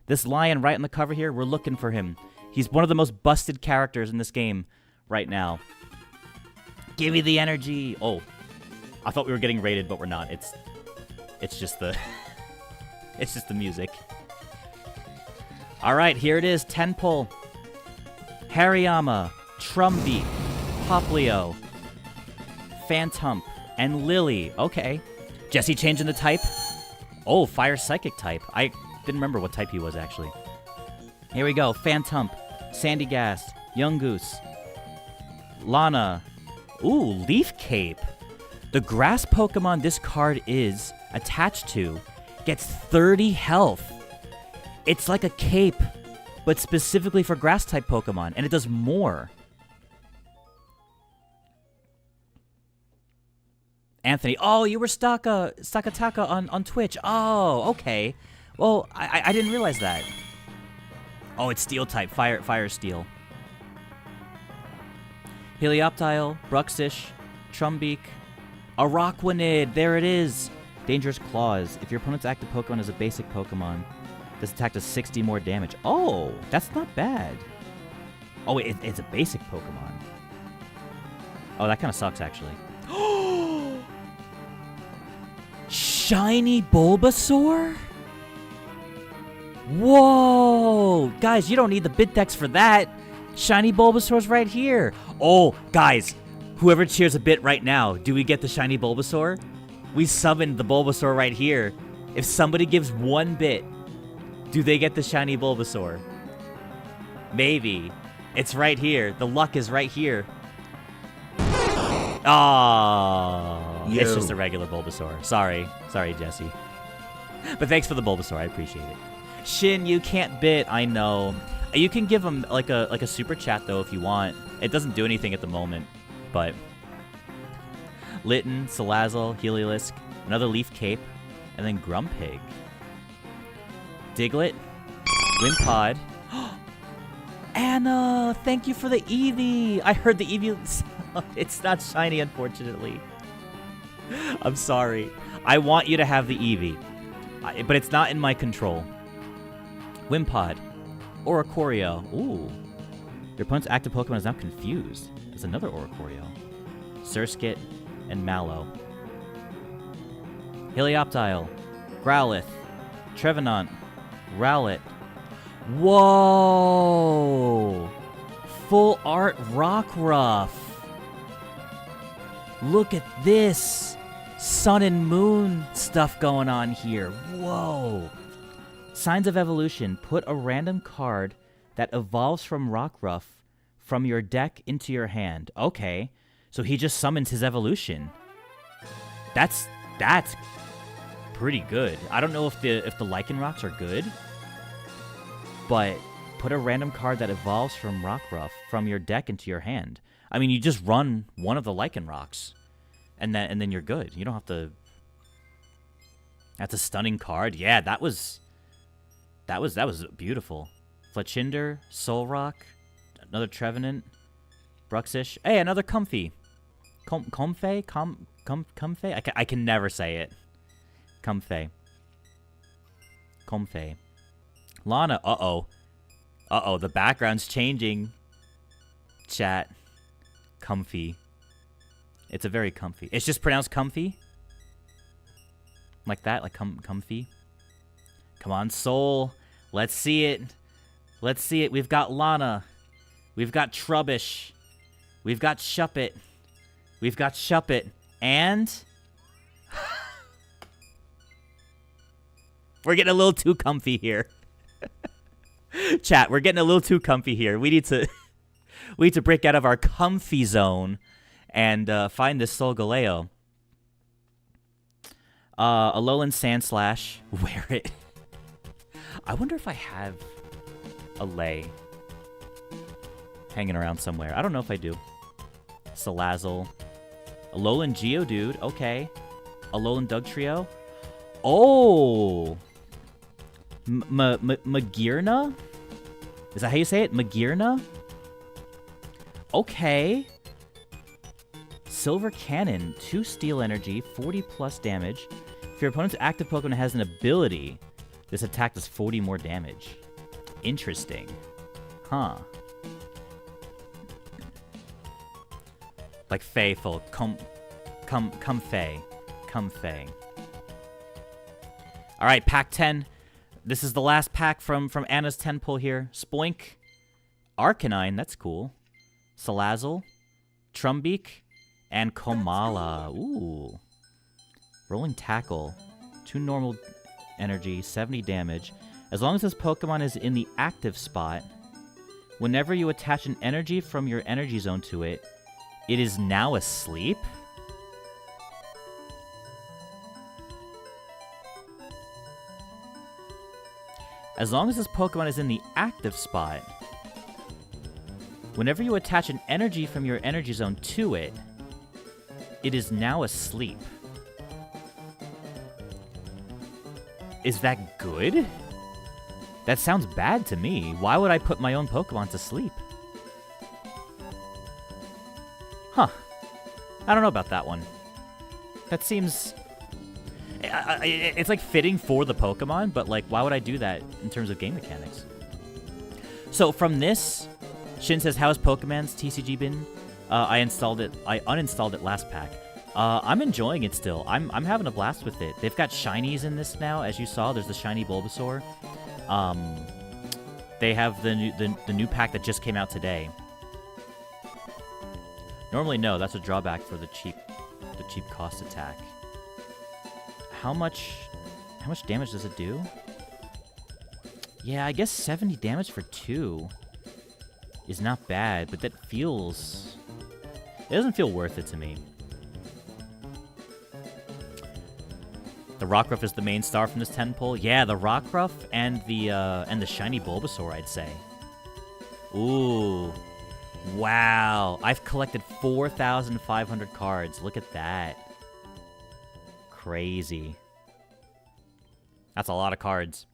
This lion right on the cover here, we're looking for him. He's one of the most busted characters in this game right now. Give me the energy. Oh, I thought we were getting rated, but we're not. It's just the it's just the music. All right, here it is. 10 pull. Hariyama, Trumbeak, Poplio, Phantump, and Lily. Okay. Jesse changing the type. Oh, Fire Psychic type. I didn't remember what type he was, actually. Here we go. Phantump, Sandygast, Yungoos, Lana. Ooh, Leaf Cape. The grass Pokemon this card is attached to gets 30 health. It's like a cape, but specifically for grass-type Pokemon, and it does more. Anthony, oh, you were Stakataka on Twitch. Oh, okay. Well, I didn't realize that. Oh, it's Steel-type, Fire Steel. Helioptile, Bruxish, Trumbeak, Araquanid, there it is. Dangerous Claws. If your opponent's active Pokemon is a basic Pokemon, this attack does 60 more damage. Oh, that's not bad. Oh, it's a basic Pokemon. Oh, that kind of sucks, actually. Shiny Bulbasaur? Whoa! Guys, you don't need the Bitdex for that. Shiny Bulbasaur's right here. Oh, guys, whoever cheers a bit right now, do we get the Shiny Bulbasaur? We summoned the Bulbasaur right here. If somebody gives 1 bit, do they get the Shiny Bulbasaur? Maybe. It's right here. The luck is right here. Oh, it's just a regular Bulbasaur. Sorry, Jesse. But thanks for the Bulbasaur. I appreciate it. Shin, you can't bit. I know. You can give him like a super chat though if you want. It doesn't do anything at the moment, but Litten, Salazzle, Heliolisk, another Leaf Cape, and then Grumpig. Diglett, Wimpod. Anna, thank you for the Eevee. I heard the Eevee sound. It's not shiny, unfortunately. I'm sorry. I want you to have the Eevee, but it's not in my control. Wimpod. Oricorio. Ooh. Your opponent's active Pokemon is now confused. There's another Oricorio. Surskit and Mallow. Helioptile. Growlithe. Trevenant. Rowlet. Whoa! Full art Rockruff. Look at this. Sun and Moon stuff going on here. Whoa. Signs of Evolution. Put a random card that evolves from Rockruff from your deck into your hand. Okay. So he just summons his evolution. That's pretty good. I don't know if the Lycanrocs are good, but put a random card that evolves from Rockruff from your deck into your hand. I mean, you just run one of the Lycanrocs, and then you're good. You don't have to. That's a stunning card. Yeah, that was beautiful. Fletchinder, Solrock, another Trevenant, Bruxish. Hey, another Comfey. Comfey? Comfey? I can never say it. Comfey. Comfey. Lana. Uh-oh. Uh-oh, the background's changing. Chat. Comfy. It's a very comfy. It's just pronounced comfy? Like that? Like comfy? Come on, Soul. Let's see it. Let's see it. We've got Lana. We've got Trubbish. We've got Shuppet. We've got Shuppet. And... we're getting a little too comfy here. Chat, we're getting a little too comfy here. We need to break out of our comfy zone and find this Solgaleo. Alolan Sandslash. Wear it. I wonder if I have a lay hanging around somewhere. I don't know if I do. Salazzle. Alolan Geodude. Okay. Alolan Dugtrio. Oh! Magearna? Is that how you say it? Magearna? Okay. Silver Cannon. 2 steel energy, 40 plus damage. If your opponent's active Pokemon has an ability, this attack does 40 more damage. Interesting. Huh. Like Faithful. Come Fae. Come Fae. Alright, pack 10. This is the last pack from Anna's 10 pull here. Spoink. Arcanine, that's cool. Salazzle. Trumbeak. And Komala. Ooh. Rolling Tackle. 2 normal energy, 70 damage. As long as this Pokemon is in the active spot, whenever you attach an energy from your energy zone to it, it is now asleep? As long as this Pokemon is in the active spot, whenever you attach an energy from your energy zone to it, it is now asleep. Is that good? That sounds bad to me. Why would I put my own Pokemon to sleep? Huh. I don't know about that one. That seems... it's like fitting for the Pokemon, but like, why would I do that in terms of game mechanics? So from this, Shin says, how has Pokemon's TCG been? I uninstalled it last pack. I'm enjoying it still. I'm having a blast with it. They've got shinies in this now, as you saw. There's the shiny Bulbasaur. They have the new pack that just came out today. Normally, no, that's a drawback for the cheap cost attack. How much damage does it do? Yeah, I guess 70 damage for 2 is not bad, but that feels... it doesn't feel worth it to me. The Rockruff is the main star from this 10 pull. Yeah, the Rockruff and the shiny Bulbasaur, I'd say. Ooh. Wow. I've collected 4,500 cards. Look at that. Crazy. That's a lot of cards.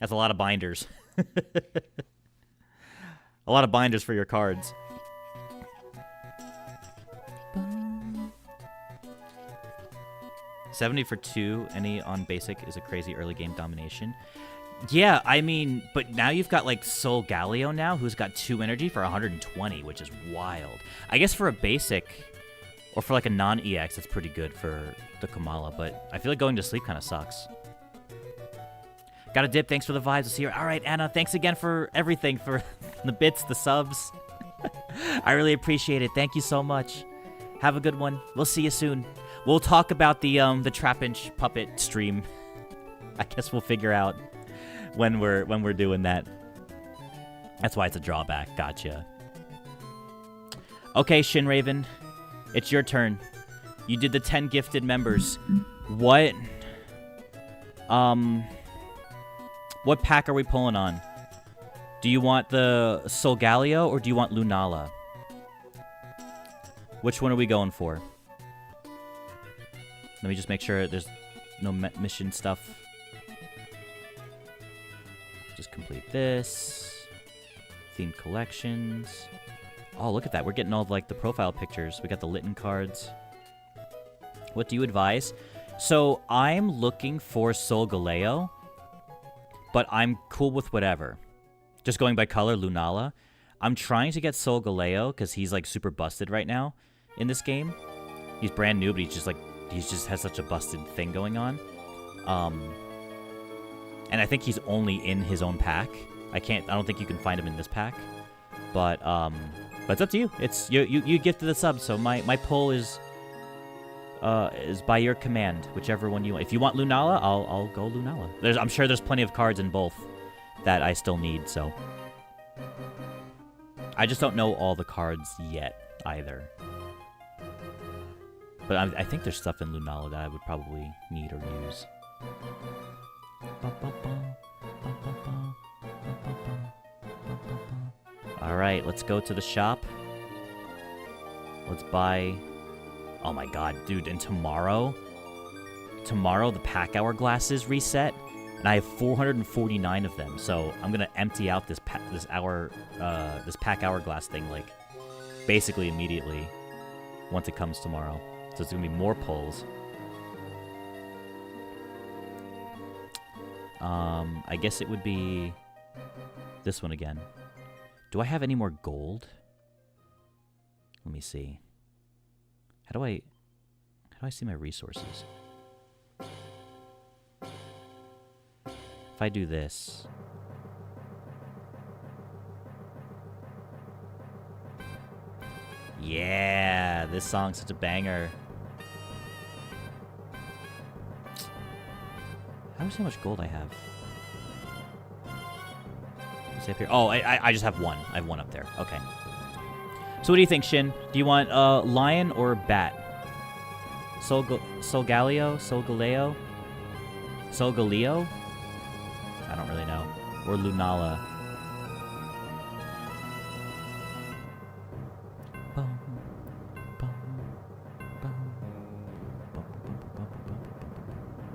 That's a lot of binders. A A lot of binders for your cards. 70 for 2, any on basic is a crazy early game domination. Yeah, I mean, but now you've got like Sol Galeo now, who's got 2 energy for 120, which is wild. I guess for a basic, or for like a non-EX, it's pretty good for the Kamala, but I feel like going to sleep kind of sucks. Got a dip, thanks for the vibes. I'll see you. All right, Anna, thanks again for everything, for the bits, the subs. I really appreciate it. Thank you so much. Have a good one. We'll see you soon. We'll talk about the Trap-Inch puppet stream. I guess we'll figure out when we're doing that. That's why it's a drawback. Gotcha. Okay, Shinraven, it's your turn. You did the 10 gifted members. What pack are we pulling on? Do you want the Solgaleo or do you want Lunala? Which one are we going for? Let me just make sure there's no mission stuff. Just complete this. Themed collections. Oh, look at that. We're getting all like the profile pictures. We got the Litten cards. What do you advise? So I'm looking for Solgaleo, but I'm cool with whatever. Just going by color, Lunala. I'm trying to get Solgaleo because he's like super busted right now in this game. He's brand new, but he just has such a busted thing going on. And I think he's only in his own pack. I don't think you can find him in this pack. But it's up to you. It's you gifted the sub, so my pull is by your command, whichever one you want. If you want Lunala, I'll go Lunala. I'm sure there's plenty of cards in both that I still need, so I just don't know all the cards yet either. But I think there's stuff in Lunala that I would probably need or use. Alright, let's go to the shop. Let's buy... Oh my god, dude, and tomorrow the pack hourglasses reset, and I have 449 of them, so I'm gonna empty out this pack hourglass thing, like, basically immediately once it comes tomorrow. So it's gonna be more pulls. I guess it would be this one again. Do I have any more gold? Let me see. How do I see my resources? If I do this. Yeah, this song's such a banger. How do I see how much gold I have? Is it up here? Oh, I just have one. I have one up there. Okay. So what do you think, Shin? Do you want lion or bat? Solgaleo? Solgaleo? Solgaleo? I don't really know. Or Lunala.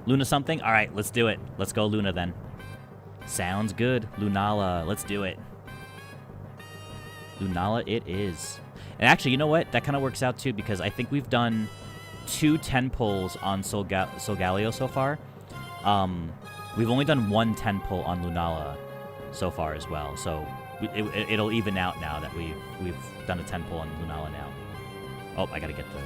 Luna something? Alright, let's do it. Let's go Luna then. Sounds good. Lunala, let's do it. Lunala it is. And actually, you know what? That kind of works out too, because I think we've done 2 10 pulls on Solgaleo so far. We've only done 1 10 pull on Lunala so far as well. So it'll even out now that we've done a 10 pull on Lunala now. Oh, I gotta get the...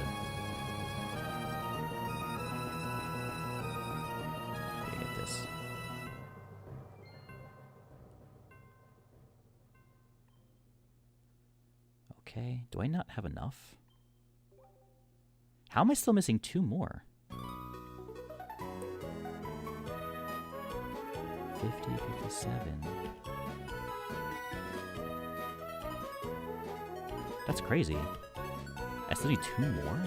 Okay, do I not have enough? How am I still missing 2 more? 50, 57. That's crazy. I still need 2 more?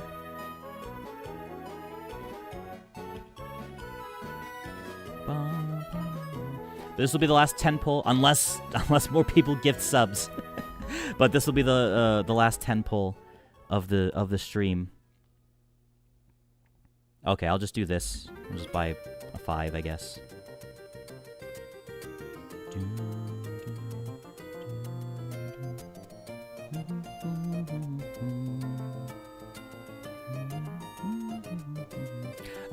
This will be the last 10 pull, unless more people gift subs. But this will be the last 10 pull of the stream. Okay, I'll just do this. I'll just buy a 5, I guess.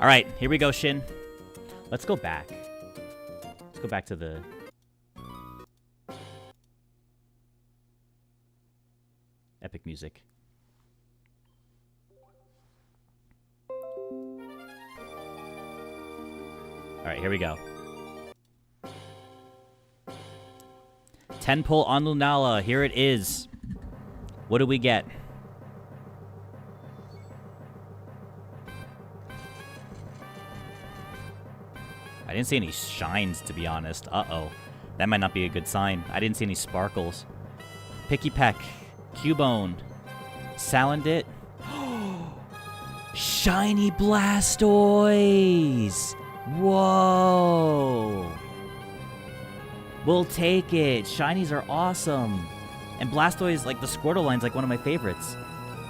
All right, here we go, Shin. Let's go back. Let's go back to the... epic music. All right, here we go. 10 pull on Lunala. Here it is. What do we get? I didn't see any shines, to be honest. Uh-oh. That might not be a good sign. I didn't see any sparkles. Picky Peck. Cubone. Salandit. Shiny Blastoise! Whoa! We'll take it. Shinies are awesome. And Blastoise, like the Squirtle line's like one of my favorites.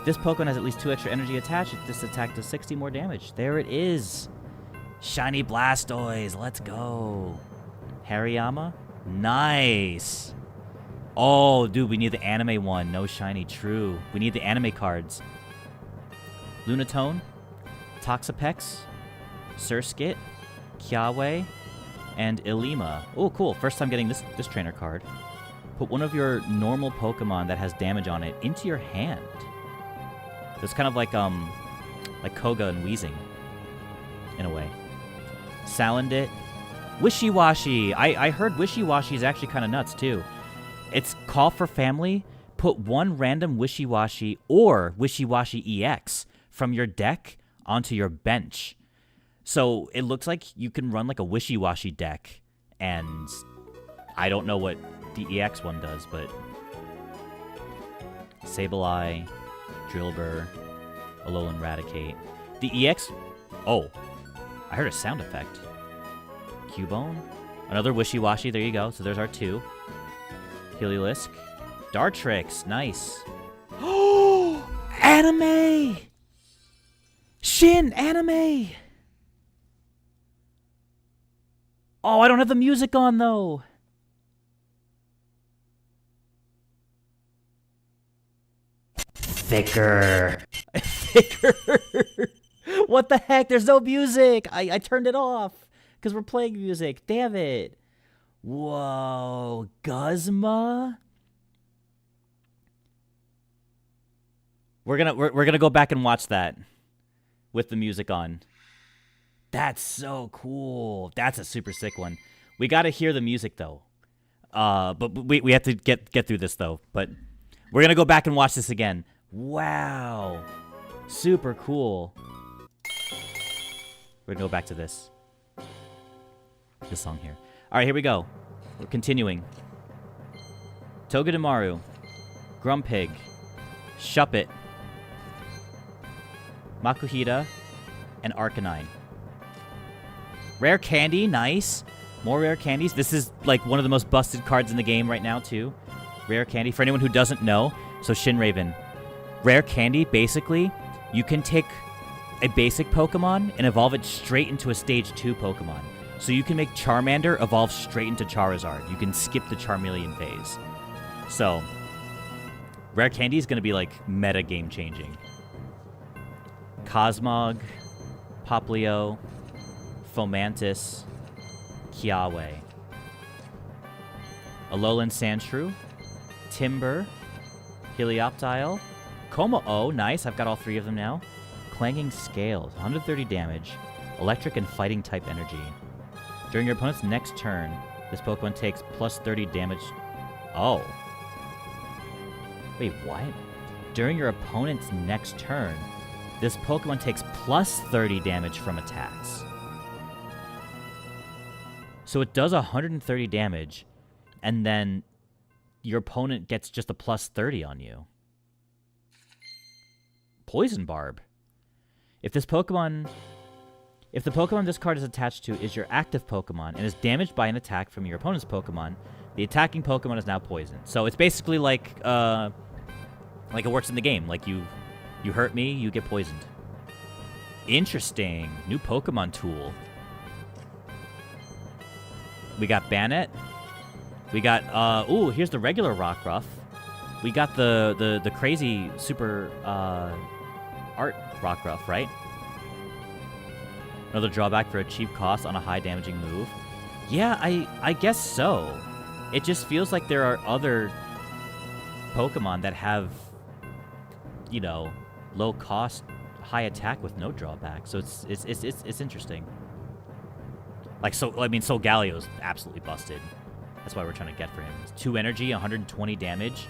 This Pokemon has at least 2 extra energy attached. This attack does 60 more damage. There it is. Shiny Blastoise. Let's go. Hariyama. Nice. Oh, dude, we need the anime one. No shiny. True. We need the anime cards. Lunatone. Toxapex. Surskit. Kiawe. And Ilima. Oh, cool. First time getting this trainer card. Put one of your normal Pokemon that has damage on it into your hand. It's kind of like Koga and Weezing, in a way. Salandit. Wishy-Washy. I heard Wishy-Washy is actually kind of nuts, too. It's call for family. Put one random Wishy-Washy or Wishy-Washy EX from your deck onto your bench. So it looks like you can run like a Wishy-Washy deck, and I don't know what the EX one does, but Sableye, Drillbur, Alolan Raticate. The EX... Oh, I heard a sound effect. Cubone. Another Wishy-Washy. There you go. So there's our 2. Heliolisk. Dartrix. Nice. Oh! Anime! Shin! Anime! Oh, I don't have the music on, though. Thicker. Thicker. What the heck? There's no music. I turned it off because we're playing music. Damn it. Whoa. Guzma? We're gonna go back and watch that with the music on. That's so cool. That's a super sick one. We gotta hear the music though. But we have to get through this though. But we're gonna go back and watch this again. Wow. Super cool. We're gonna go back to this song here. All right, here we go. We're continuing. Togedemaru, Grumpig, Shuppet, Makuhita, and Arcanine. Rare candy, nice. More rare candies. This is like one of the most busted cards in the game right now too. Rare candy. For anyone who doesn't know, so Shinraven. Rare candy, basically, you can take a basic Pokemon and evolve it straight into a Stage 2 Pokemon. So you can make Charmander evolve straight into Charizard. You can skip the Charmeleon phase. So, rare candy is going to be like meta game changing. Cosmog, Poplio, Fomantis, Kiawe. Alolan Sandshrew, Timber, Helioptile, Como-O, nice, I've got all 3 of them now. Clanging Scales, 130 damage, electric and fighting type energy. During your opponent's next turn, this Pokemon takes plus 30 damage. Oh. Wait, what? During your opponent's next turn, this Pokemon takes plus 30 damage from attacks. So it does 130 damage, and then your opponent gets just a plus 30 on you. Poison Barb. If the Pokemon this card is attached to is your active Pokemon and is damaged by an attack from your opponent's Pokemon, the attacking Pokemon is now poisoned. So it's basically like it works in the game. Like you hurt me, you get poisoned. Interesting. New Pokemon tool. We got Bannet. We got ooh, here's the regular Rockruff. We got the crazy super art Rockruff, right? Another drawback for a cheap cost on a high damaging move. Yeah, I guess so. It just feels like there are other Pokemon that have, you know, low cost, high attack with no drawback. So it's interesting. Like, so I mean, Solgalio's absolutely busted. That's why we're trying to get for him. It's 2 energy, 120 damage.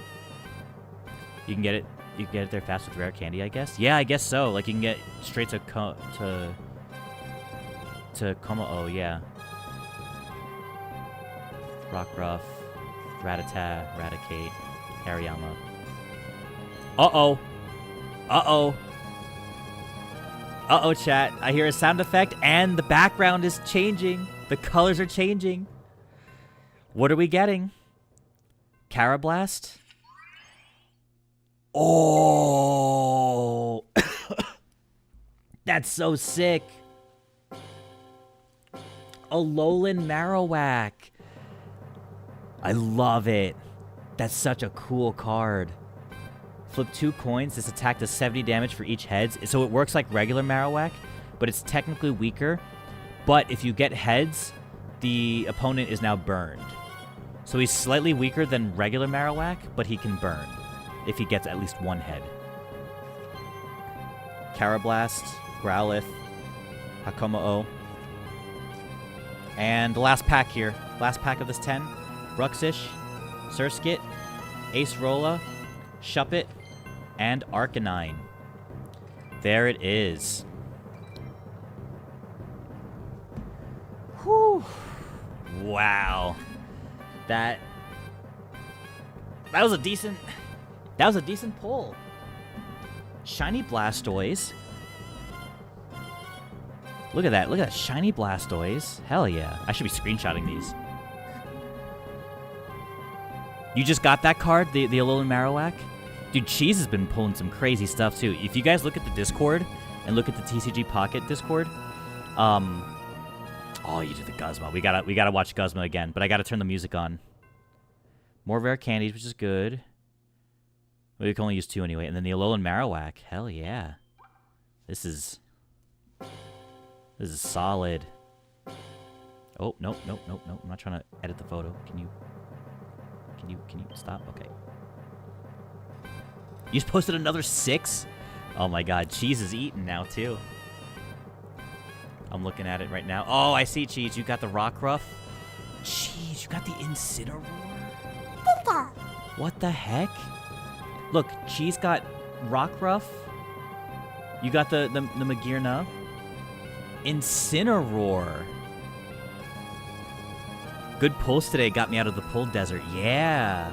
You can get it. You can get it there fast with rare candy, I guess. Yeah, I guess so. Like you can get straight to Como. Yeah. Rockruff, Rattata, Raticate, Hariyama. Uh-oh. Uh-oh. Uh-oh, chat. I hear a sound effect, and the background is changing. The colors are changing. What are we getting? Carablast? Oh! That's so sick. Alolan Marowak. I love it. That's such a cool card. Flip 2 coins. This attack does 70 damage for each heads. So it works like regular Marowak, but it's technically weaker. But if you get heads, the opponent is now burned. So he's slightly weaker than regular Marowak, but he can burn if he gets at least 1 head. Carablast, Growlithe, Hakomo-o. And the last pack here. Last pack of this 10. Bruxish, Surskit, Acerola, Shuppet, and Arcanine. There it is. Whew. Wow. That was a decent pull. Shiny Blastoise. Look at that. Look at that shiny Blastoise. Hell yeah. I should be screenshotting these. You just got that card, the Alolan Marowak? Dude, Cheese has been pulling some crazy stuff, too. If you guys look at the Discord and look at the TCG Pocket Discord, oh, you did the Guzma. We gotta watch Guzma again, but I gotta turn the music on. More rare candies, which is good. We can only use 2 anyway. And then the Alolan Marowak. Hell yeah. This is solid. Oh, nope. I'm not trying to edit the photo. Can you stop? Okay. You just posted another 6? Oh my god, Cheese is eating now too. I'm looking at it right now. Oh, I see, Cheese. You got the Rockruff. Cheese, you got the Incineroar. What the heck? Look, Cheese got Rockruff. You got the Magearna. Incineroar. Good pulls today got me out of the pull desert. Yeah.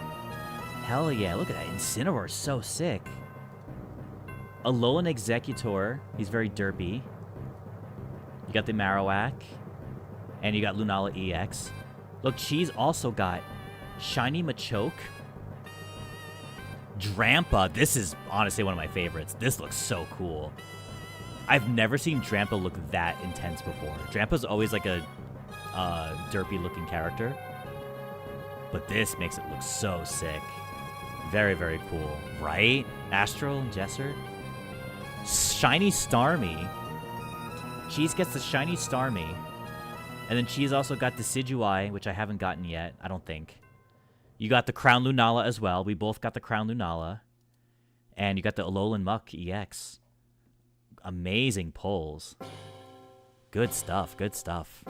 Hell yeah. Look at that. Incineroar is so sick. Alolan Executor. He's very derpy. You got the Marowak. And you got Lunala EX. Look, Cheese also got Shiny Machoke. Drampa. This is honestly one of my favorites. This looks so cool. I've never seen Drampa look that intense before. Drampa's always like a derpy looking character. But this makes it look so sick. Very, very cool. Right? Astral and Jesser. Shiny Starmie. Cheese gets the Shiny Starmie. And then Cheese also got Decidueye, which I haven't gotten yet, I don't think. You got the Crown Lunala as well. We both got the Crown Lunala. And you got the Alolan Muck EX. Amazing pulls. Good stuff, good stuff.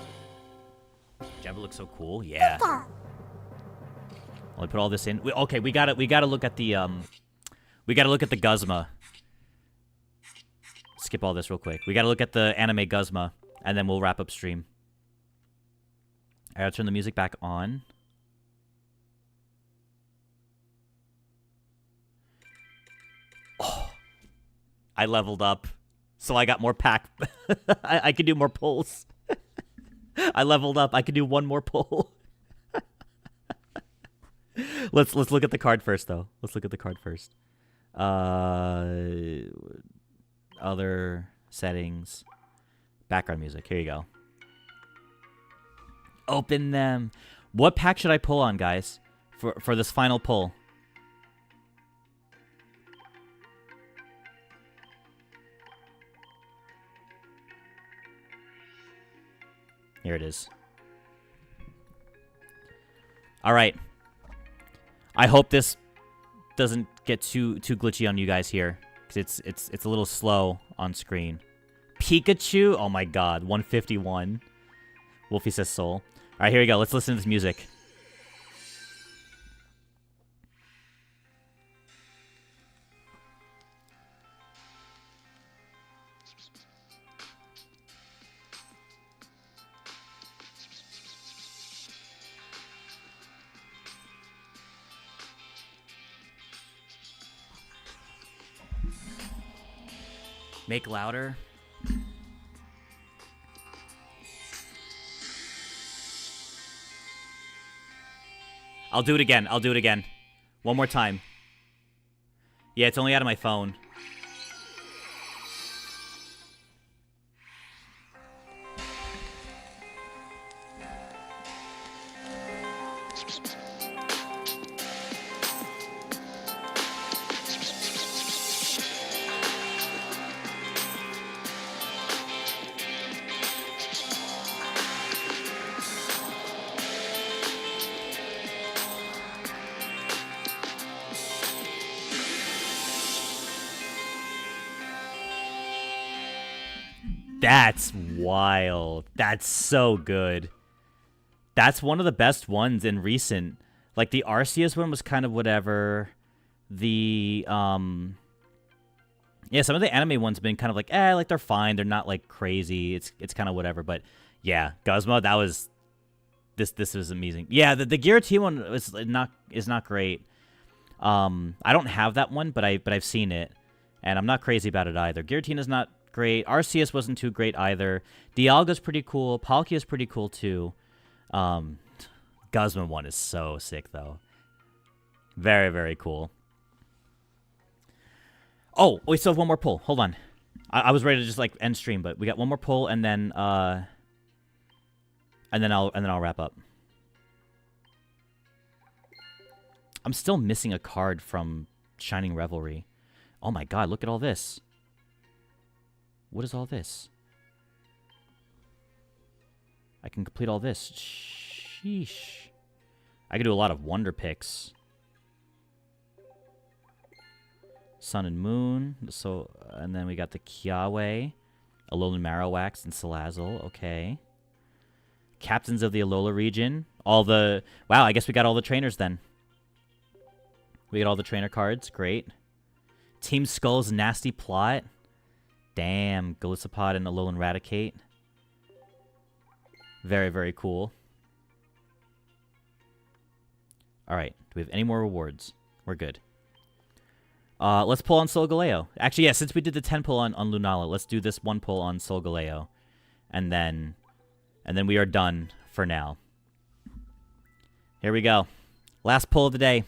Jabba looks so cool. Yeah. Let me put all this in. Okay, we gotta look at the Guzma. Skip all this real quick. We gotta look at the anime Guzma, and then we'll wrap up stream. I gotta turn the music back on. Oh, I leveled up, so I got more pack. I can do more pulls. I leveled up. I can do one more pull. Let's look at the card first, though. Let's look at the card first. Other settings, background music. Here you go. Open them. What pack should I pull on, guys, for this final pull? Here it is. All right. I hope this doesn't get too glitchy on you guys here, because it's a little slow on screen. Pikachu? Oh my god, 151. Wolfie says soul. All right, here we go. Let's listen to this music. Make louder. I'll do it again. I'll do it again. One more time. Yeah, it's only out of my phone. That's wild. That's so good. That's one of the best ones in recent. Like, the Arceus one was kind of whatever. The, yeah, some of the anime ones have been kind of like, like, they're fine. They're not, like, crazy. It's kind of whatever. But, yeah, Guzma, that was... This was amazing. Yeah, the Giratina one is not great. I don't have that one, but I've seen it. And I'm not crazy about it either. Giratina's not great. Arceus wasn't too great either. Dialga's pretty cool. Palkia's pretty cool too. Guzman one is so sick though. Very, very cool. Oh, we still have one more pull. Hold on. I was ready to just like end stream, but we got one more pull and then I'll wrap up. I'm still missing a card from Shining Revelry. Oh my god, look at all this. What is all this? I can complete all this. Sheesh. I could do a lot of wonder picks. Sun and Moon. So, and then we got the Kiawe, Alolan Marowak, and Salazzle. Okay. Captains of the Alola region. All the... Wow, I guess we got all the trainers then. We got all the trainer cards. Great. Team Skull's Nasty Plot. Damn, Golisopod and Alolan Raticate. Very, very cool. Alright, do we have any more rewards? We're good. Let's pull on Solgaleo. Actually, yeah, since we did the 10 pull on Lunala, let's do this one pull on Solgaleo. And then we are done for now. Here we go. Last pull of the day.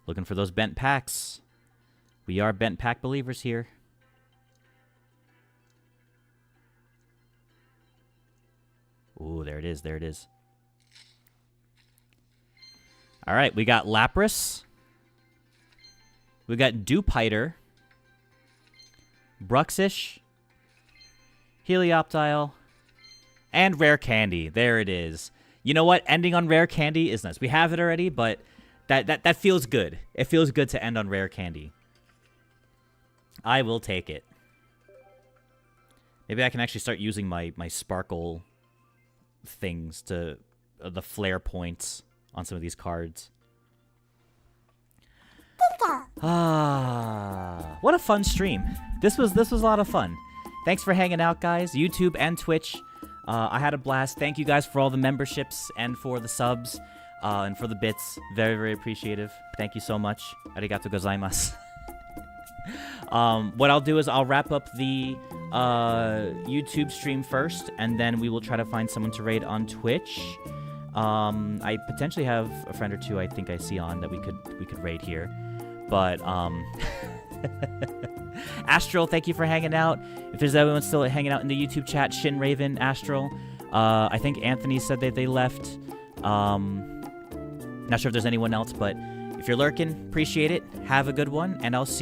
Looking for those bent packs. We are bent pack believers here. Ooh, there it is. There it is. All right, we got Lapras. We got Dewpider. Bruxish. Helioptile. And Rare Candy. There it is. You know what? Ending on Rare Candy is nice. We have it already, but that feels good. It feels good to end on Rare Candy. I will take it. Maybe I can actually start using my sparkle things to... the flare points on some of these cards. Ah, what a fun stream. This was a lot of fun. Thanks for hanging out, guys. YouTube and Twitch. I had a blast. Thank you guys for all the memberships and for the subs and for the bits. Very, very appreciative. Thank you so much. Arigato gozaimasu. What I'll do is I'll wrap up the YouTube stream first, and then we will try to find someone to raid on Twitch. I potentially have a friend or two I think I see on that we could raid here. But Astral, thank you for hanging out. If there's anyone still hanging out in the YouTube chat, Shin Raven, Astral. I think Anthony said that they left. Not sure if there's anyone else, but if you're lurking, appreciate it. Have a good one, and I'll see